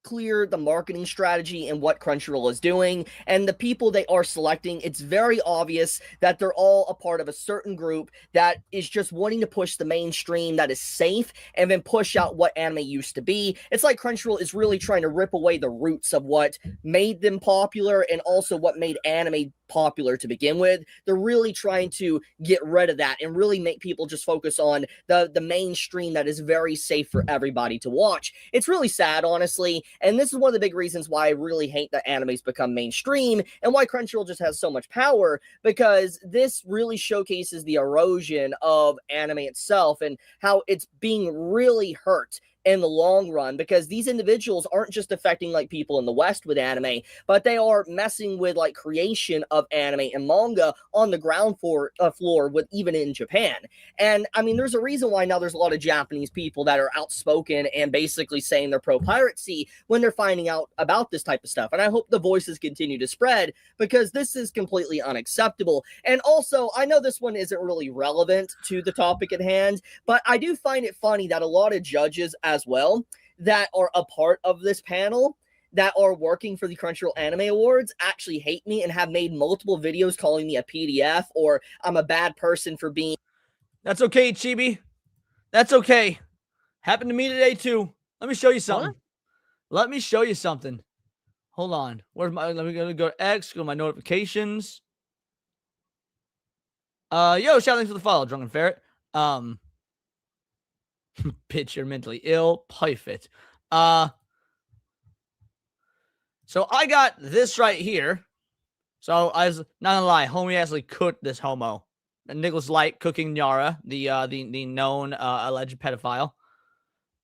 Clear the marketing strategy and what Crunchyroll is doing, and the people they are selecting, it's very obvious that they're all a part of a certain group that is just wanting to push the mainstream that is safe and then push out what anime used to be. It's like Crunchyroll is really trying to rip away the roots of what made them popular and also what made anime popular to begin with. They're really trying to get rid of that and really make people just focus on the mainstream that is very safe for everybody to watch. It's really sad, honestly, and this is one of the big reasons why I really hate that animes become mainstream and why Crunchyroll just has so much power, because this really showcases the erosion of anime itself and how it's being really hurt in the long run, because these individuals aren't just affecting like people in the West with anime, but they are messing with like creation of anime and manga on the ground floor with even in Japan. And I mean, there's a reason why now there's a lot of Japanese people that are outspoken and basically saying they're pro-piracy when they're finding out about this type of stuff. And I hope the voices continue to spread, because this is completely unacceptable. And also, I know this one isn't really relevant to the topic at hand, but I do find it funny that a lot of judges as well that are a part of this panel that are working for the Crunchyroll Anime Awards actually hate me and have made multiple videos calling me a PDF or I'm a bad person for being. That's okay, Chibi. That's okay. Happened to me today too. Let me show you something. What? Let me show you something. Hold on. Where's my? Let me go to X. Go to my notifications. Yo, shout out for the follow, Drunken Ferret. Bitch, you're mentally ill. Pipe it. So I got this right here. So I was not gonna lie, homie actually cooked this homo. Nicholas Light cooking Nyara, the known alleged pedophile.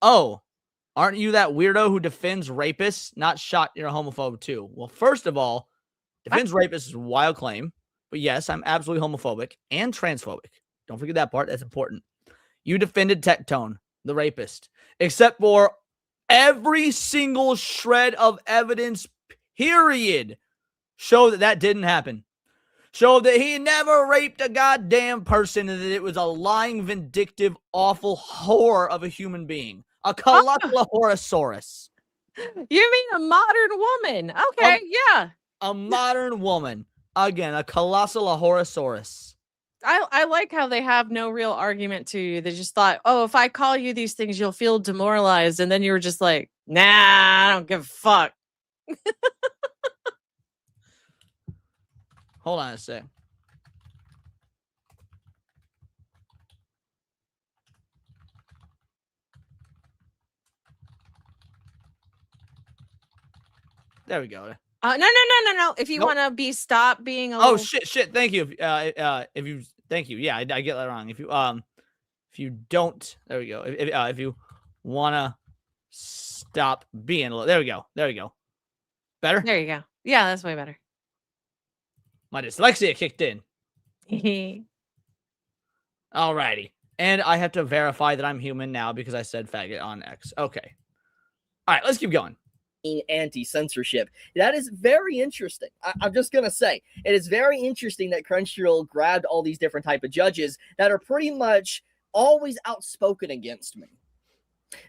Oh, aren't you that weirdo who defends rapists? Not shot, you're a homophobe too. Well, first of all, defends rapists is a wild claim. But yes, I'm absolutely homophobic and transphobic. Don't forget that part. That's important. You defended Tectone, the rapist, except for every single shred of evidence, period, show that didn't happen. Show that he never raped a goddamn person and that it was a lying, vindictive, awful horror of a human being. A Colossasaurus. You mean a modern woman? Okay, yeah. A modern woman. Again, a Colossasaurus. I like how they have no real argument to you. They just thought, oh, if I call you these things, you'll feel demoralized. And then you were just like, nah, I don't give a fuck. Hold on a sec. There we go. No. If you want to stop being a oh little... shit. Thank you. If you thank you. Yeah, I get that wrong. If you don't, there we go. If you wanna stop being a little, there we go. Better. There you go. Yeah, that's way better. My dyslexia kicked in. Alrighty, and I have to verify that I'm human now because I said faggot on X. Okay. All right, let's keep going. Anti-censorship. That is very interesting. I'm just gonna say it is very interesting that Crunchyroll grabbed all these different type of judges that are pretty much always outspoken against me.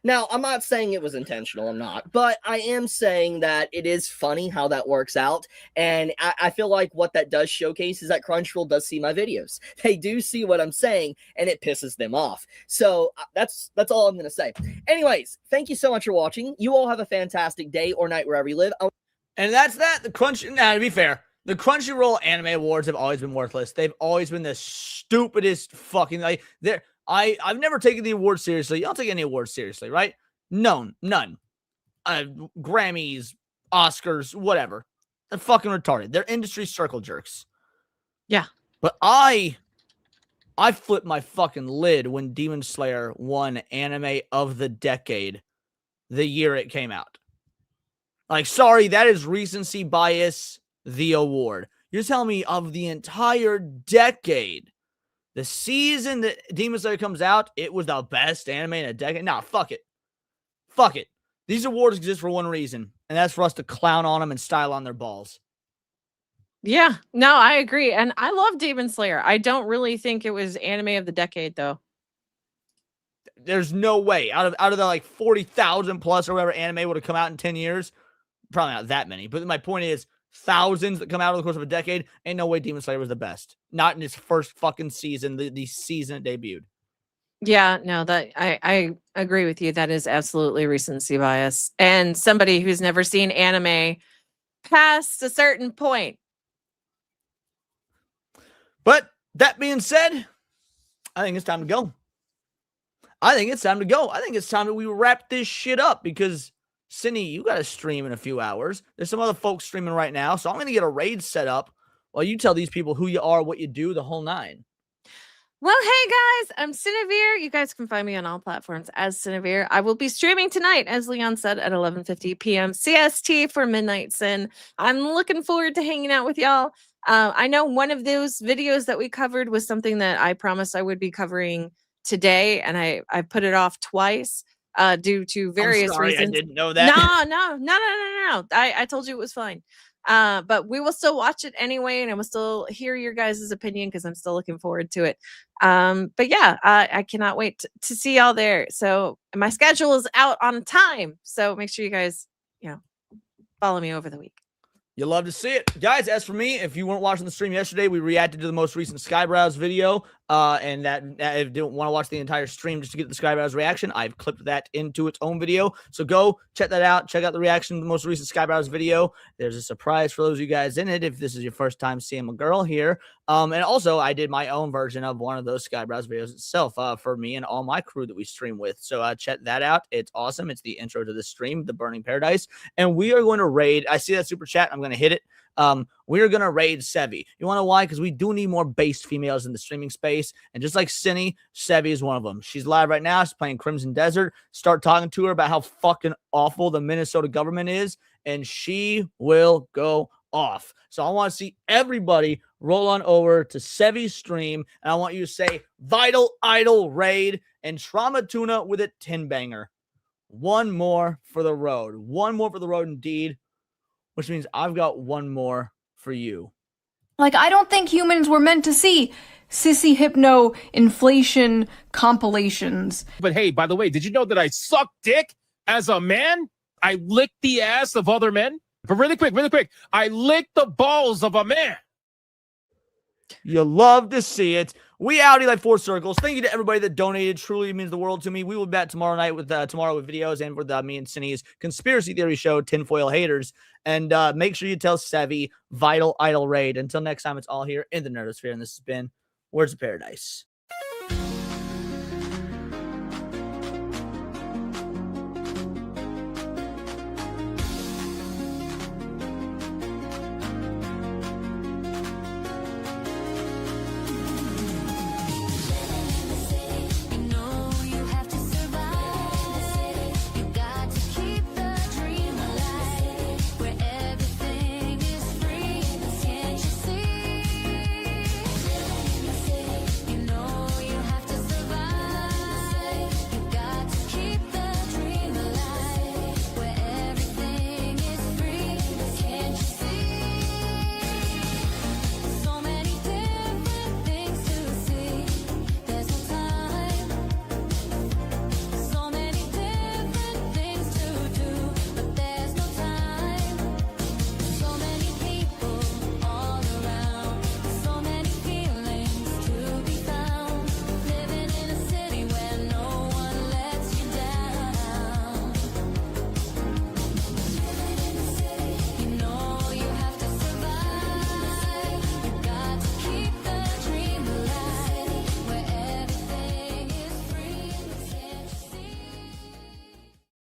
Now, I'm not saying it was intentional, I'm not, but I am saying that it is funny how that works out, and I feel like what that does showcase is that Crunchyroll does see my videos. They do see what I'm saying, and it pisses them off. So that's all I'm going to say. Anyways, thank you so much for watching. You all have a fantastic day or night wherever you live. And that's that. Now, to be fair, the Crunchyroll Anime Awards have always been worthless. They've always been the stupidest fucking... I've never taken the awards seriously. You don't take any awards seriously, right? None. Grammys, Oscars, whatever. They're fucking retarded. They're industry circle jerks. Yeah. But I flipped my fucking lid when Demon Slayer won Anime of the Decade the year it came out. Like, sorry, that is recency bias, the award. You're telling me of the entire decade, the season that Demon Slayer comes out, it was the best anime in a decade? Nah, fuck it. Fuck it. These awards exist for one reason, and that's for us to clown on them and style on their balls. Yeah, no, I agree. And I love Demon Slayer. I don't really think it was anime of the decade, though. There's no way. Out of the like 40,000 plus or whatever anime would have come out in 10 years, probably not that many. But my point is, thousands that come out over the course of a decade, ain't no way Demon Slayer was the best. Not in its first fucking season, the season it debuted. Yeah, no, that I agree with you. That is absolutely recency bias. And somebody who's never seen anime past a certain point. But that being said, I think it's time to go. I think it's time that we wrap this shit up because Cindy, you got to stream in a few hours. There's some other folks streaming right now, so I'm going to get a raid set up while you tell these people who you are, what you do, the whole nine. Well, hey guys, I'm Cinevere. You guys can find me on all platforms as Cinevere. I will be streaming tonight, as Leon said, at 11:50 p.m. CST for Midnight Sin. I'm looking forward to hanging out with y'all. I know one of those videos that we covered was something that I promised I would be covering today, and I put it off twice. Due to various reasons. I didn't know that. No. I told you it was fine. But we will still watch it anyway, and I will still hear your guys' opinion because I'm still looking forward to it. But yeah, I cannot wait to see y'all there. So my schedule is out on time. So make sure you guys, follow me over the week. You'll love to see it. Guys, as for me, if you weren't watching the stream yesterday, we reacted to the most recent Skybrows video. And that if you don't want to watch the entire stream just to get the Skybrows reaction, I've clipped that into its own video. So go check that out. Check out the reaction to the most recent Skybrows video. There's a surprise for those of you guys in it if this is your first time seeing a girl here. And also, I did my own version of one of those Skybrows videos itself for me and all my crew that we stream with. So check that out. It's awesome. It's the intro to the stream, The Burning Paradise. And we are going to raid. I see that super chat. I'm going to hit it. we're going to raid Sevi. You want to know why? Because we do need more based females in the streaming space. And just like Cinny, Sevi is one of them. She's live right now. She's playing Crimson Desert. Start talking to her about how fucking awful the Minnesota government is, and she will go off. So I want to see everybody roll on over to Sevi's stream, and I want you to say Vital Idol Raid and Trauma Tuna with a 10-banger. One more for the road. One more for the road indeed, which means I've got one more for you. Like, I don't think humans were meant to see sissy hypno inflation compilations. But hey, by the way, did you know that I suck dick as a man? I lick the ass of other men. But really quick, I lick the balls of a man. You love to see it. We out, like 4 circles. Thank you to everybody that donated. Truly means the world to me. We will be back tomorrow night with videos and with me and Cindy's conspiracy theory show, Tinfoil Haters. And make sure you tell Sevi Vital Idol Raid. Until next time, it's all here in the Nerdosphere. And this has been Words of Paradise.